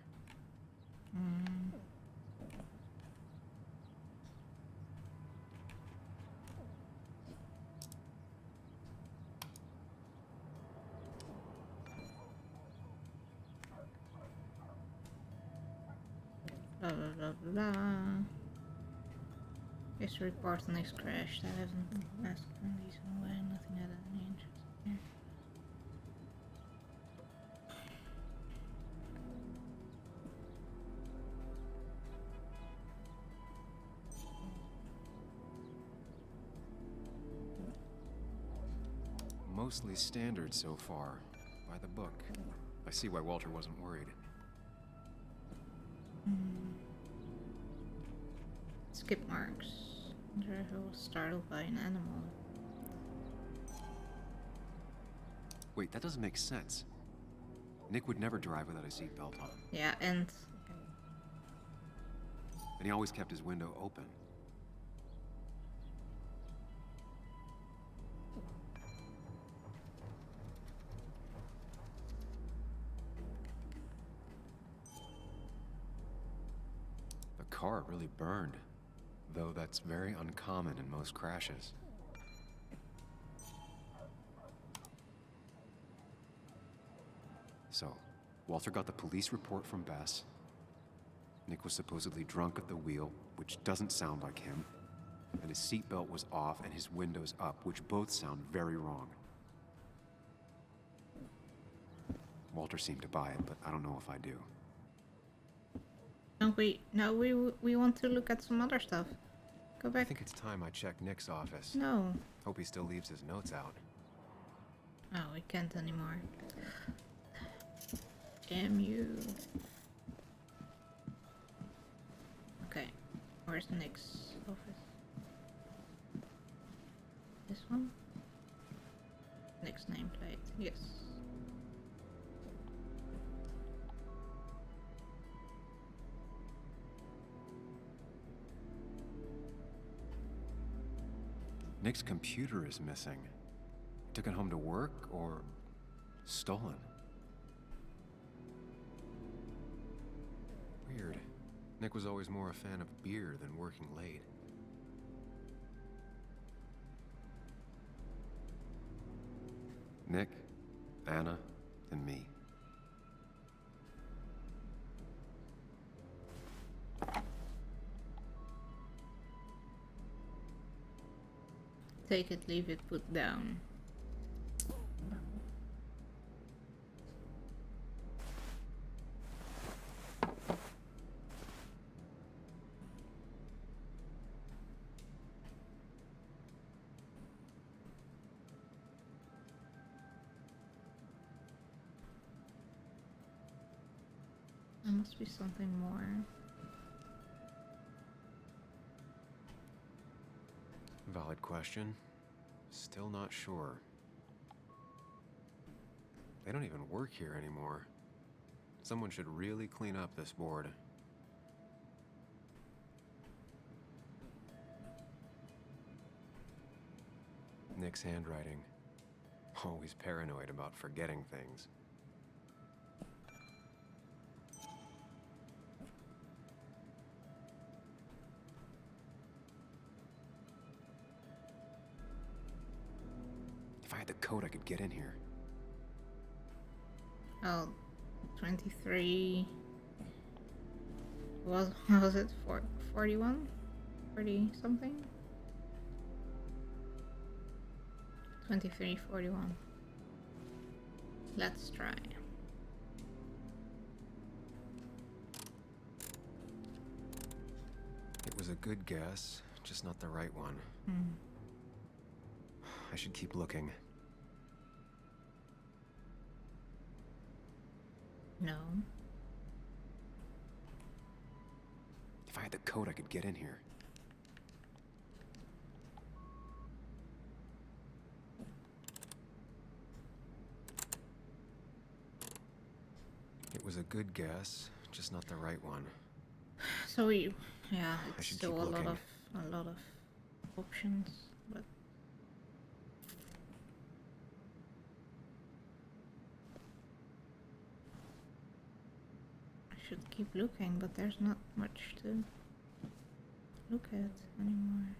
Blah blah blah blah. This report on next crash. I haven't asked these away. Nothing had any interest here. Mostly standard so far, by the book. I see why Walter wasn't worried. Skip marks. Wonder who was startled by an animal. Wait, that doesn't make sense. Nick would never drive without a seatbelt on. Yeah, and he always kept his window open. The car really burned, though that's very uncommon in most crashes. So, Walter got the police report from Bess. Nick was supposedly drunk at the wheel, which doesn't sound like him. And his seatbelt was off and his windows up, which both sound very wrong. Walter seemed to buy it, but I don't know if I do. No, we want to look at some other stuff. Go back. I think it's time I check Nick's office. No. Hope he still leaves his notes out. Oh, we can't anymore. Damn you. Okay, where's Nick's office? This one? Nick's nameplate, yes. Nick's computer is missing. Took it home to work or stolen? Weird. Nick was always more a fan of beer than working late. Nick, Anna, and me. Take it, leave it, put down. There must be something more. Valid question. Still not sure. They don't even work here anymore. Someone should really clean up this board. Nick's handwriting. Always paranoid about forgetting things. If I had the code, I could get in here. Oh, 23. Was it 41? 40 something? 2341. Let's try. It was a good guess, just not the right one. I should keep looking. No. If I had the code, I could get in here. It was a good guess, just not the right one. So yeah, I it's should still keep a looking. lot of options, but I should keep looking, but there's not much to look at anymore.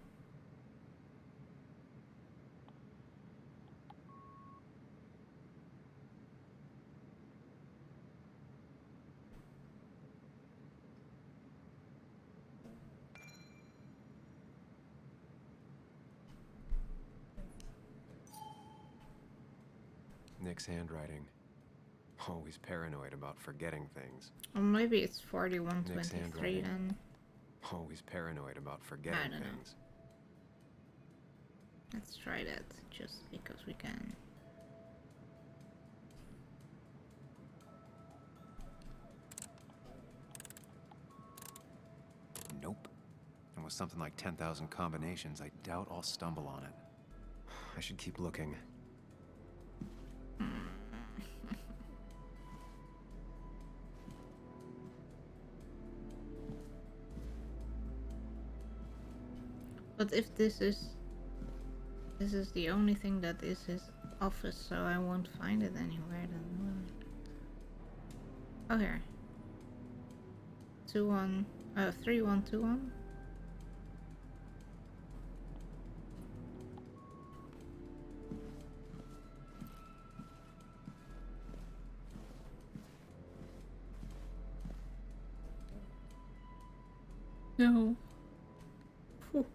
Nick's handwriting. Always paranoid about forgetting things. Or maybe it's Nick's 4123 handwriting. then. Always paranoid about forgetting I don't know. things. Let's try that, just because we can. Nope. And with something like 10,000 combinations, I doubt I'll stumble on it. I should keep looking. But if this is the only thing that is his office, so I won't find it anywhere, then oh, here. 3121. No. Phew.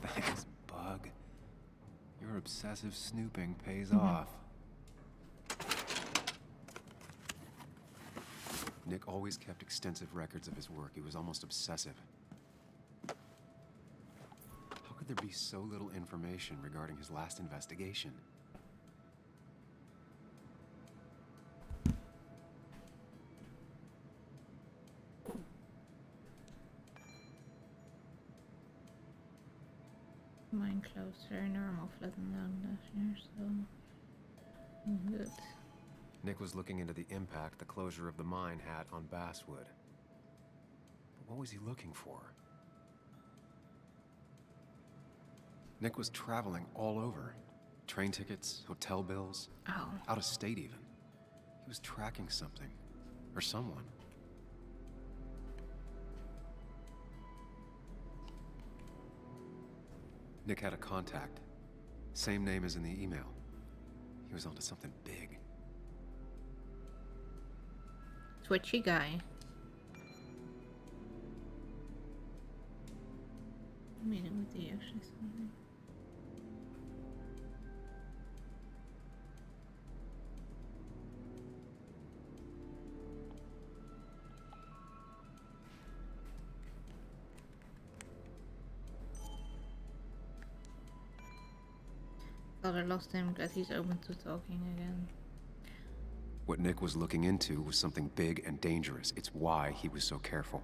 Thanks, Bug. Your obsessive snooping pays off. Nick always kept extensive records of his work. He was almost obsessive. How could there be so little information regarding his last investigation? Mine closer, normal flatten down this here, so good. Nick was looking into the impact the closure of the mine had on Basswood. But what was he looking for? Nick was traveling all over. Train tickets, hotel bills, out of state even. He was tracking something, or someone. Nick had a contact. Same name as in the email. He was onto something big. Twitchy guy. Meeting with the actually something. Thought I lost him, glad he's open to talking again. What Nick was looking into was something big and dangerous. It's why he was so careful.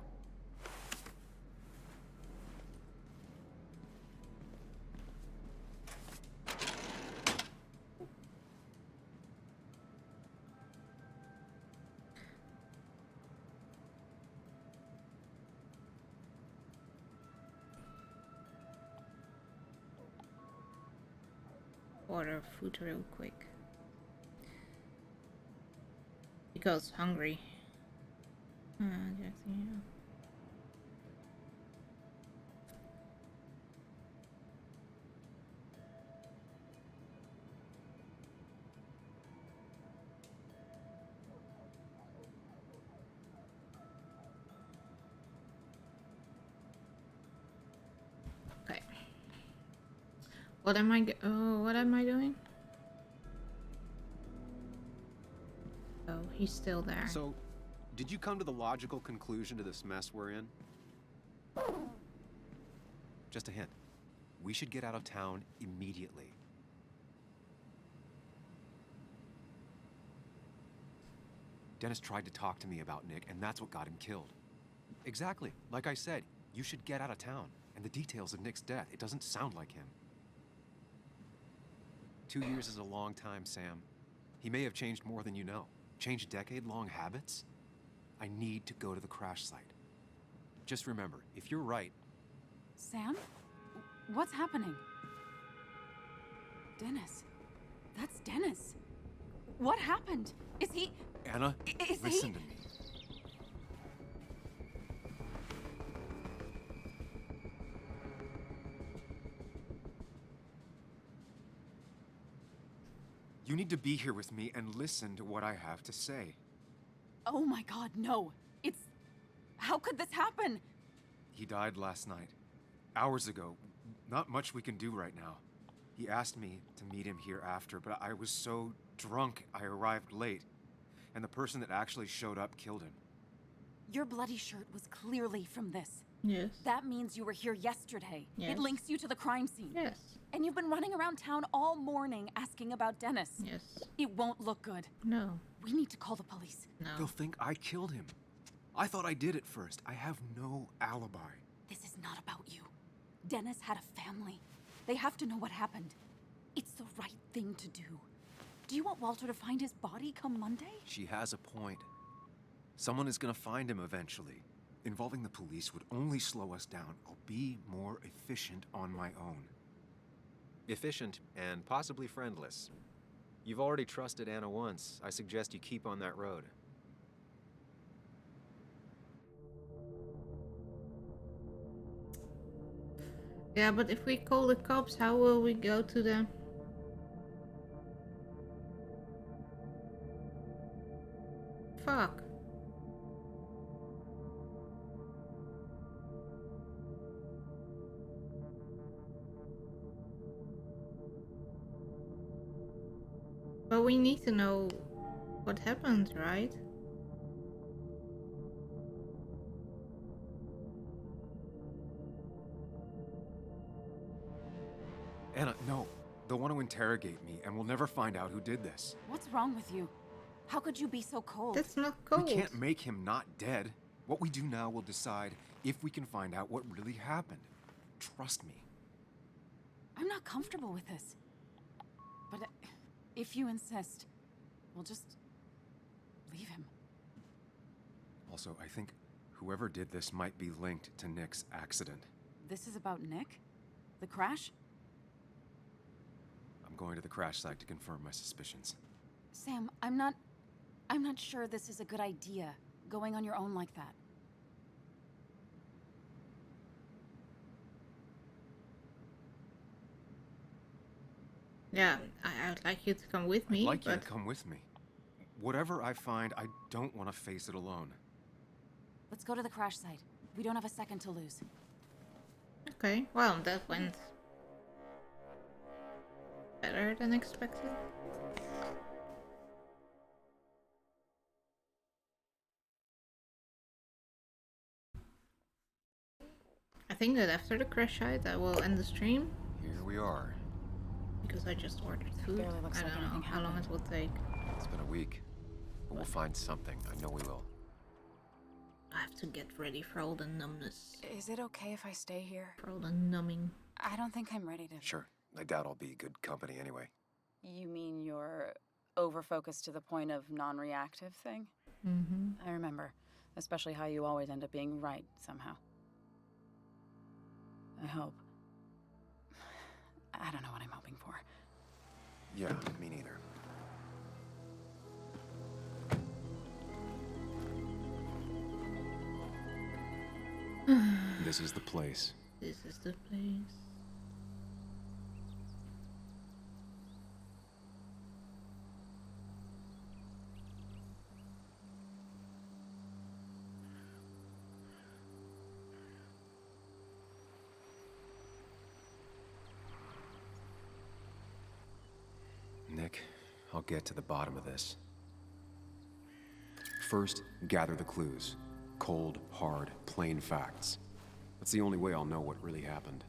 Order food real quick. Because hungry. Yeah. What am I? Oh, what am I doing? Oh, he's still there. So, did you come to the logical conclusion to this mess we're in? Just a hint. We should get out of town immediately. Dennis tried to talk to me about Nick, and that's what got him killed. Exactly. Like I said, you should get out of town. And the details of Nick's death, it doesn't sound like him. 2 years is a long time, Sam. He may have changed more than you know. Changed decade-long habits? I need to go to the crash site. Just remember, if you're right... Sam? What's happening? Dennis. That's Dennis. What happened? Is he... Anna, listen to me. You need to be here with me and listen to what I have to say. Oh my God, no. It's... How could this happen? He died last night. Hours ago. Not much we can do right now. He asked me to meet him here after, but I was so drunk I arrived late. And the person that actually showed up killed him. Your bloody shirt was clearly from this. Yes. That means you were here yesterday. Yes. It links you to the crime scene. Yes. And you've been running around town all morning asking about Dennis. Yes. It won't look good. No. We need to call the police. No. They'll think I killed him. I thought I did at first. I have no alibi. This is not about you. Dennis had a family. They have to know what happened. It's the right thing to do. Do you want Walter to find his body come Monday? She has a point. Someone is gonna find him eventually. Involving the police would only slow us down. I'll be more efficient on my own. Efficient and possibly friendless. You've already trusted Anna once. I suggest you keep on that road. Yeah, but if we call the cops, how will we go to them? Fuck. But we need to know what happened, right? Anna, no. They'll want to interrogate me, and we'll never find out who did this. What's wrong with you? How could you be so cold? That's not cold. We can't make him not dead. What we do now will decide if we can find out what really happened. Trust me. I'm not comfortable with this. But if you insist, we'll just leave him. Also, I think whoever did this might be linked to Nick's accident. This is about Nick? The crash? I'm going to the crash site to confirm my suspicions. Sam, I'm not sure this is a good idea, going on your own like that. Yeah, I'd like you to come with me. I'd like you to come with me. Whatever I find, I don't want to face it alone. Let's go to the crash site. We don't have a second to lose. Okay, well, that went better than expected. I think that after the crash site, I will end the stream. Here we are. Because I just ordered food. Barely looks I like don't know anything how long it will take. It's been a week. But we'll find something. I know we will. I have to get ready for all the numbness. Is it okay if I stay here? For all the numbing. I don't think I'm ready to... Sure. I doubt I'll be good company anyway. You mean you're over-focused to the point of non-reactive thing? Mm-hmm. I remember. Especially how you always end up being right, somehow. I hope. I don't know what I'm hoping for. Yeah, me neither. This is the place. This is the place. I'll get to the bottom of this. First, gather the clues. Cold, hard, plain facts. That's the only way I'll know what really happened.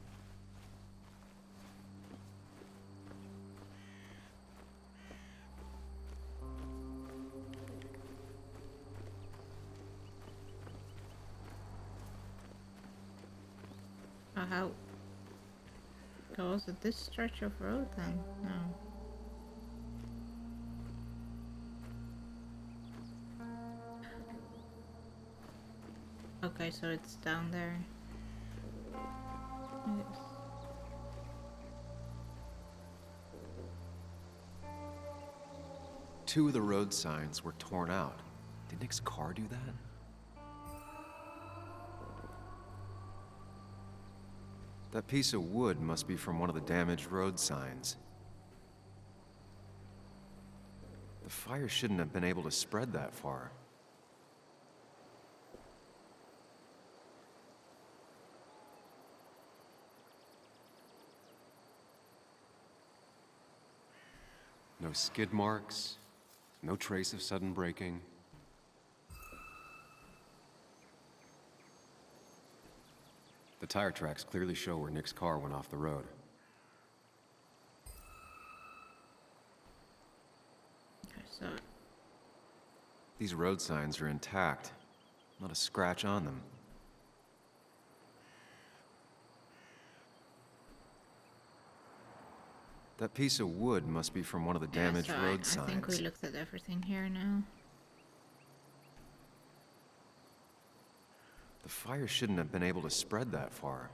How goes it this stretch of road then? No. Okay, so it's down there. Yes. Two of the road signs were torn out. Did Nick's car do that? That piece of wood must be from one of the damaged road signs. The fire shouldn't have been able to spread that far. No skid marks, no trace of sudden braking. The tire tracks clearly show where Nick's car went off the road. Okay, so These road signs are intact. Not a scratch on them. That piece of wood must be from one of the damaged road signs. I think we looked at everything here now. The fire shouldn't have been able to spread that far.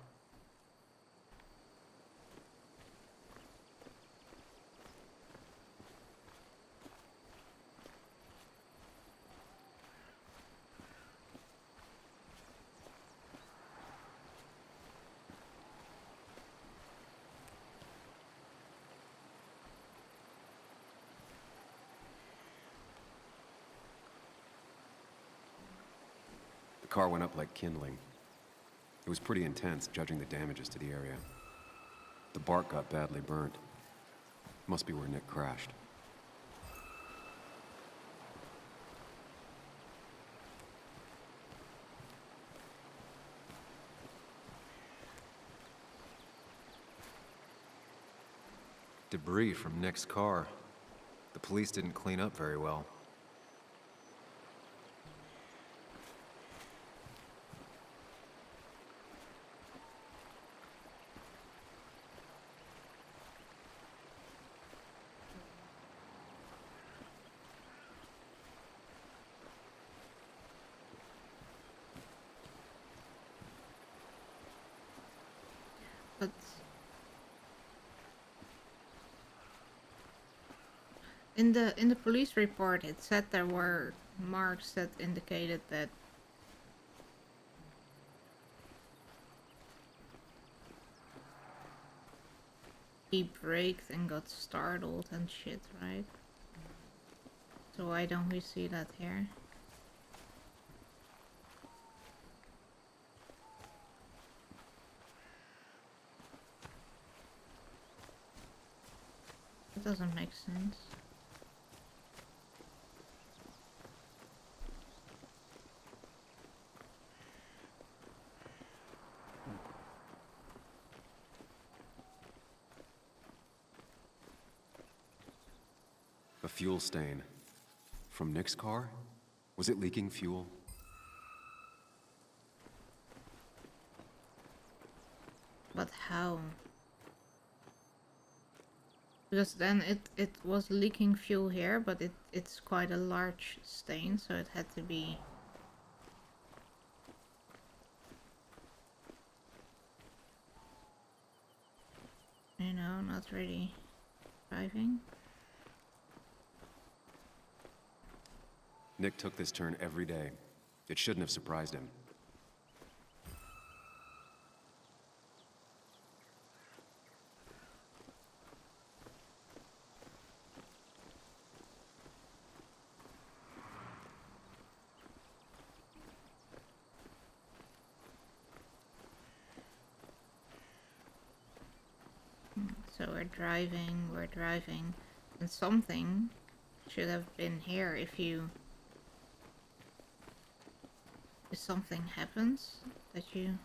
The car went up like kindling. It was pretty intense, judging the damages to the area. The bark got badly burnt. Must be where Nick crashed. Debris from Nick's car. The police didn't clean up very well. But in the police report, it said there were marks that indicated that he braked and got startled and shit, right? So why don't we see that here? It doesn't make sense. A fuel stain. From Nick's car? Was it leaking fuel? But how? Because then it was leaking fuel here, but it's quite a large stain, so it had to be... You know, not really driving. Nick took this turn every day. It shouldn't have surprised him. So we're driving, and something should have been here if something happens that you.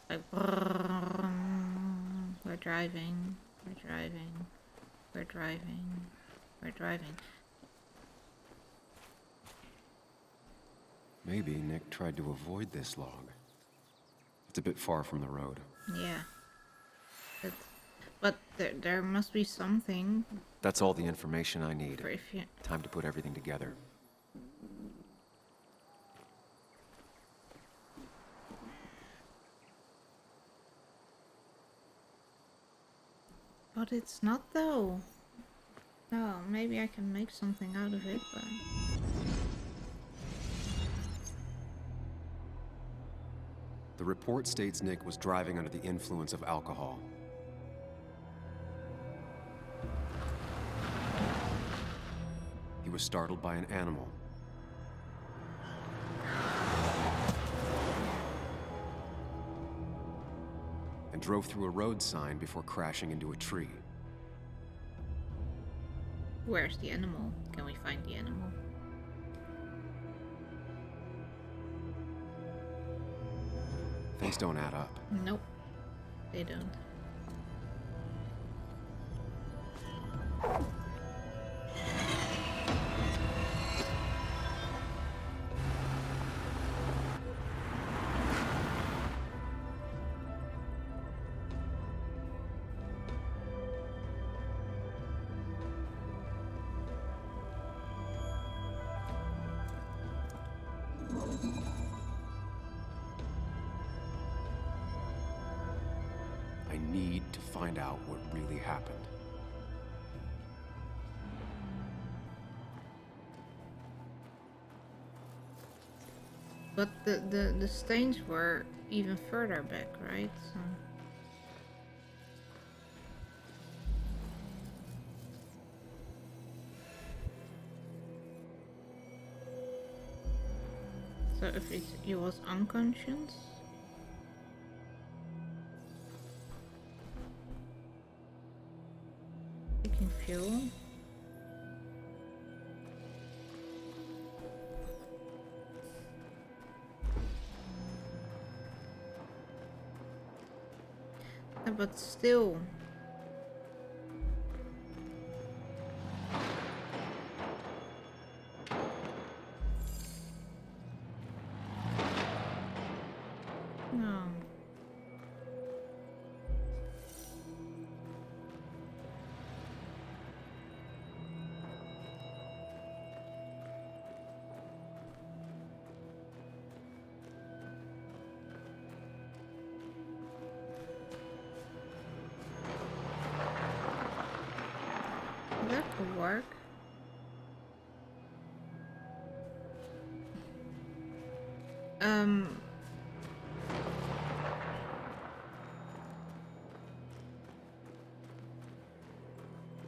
Like, we're driving. Maybe Nick tried to avoid this log. It's a bit far from the road. Yeah. But there must be something. That's all the information I need. For if you... Time to put everything together. But it's not though. No, maybe I can make something out of it, but... The report states Nick was driving under the influence of alcohol. He was startled by an animal. And drove through a road sign before crashing into a tree. Where's the animal? Can we find the animal? Things don't add up. Nope, they don't. I need to find out what really happened. But the stains were even further back, right? So if he was unconscious. Taking fuel. Yeah, but still. No. That could work.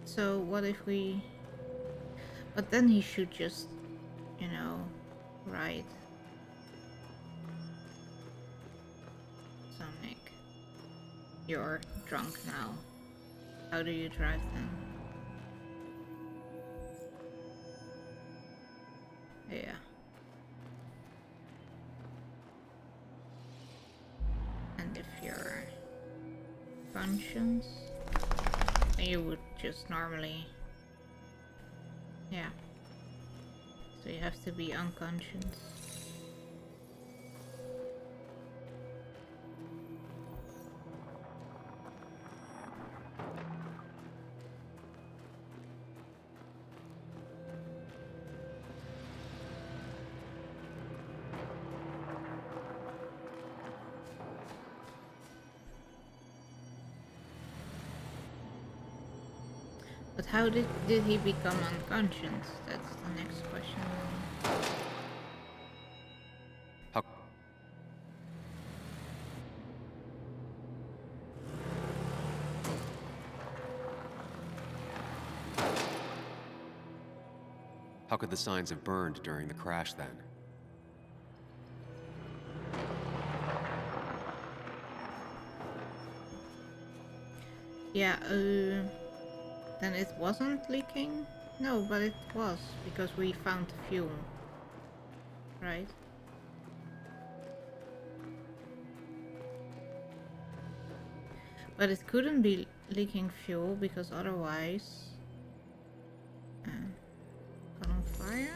So what if we... But then he should just, you know, ride. So Nick, you're drunk now. How do you drive then? Yeah. And if you're conscious, then you would just normally... Yeah. So you have to be unconscious. But how did he become unconscious? That's the next question. How could the signs have burned during the crash then? Yeah, then it wasn't leaking? No, but it was, because we found fuel. Right? But it couldn't be leaking fuel, because otherwise... got on fire?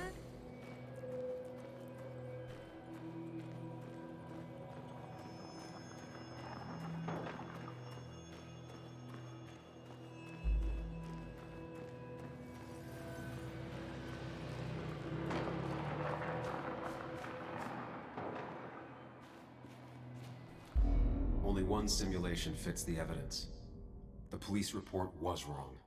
Only one simulation fits the evidence. The police report was wrong.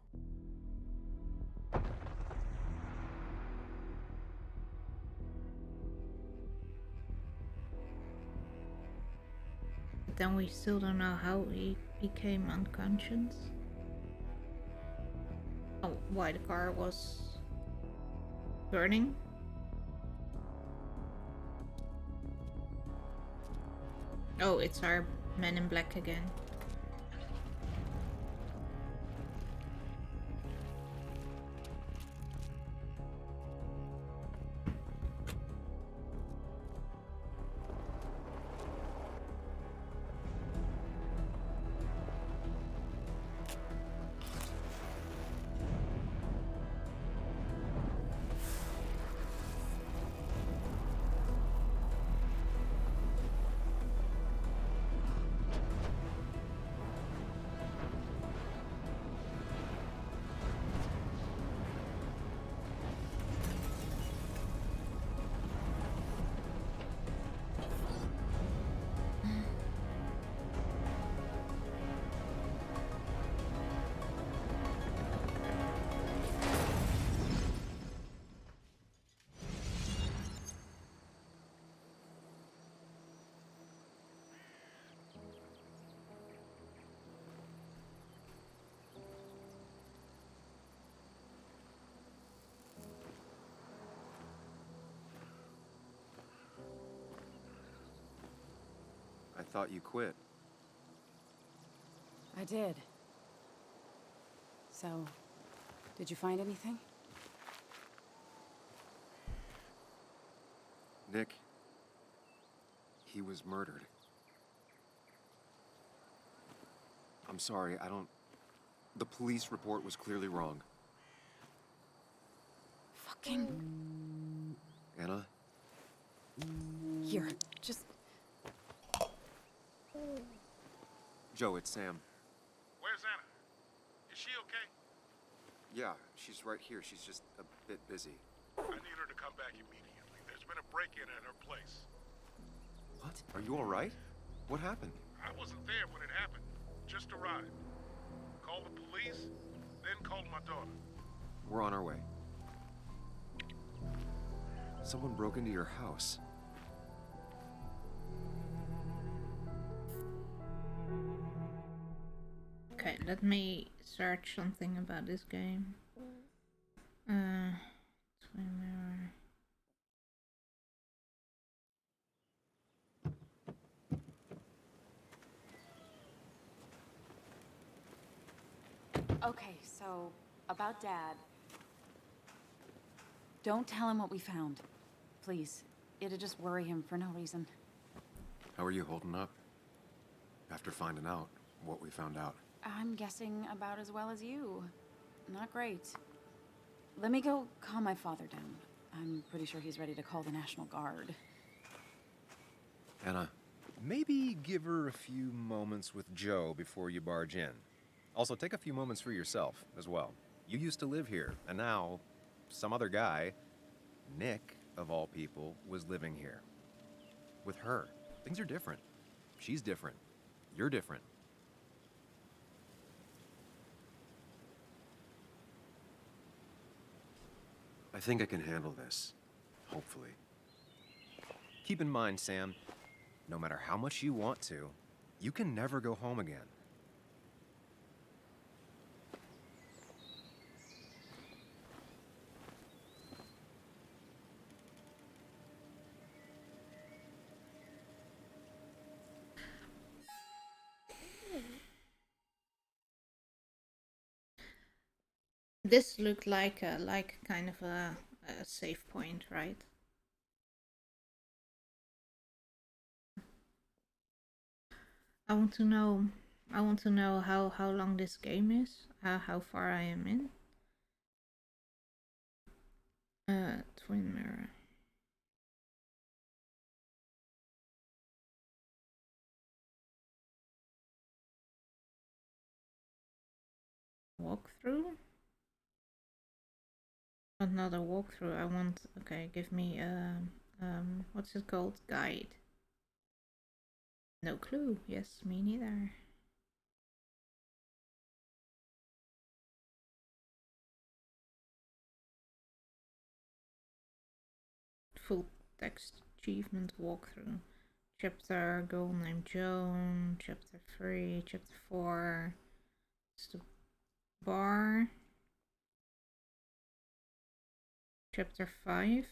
But then we still don't know how he became unconscious. Oh, why the car was burning? Oh, it's our Men in Black again. I thought you quit. I did. So, did you find anything? Nick, he was murdered. I'm sorry, the police report was clearly wrong. Fucking... Anna? Here, just... Joe, it's Sam. Where's Anna? Is she okay? Yeah, she's right here. She's just a bit busy. I need her to come back immediately. There's been a break-in at her place. What? Are you all right? What happened? I wasn't there when it happened. Just arrived. Called the police, then called my daughter. We're on our way. Someone broke into your house. Okay, let me search something about this game. Swimmer. Okay, so, about Dad. Don't tell him what we found. Please. It'd just worry him for no reason. How are you holding up? After finding out what we found out. I'm guessing about as well as you. Not great. Let me go calm my father down. I'm pretty sure he's ready to call the National Guard. Anna. Maybe give her a few moments with Joe before you barge in. Also, take a few moments for yourself as well. You used to live here, and now some other guy, Nick, of all people, was living here. With her. Things are different. She's different. You're different. I think I can handle this. Hopefully. Keep in mind, Sam, no matter how much you want to, you can never go home again. This looked like kind of a save point, right? I want to know how long this game is, how far I am in. Twin mirror. Walkthrough? Another walkthrough. I want. Okay, give me what's it called? Guide. No clue. Yes, me neither. Full text achievement walkthrough. Chapter goal named Joan. Chapter 3. Chapter 4. It's the bar. Chapter 5.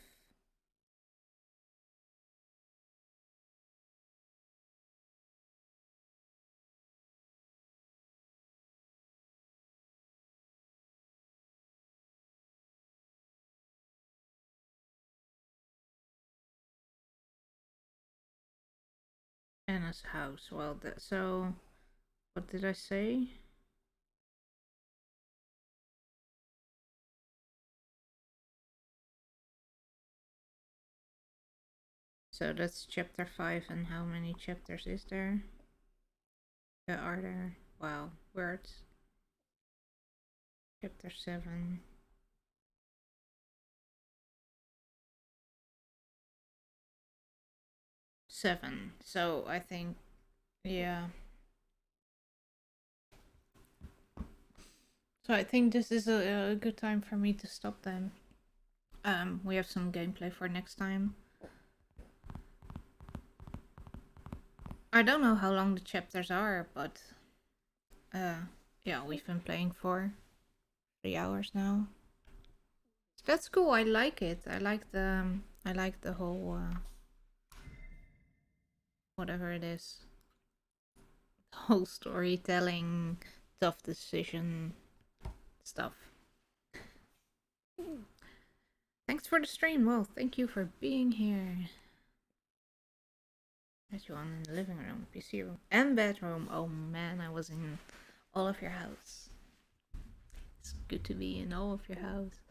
Anna's house. Well, so what did I say? So that's chapter 5, and how many chapters is there? Are there? Wow, words. Chapter 7. So I think, yeah. So I think this is a good time for me to stop them. We have some gameplay for next time. I don't know how long the chapters are, but yeah, we've been playing for 3 hours now. That's cool. I like it. I like the whole whatever it is. The whole storytelling, tough decision stuff. Thanks for the stream. Well, thank you for being here. There's you on in the living room, PC room, and bedroom. Oh man, I was in all of your house. It's good to be in all of your house.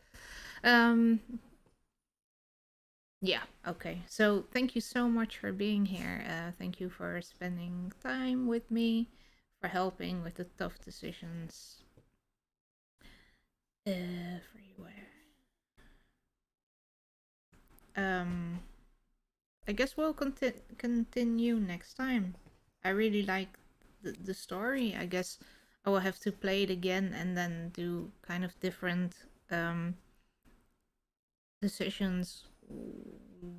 Yeah, okay. So thank you so much for being here. Thank you for spending time with me, for helping with the tough decisions everywhere. I guess we'll continue next time. I really like the story. I guess I will have to play it again and then do kind of different decisions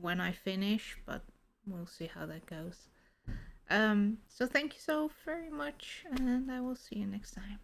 when I finish, but we'll see how that goes. So thank you so very much, and I will see you next time.